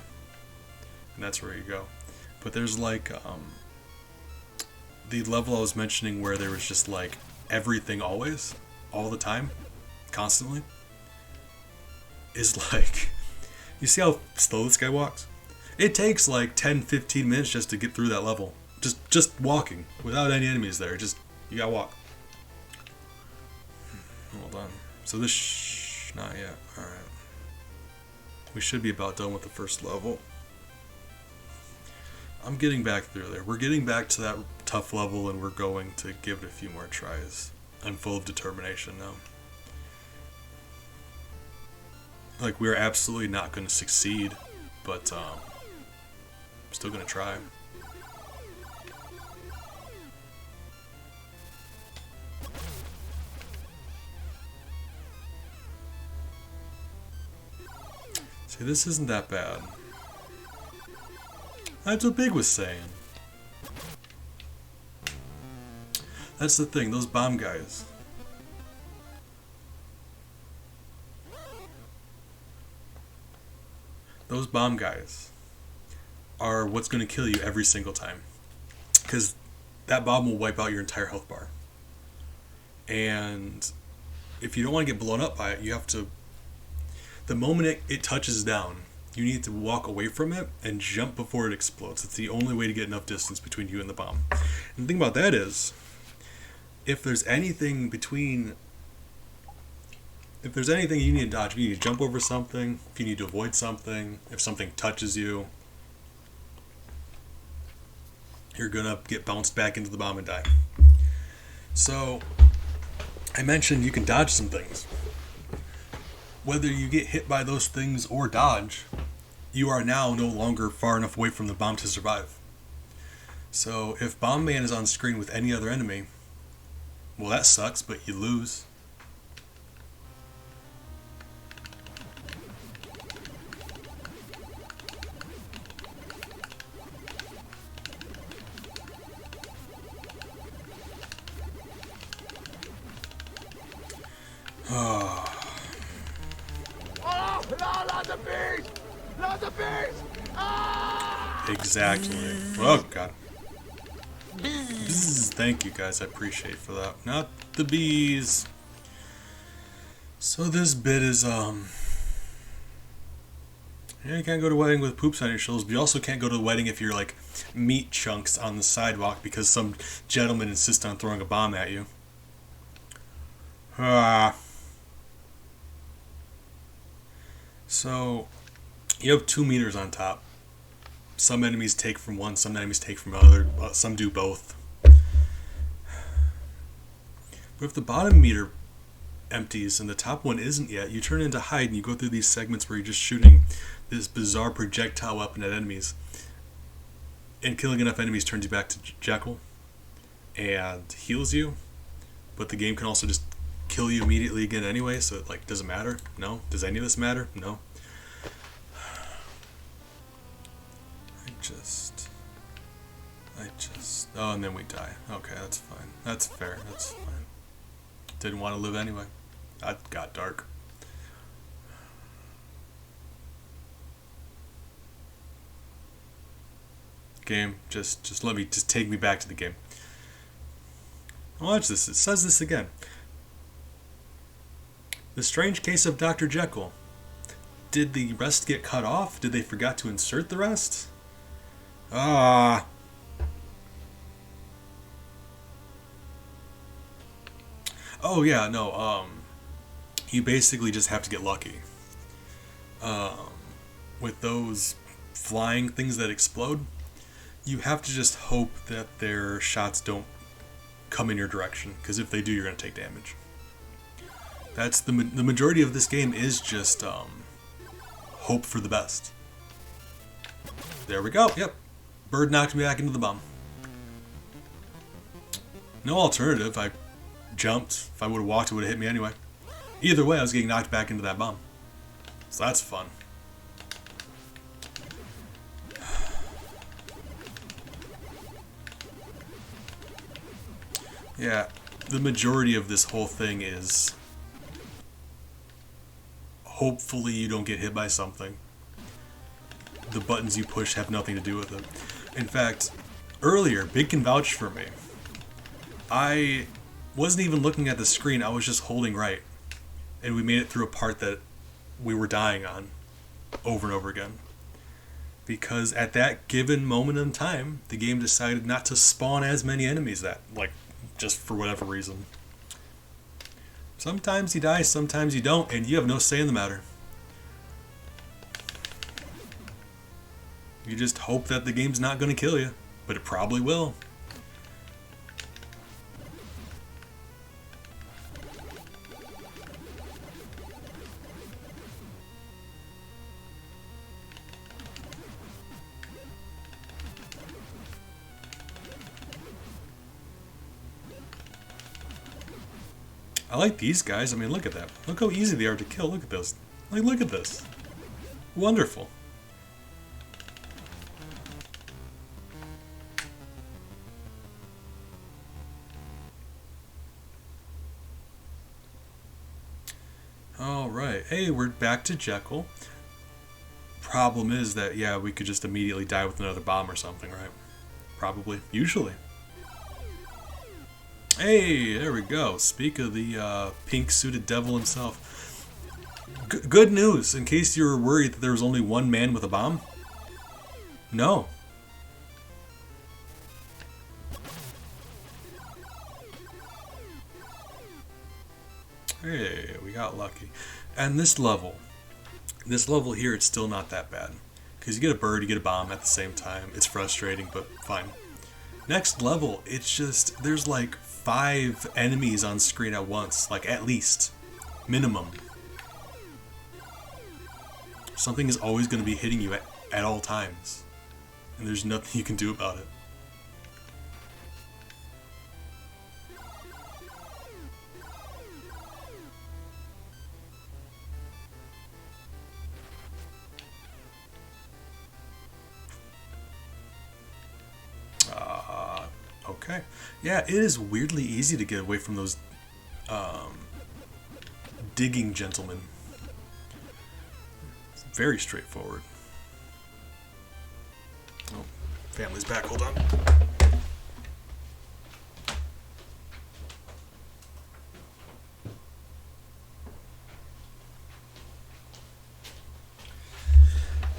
and that's where you go. But there's like the level I was mentioning where there was just like everything always, all the time, constantly, is like, you see how slow this guy walks? It takes like 10-15 minutes just to get through that level. Just walking, without any enemies there. Just, you gotta walk. Hold on. So this, not yet. Alright. We should be about done with the first level. I'm getting back through there. We're getting back to that tough level, and we're going to give it a few more tries. I'm full of determination now. Like, we're absolutely not going to succeed, but I'm still going to try. See, this isn't that bad. That's what Big was saying. That's the thing, those bomb guys. Those bomb guys are what's going to kill you every single time. Because that bomb will wipe out your entire health bar. And if you don't want to get blown up by it, you have to... The moment it touches down, you need to walk away from it and jump before it explodes. It's the only way to get enough distance between you and the bomb. And the thing about that is, if there's anything between... If there's anything you need to dodge, if you need to jump over something, if you need to avoid something, if something touches you, you're gonna get bounced back into the bomb and die. So, I mentioned you can dodge some things. Whether you get hit by those things or dodge, you are now no longer far enough away from the bomb to survive. So, if Bomb Man is on screen with any other enemy, well, that sucks, but you lose. Exactly. Oh, God. Bzzz. Thank you, guys. I appreciate for that. Not the bees. So this bit is, yeah, you can't go to a wedding with poops on your shoulders, but you also can't go to the wedding if you're, like, meat chunks on the sidewalk because some gentleman insists on throwing a bomb at you. So, you have 2 meters on top. Some enemies take from one, some enemies take from other, some do both. But if the bottom meter empties and the top one isn't yet, you turn into Hyde and you go through these segments where you're just shooting this bizarre projectile weapon at enemies. And killing enough enemies turns you back to Jekyll and heals you. But the game can also just kill you immediately again anyway, so it like doesn't matter. No. Does any of this matter? No. I just oh, and then we die. Okay, that's fine. That's fair. That's fine. Didn't want to live anyway. That got dark. Game, just let me, just take me back to the game. Watch this. It says this again. The strange case of Dr. Jekyll. Did the rest get cut off? Did they forget to insert the rest? Ah. Oh yeah, no. You basically just have to get lucky. With those flying things that explode, you have to just hope that their shots don't come in your direction, because if they do, you're going to take damage. That's the majority of this game is just hope for the best. There we go. Yep. Bird knocked me back into the bomb. No alternative. I jumped. If I would have walked, it would have hit me anyway. Either way, I was getting knocked back into that bomb. So that's fun. Yeah, the majority of this whole thing is hopefully you don't get hit by something. The buttons you push have nothing to do with it. In fact, earlier, Big can vouch for me. I wasn't even looking at the screen, I was just holding right. And we made it through a part that we were dying on over and over again. Because at that given moment in time, the game decided not to spawn as many enemies that, like, just for whatever reason. Sometimes you die, sometimes you don't, and you have no say in the matter. You just hope that the game's not going to kill you, but it probably will. I like these guys. I mean, look at that. Look how easy they are to kill. Look at this. Like, look at this. Wonderful. Alright. Hey, we're back to Jekyll. Problem is that, yeah, we could just immediately die with another bomb or something, right? Probably. Usually. Hey, there we go. Speak of the pink-suited devil himself. Good news, in case you were worried that there was only one man with a bomb. No. Hey, we got lucky. And this level here, it's still not that bad. Because you get a bird, you get a bomb at the same time. It's frustrating, but fine. Next level, it's just, there's like 5 enemies on screen at once, like at least, minimum. Something is always going to be hitting you at all times, and there's nothing you can do about it. Okay. Yeah, it is weirdly easy to get away from those digging gentlemen. It's very straightforward. Oh, family's back. Hold on.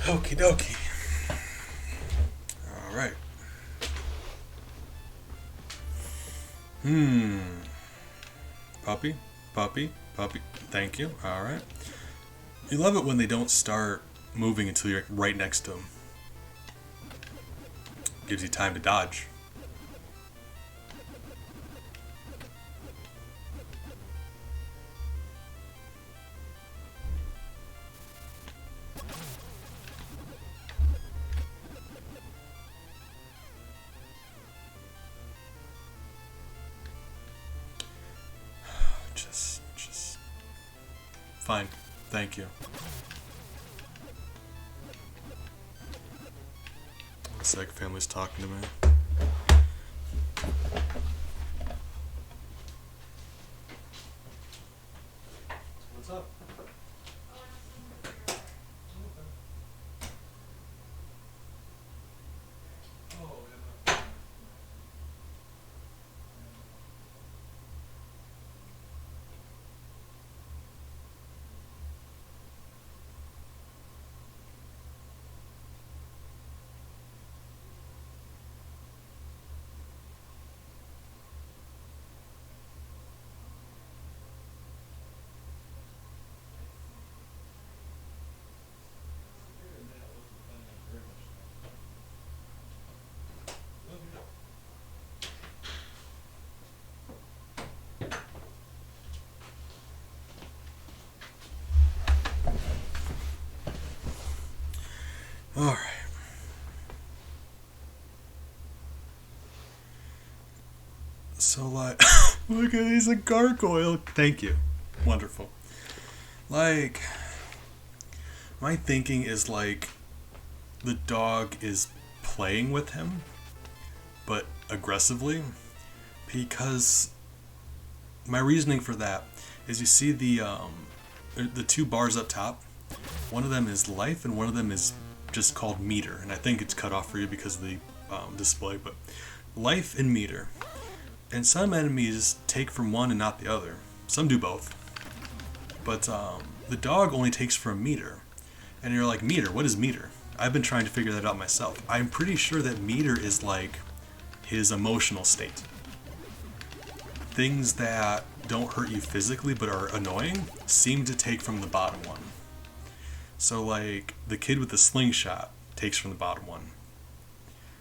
Okie dokie. All right. Puppy, puppy, puppy. Thank you. All right. You love it when they don't start moving until you're right next to them. Gives you time to dodge. Fine. Thank you. One sec, family's talking to me. What's up? Alright. So, like, look at he's a gargoyle. Thank you. Wonderful. Like, my thinking is like, the dog is playing with him, but aggressively, because my reasoning for that is you see the two bars up top. One of them is life, and one of them is just called meter, and I think it's cut off for you because of the display, but life and meter. And some enemies take from one and not the other. Some do both. But the dog only takes from meter. And you're like, meter? What is meter? I've been trying to figure that out myself. I'm pretty sure that meter is like his emotional state. Things that don't hurt you physically but are annoying seem to take from the bottom one. So like the kid with the slingshot takes from the bottom one.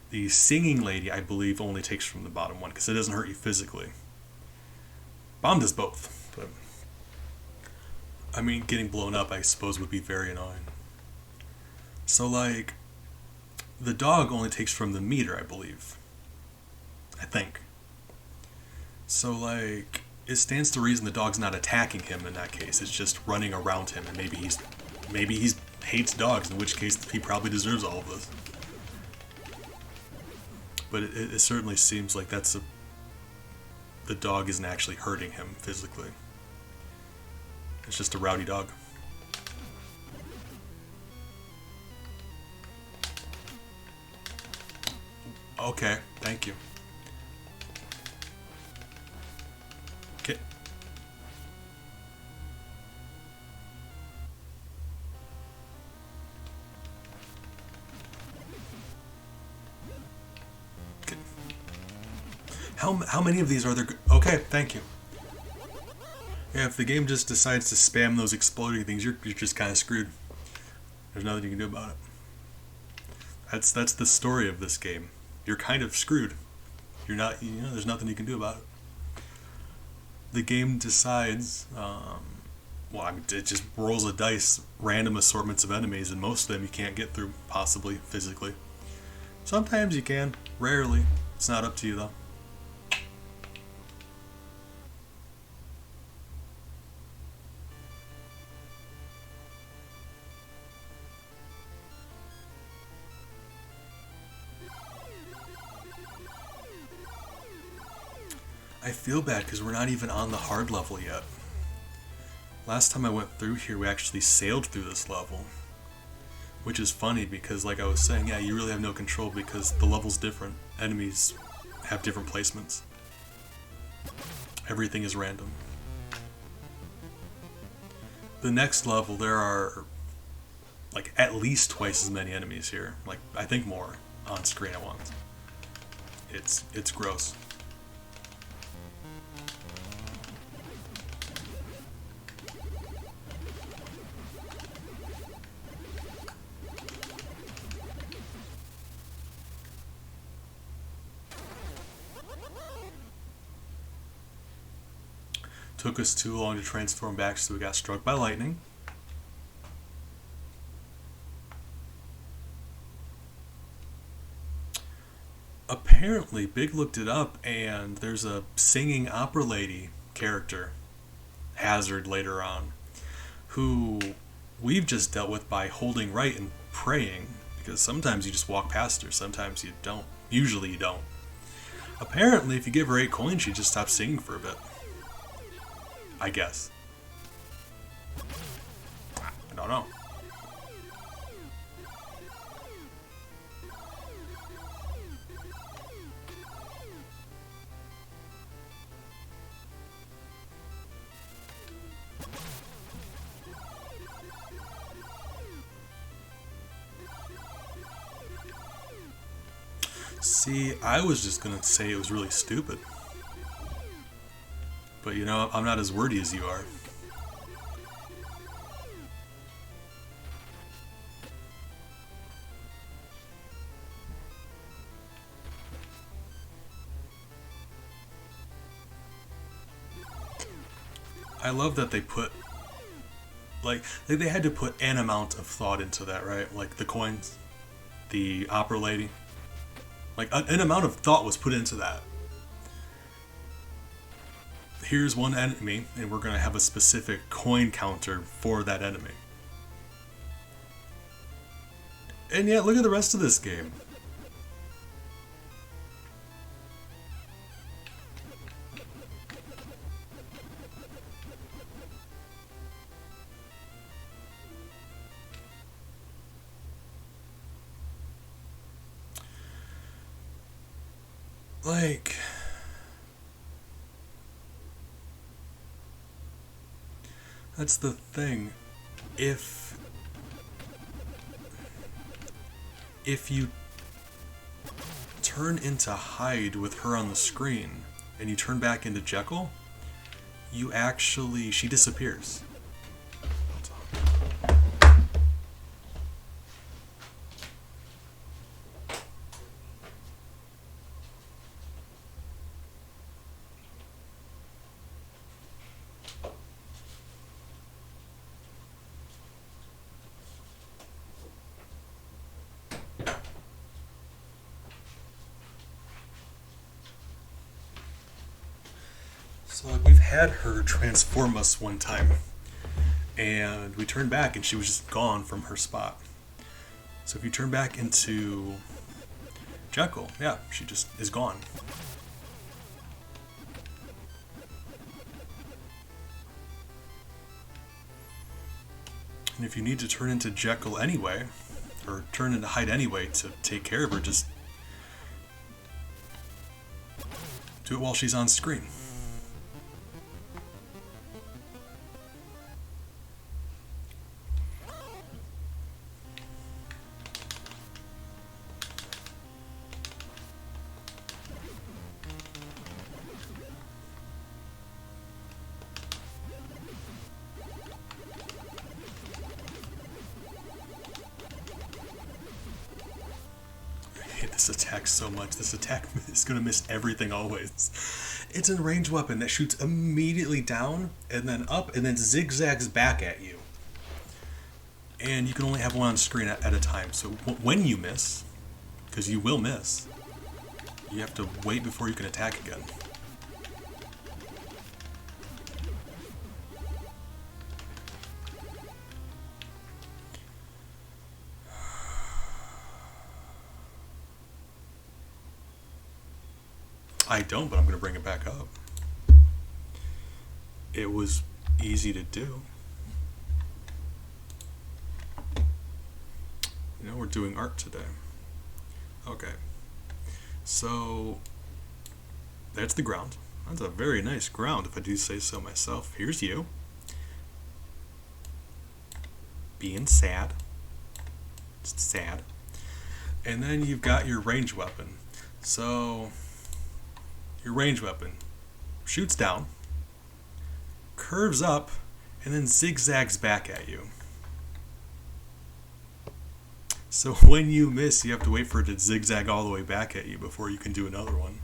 The singing lady, I believe, only takes from the bottom one because it doesn't hurt you physically. Bomb does both, but I mean, getting blown up, I suppose, would be very annoying. So like, the dog only takes from the meter, I believe. I think. So like, it stands to reason the dog's not attacking him in that case. It's just running around him, and maybe he hates dogs, in which case he probably deserves all of this. But it certainly seems like the dog isn't actually hurting him physically. It's just a rowdy dog. Okay, thank you. Okay. How many of these are there? Okay, thank you. Yeah, if the game just decides to spam those exploding things, you're just kind of screwed. There's nothing you can do about it. That's the story of this game. You're kind of screwed. You're not. There's nothing you can do about it. The game decides. It just rolls a dice, random assortments of enemies, and most of them you can't get through, possibly physically. Sometimes you can. Rarely. It's not up to you though. I feel bad because we're not even on the hard level yet. Last time I went through here, we actually sailed through this level. Which is funny because, like I was saying, yeah, you really have no control because the level's different. Enemies have different placements. Everything is random. The next level, there are like at least twice as many enemies here. Like, I think more on screen at once. It's gross. Took us too long to transform back, so we got struck by lightning. Apparently, Big looked it up, and there's a singing opera lady character, Hazard, later on, who we've just dealt with by holding right and praying, because sometimes you just walk past her, sometimes you don't. Usually you don't. Apparently, if you give her 8 coins, she just stops singing for a bit. I guess. I don't know. See, I was just gonna say it was really stupid. But you know, I'm not as wordy as you are. I love that they put, like they had to put an amount of thought into that, right? Like the coins, the opera lady. Like an amount of thought was put into that. Here's one enemy, and we're going to have a specific coin counter for that enemy. And yet, look at the rest of this game. Like, that's the thing. If you turn into Hyde with her on the screen and you turn back into Jekyll, she disappears. So like, we've had her transform us one time, and we turned back and she was just gone from her spot. So if you turn back into Jekyll, yeah, she just is gone. And if you need to turn into Jekyll anyway, or turn into Hyde anyway to take care of her, just do it while she's on screen. This attack so much. This attack is going to miss everything always. It's a ranged weapon that shoots immediately down and then up and then zigzags back at you. And you can only have one on screen at a time. So when you miss, because you will miss, you have to wait before you can attack again. I don't, but I'm going to bring it back up. It was easy to do. You know, we're doing art today. Okay. So, that's the ground. That's a very nice ground, if I do say so myself. Here's you. Being sad. Just sad. And then you've got your ranged weapon. So, your ranged weapon shoots down, curves up, and then zigzags back at you. So when you miss, you have to wait for it to zigzag all the way back at you before you can do another one.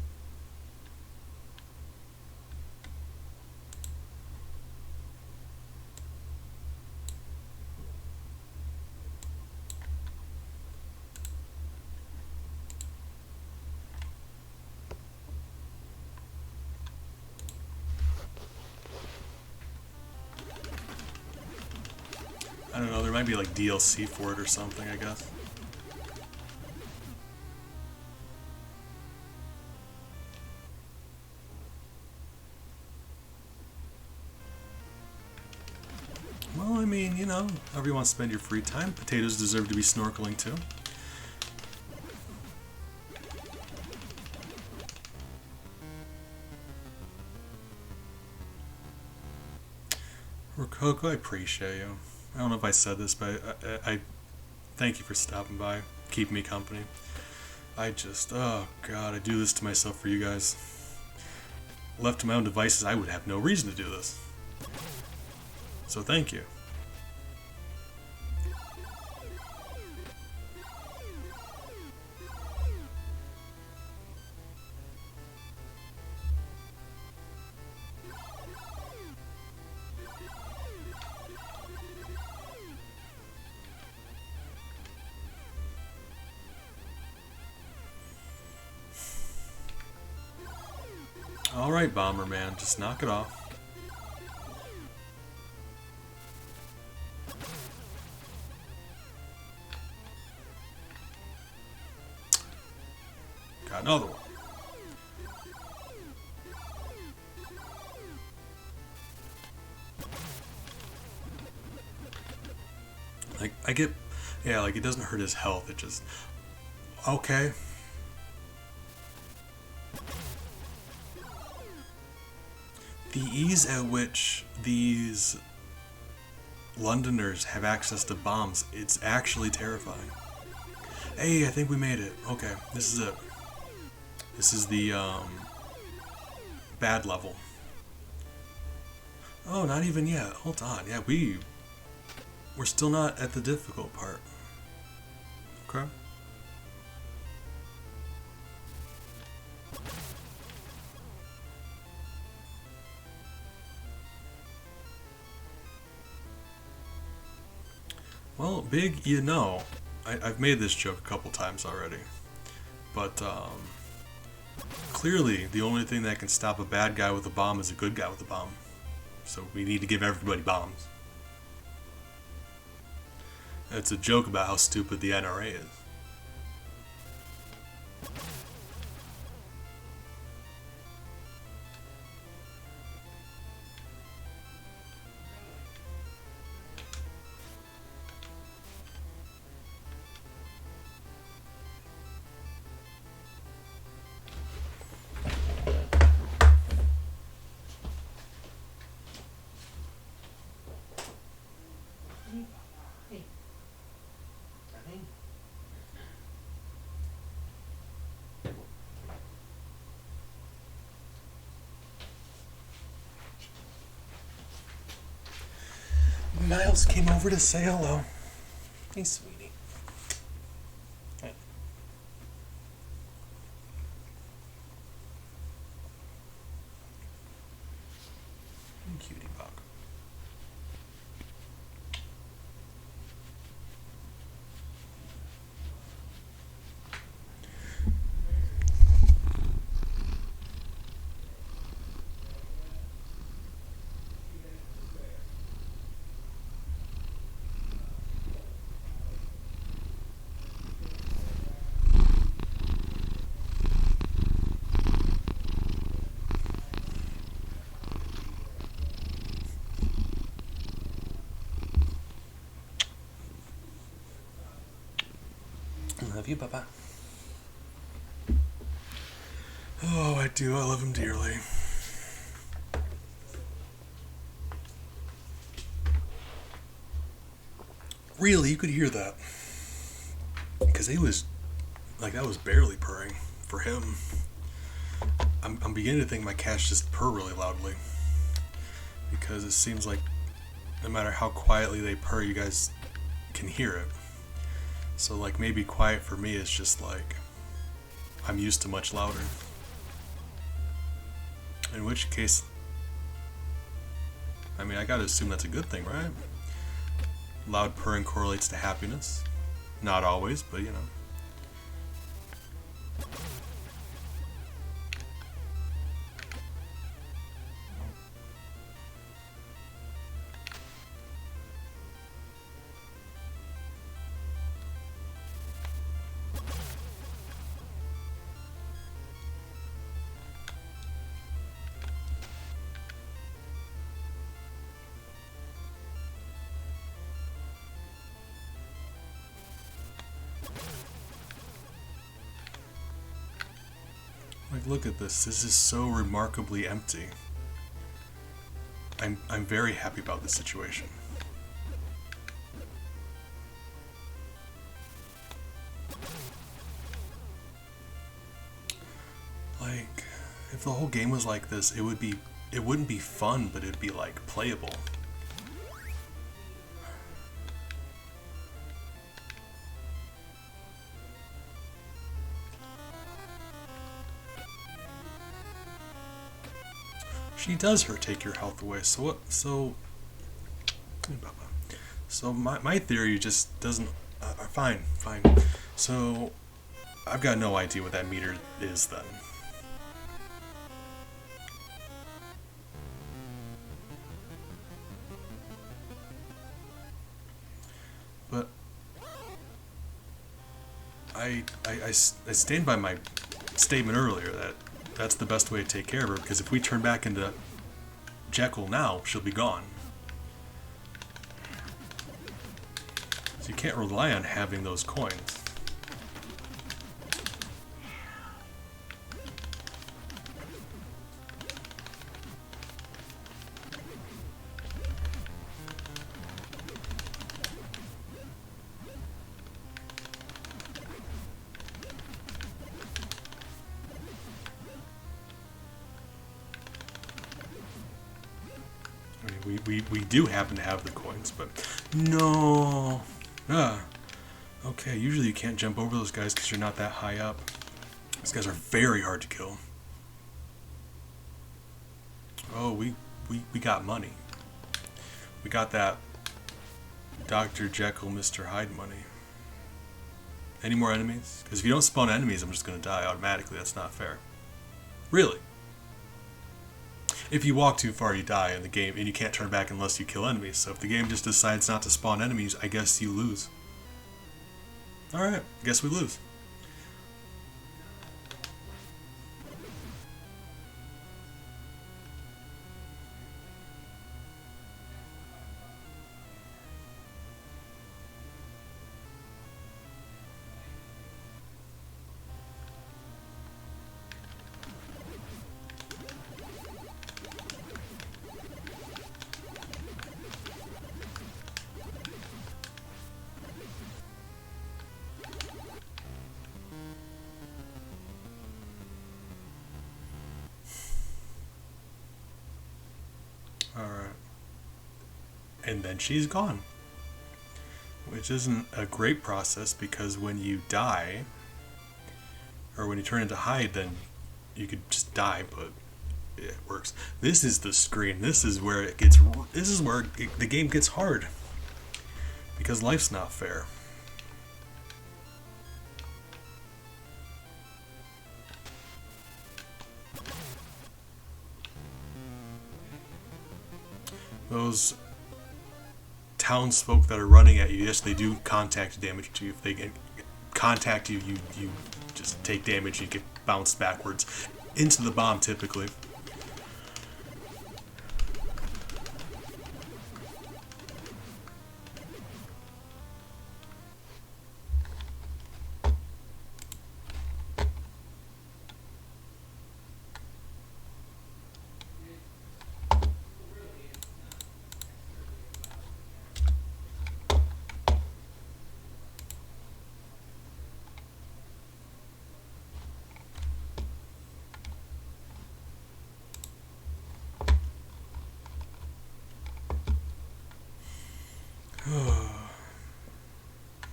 I don't know, there might be like DLC for it or something, I guess. Well, I mean, you know, however you want to spend your free time. Potatoes deserve to be snorkeling too. Rococo, I appreciate you. I don't know if I said this, but I thank you for stopping by, keeping me company. I just, oh god, I do this to myself for you guys. Left to my own devices, I would have no reason to do this. So thank you. Alright, Bomberman, just knock it off. Got another one. Like, I get... Yeah, like, it doesn't hurt his health, it just... Okay. The ease at which these Londoners have access to bombs, it's actually terrifying. Hey, I think we made it. Okay, this is it. This is the, bad level. Oh, not even yet. Hold on. Yeah, we're still not at the difficult part. Okay. Well, Big, you know, I've made this joke a couple times already, but clearly the only thing that can stop a bad guy with a bomb is a good guy with a bomb. So we need to give everybody bombs. It's a joke about how stupid the NRA is. Miles came over to say hello. Hey, sweetie. Hey. Cutie bug. Love you, Papa. Oh, I do. I love him dearly. Really, you could hear that. Because he was, like, that was barely purring for him. I'm beginning to think my cats just purr really loudly. Because it seems like no matter how quietly they purr, you guys can hear it. So, like, maybe quiet for me is just like I'm used to much louder. In which case, I mean, I gotta assume that's a good thing, right? Loud purring correlates to happiness. Not always, but you know. Like, look at this. This is so remarkably empty. I'm very happy about this situation. Like, if the whole game was like this, it wouldn't be fun, but it'd be like playable. She does take your health away. So what? So my theory just doesn't. Fine. So I've got no idea what that meter is then. But I stand by my statement earlier that that's the best way to take care of her, because if we turn back into Jekyll now, she'll be gone. So you can't rely on having those coins. We do happen to have the coins, but no. Okay, usually you can't jump over those guys because you're not that high up. These guys are very hard to kill. Oh, we got money. We got that Dr. Jekyll, Mr. Hyde money. Any more enemies? Because if you don't spawn enemies, I'm just going to die automatically. That's not fair. Really? If you walk too far, you die in the game, and you can't turn back unless you kill enemies. So if the game just decides not to spawn enemies, I guess you lose. Alright, I guess we lose. Alright. And then she's gone. Which isn't a great process, because when you die, or when you turn into Hyde, then you could just die, but it works. This is the screen. This is where it gets. This is where the game gets hard. Because life's not fair. Those townsfolk that are running at you, yes, they do contact damage to you. If they get contact you, you just take damage. You get bounced backwards into the bomb, typically.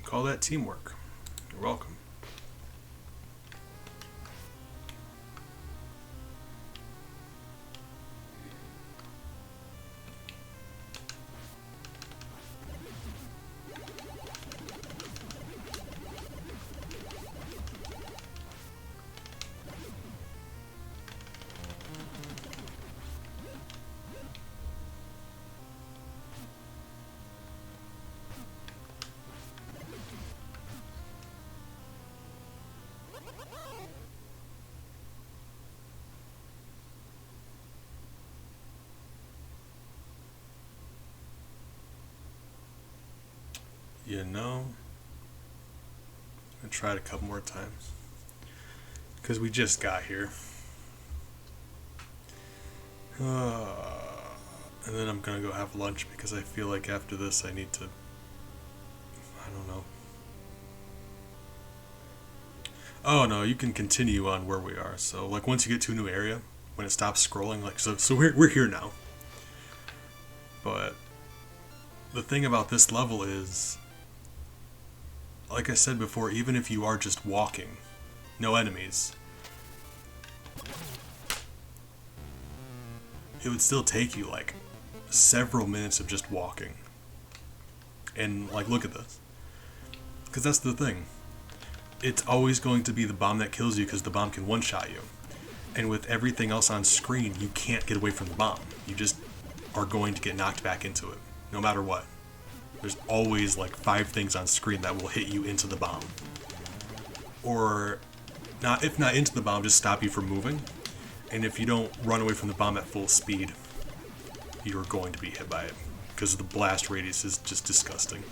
Call that teamwork. You're welcome. You know, I tried a couple more times because we just got here. And then I'm gonna go have lunch because I feel like after this I need to, I don't know. Oh no, you can continue on where we are. So like once you get to a new area, when it stops scrolling, like so we're here now. But the thing about this level is, like I said before, even if you are just walking, no enemies, it would still take you like several minutes of just walking. And like, look at this. Because that's the thing. It's always going to be the bomb that kills you because the bomb can one-shot you. And with everything else on screen, you can't get away from the bomb. You just are going to get knocked back into it, no matter what. There's always like 5 things on screen that will hit you into the bomb. Or, not, if not into the bomb, just stop you from moving. And if you don't run away from the bomb at full speed, you're going to be hit by it. Because the blast radius is just disgusting.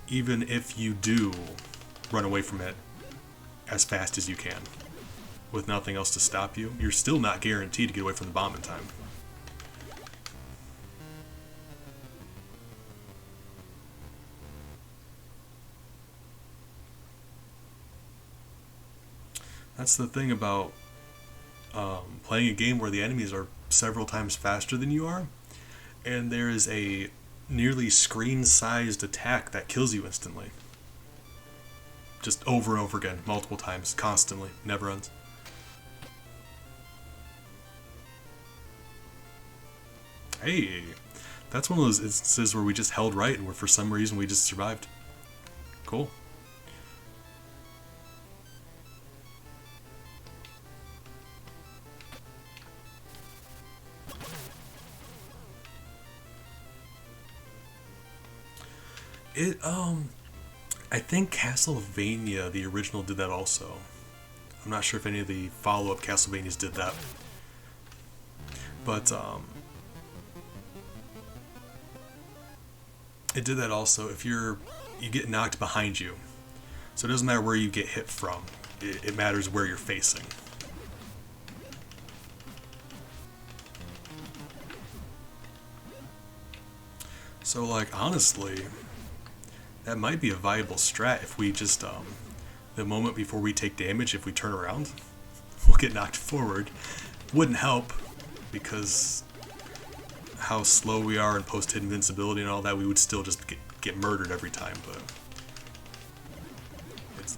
Even if you do run away from it as fast as you can, with nothing else to stop you, you're still not guaranteed to get away from the bomb in time. That's the thing about playing a game where the enemies are several times faster than you are, and there is a nearly screen-sized attack that kills you instantly. Just over and over again, multiple times, constantly, never ends. Hey, that's one of those instances where we just held right and where for some reason we just survived. Cool. I think Castlevania, the original, did that also. I'm not sure if any of the follow-up Castlevanias did that. But, it did that also if you get knocked behind you. So it doesn't matter where you get hit from. It matters where you're facing. So, like, honestly, that might be a viable strat if we just, the moment before we take damage, if we turn around, we'll get knocked forward. Wouldn't help, because how slow we are in post-hit invincibility and all that, we would still just get murdered every time, but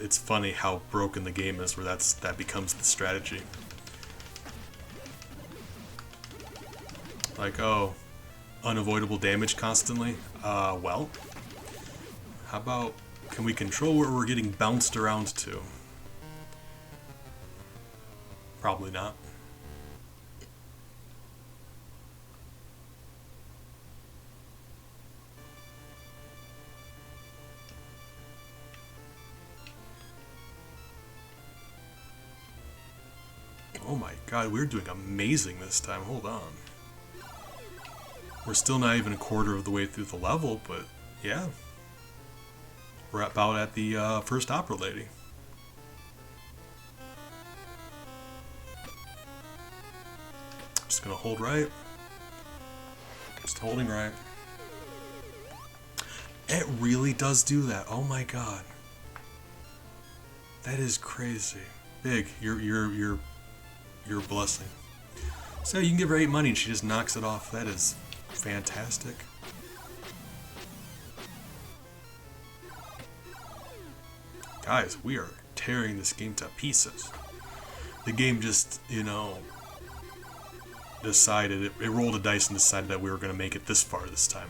it's funny how broken the game is where that becomes the strategy. Like, oh, unavoidable damage constantly? Well, how about, can we control where we're getting bounced around to? Probably not. Oh my god, we're doing amazing this time. Hold on. We're still not even a quarter of the way through the level, but yeah. We're about at the first opera lady. Just gonna hold right. Just holding right. It really does do that. Oh my god. That is crazy. Big, you're a blessing. So you can give her 8 money and she just knocks it off. That is fantastic. Guys, we are tearing this game to pieces. The game just, decided, it rolled a dice and decided that we were going to make it this far this time.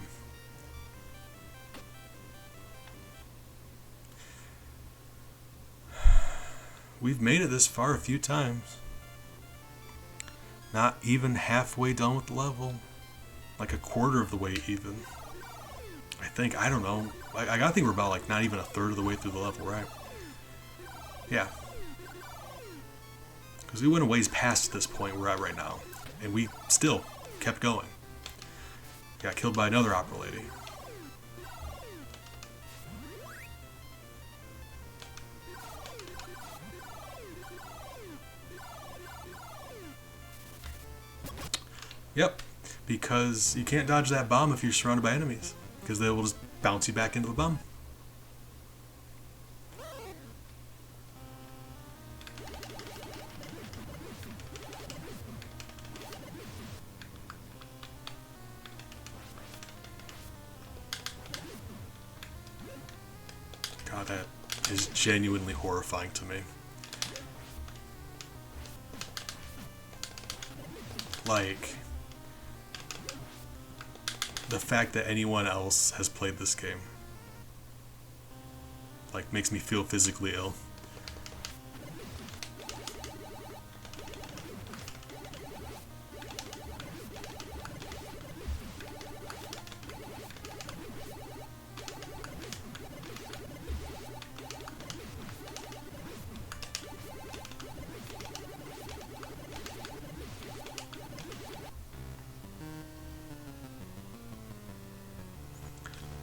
We've made it this far a few times. Not even halfway done with the level. Like a quarter of the way even. I think, I don't know. I gotta think we're about like not even a third of the way through the level, right? Yeah. Because we went a ways past this point we're at right now. And we still kept going. Got killed by another opera lady. Yep, because you can't dodge that bomb if you're surrounded by enemies, because they will just bounce you back into the bomb. God, that is genuinely horrifying to me. Like, the fact that anyone else has played this game, like, makes me feel physically ill.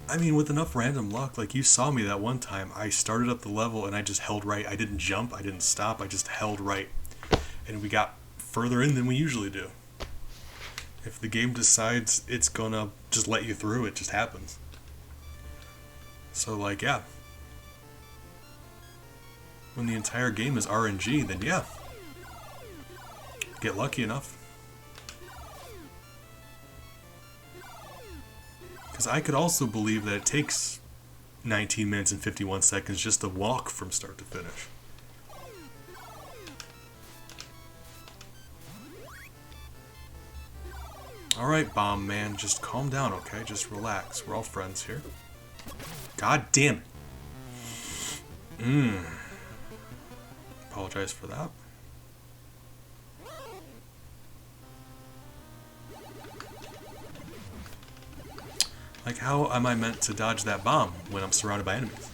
I mean, with enough random luck, like you saw me that one time, I started up the level and I just held right. I didn't jump, I didn't stop, I just held right. And we got further in than we usually do. If the game decides it's gonna just let you through, it just happens. So, like, yeah. When the entire game is RNG, then yeah. Get lucky enough. Because I could also believe that it takes 19 minutes and 51 seconds just to walk from start to finish. Alright, Bomb Man, just calm down, okay? Just relax. We're all friends here. God damn it. Apologize for that. Like, how am I meant to dodge that bomb when I'm surrounded by enemies?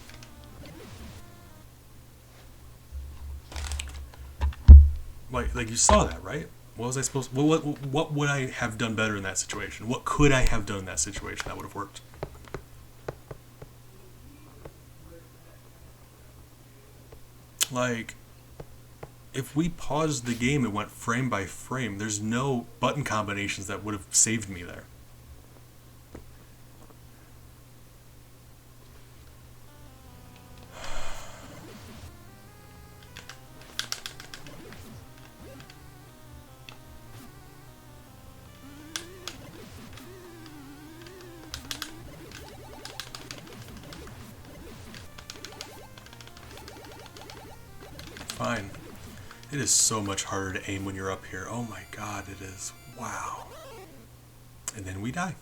Like you saw that, right? What was I supposed to... What would I have done better in that situation? What could I have done in that situation that would have worked? Like, if we paused the game and went frame by frame, there's no button combinations that would have saved me there. Fine. It is so much harder to aim when you're up here. Oh my god, it is. Wow. And then we die.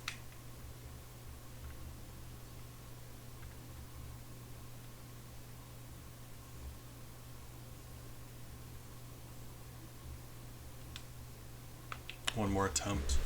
One more attempt.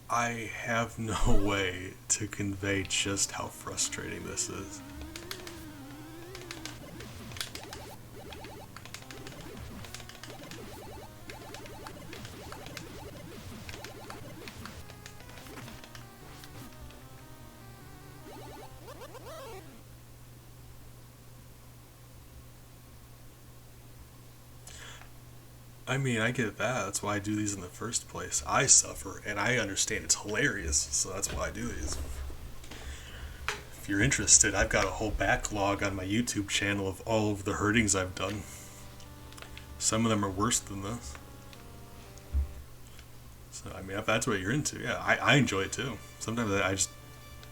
I have no way to convey just how frustrating this is. I mean, I get that. That's why I do these in the first place. I suffer, and I understand it's hilarious, so that's why I do these. If you're interested, I've got a whole backlog on my YouTube channel of all of the hurtings I've done. Some of them are worse than this. So, I mean, if that's what you're into, yeah, I enjoy it too. Sometimes I just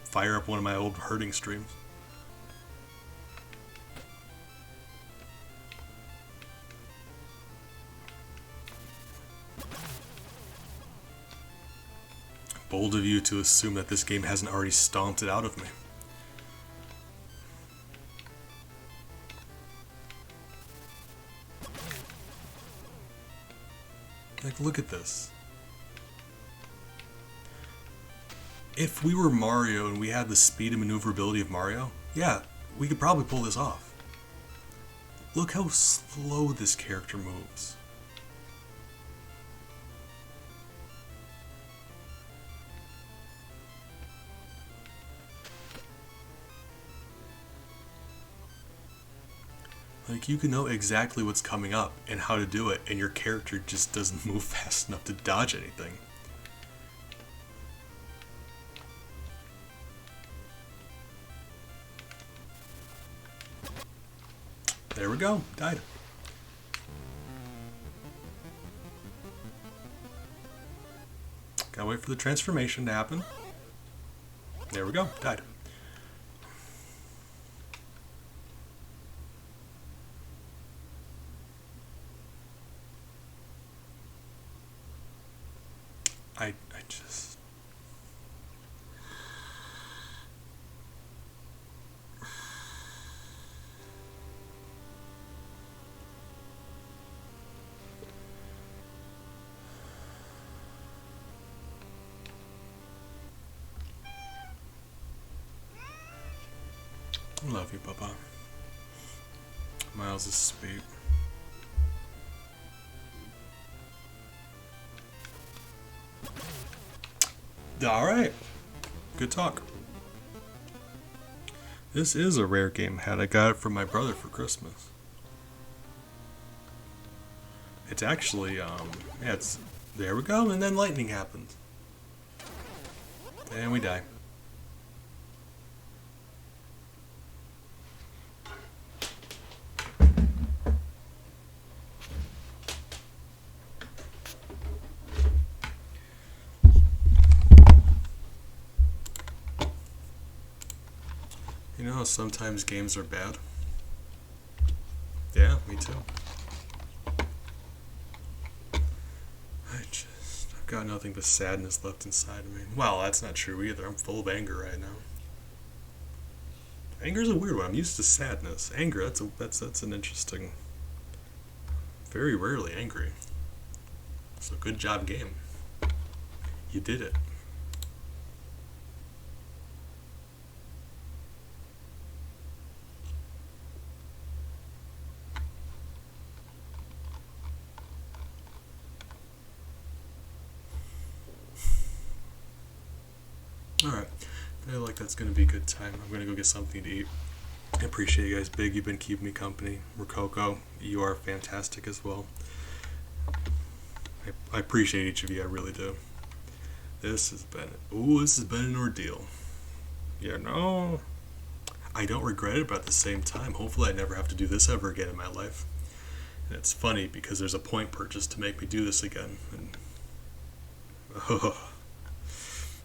fire up one of my old hurting streams. Bold of you to assume that this game hasn't already stomped it out of me. Like, look at this. If we were Mario and we had the speed and maneuverability of Mario, yeah, we could probably pull this off. Look how slow this character moves. Like, you can know exactly what's coming up and how to do it, and your character just doesn't move fast enough to dodge anything. There we go, died. Gotta wait for the transformation to happen. There we go, died. I just... I love you, Papa. Miles is sweet. Alright. Good talk. This is a rare game hat. I got it from my brother for Christmas. It's actually, yeah, it's... There we go, and then lightning happens. And we die. You know how sometimes games are bad? Yeah, me too. I've got nothing but sadness left inside of me. Well, that's not true either. I'm full of anger right now. Anger's a weird one. I'm used to sadness. Anger, that's an interesting... Very rarely angry. So good job, game. You did it. Alright, I feel like that's going to be a good time. I'm going to go get something to eat. I appreciate you guys big. You've been keeping me company. Rococo, you are fantastic as well. I appreciate each of you, I really do. This has been an ordeal. Yeah, no, I don't regret it, but at the same time, hopefully I never have to do this ever again in my life. And it's funny because there's a point purchase to make me do this again. And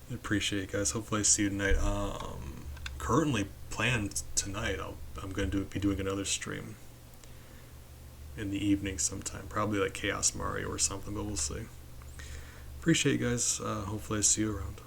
I appreciate it, guys. Hopefully I see you tonight. Currently planned tonight, I'm going to be doing another stream in the evening sometime. Probably like Chaos Mario or something, but we'll see. Appreciate you guys. Hopefully I see you around.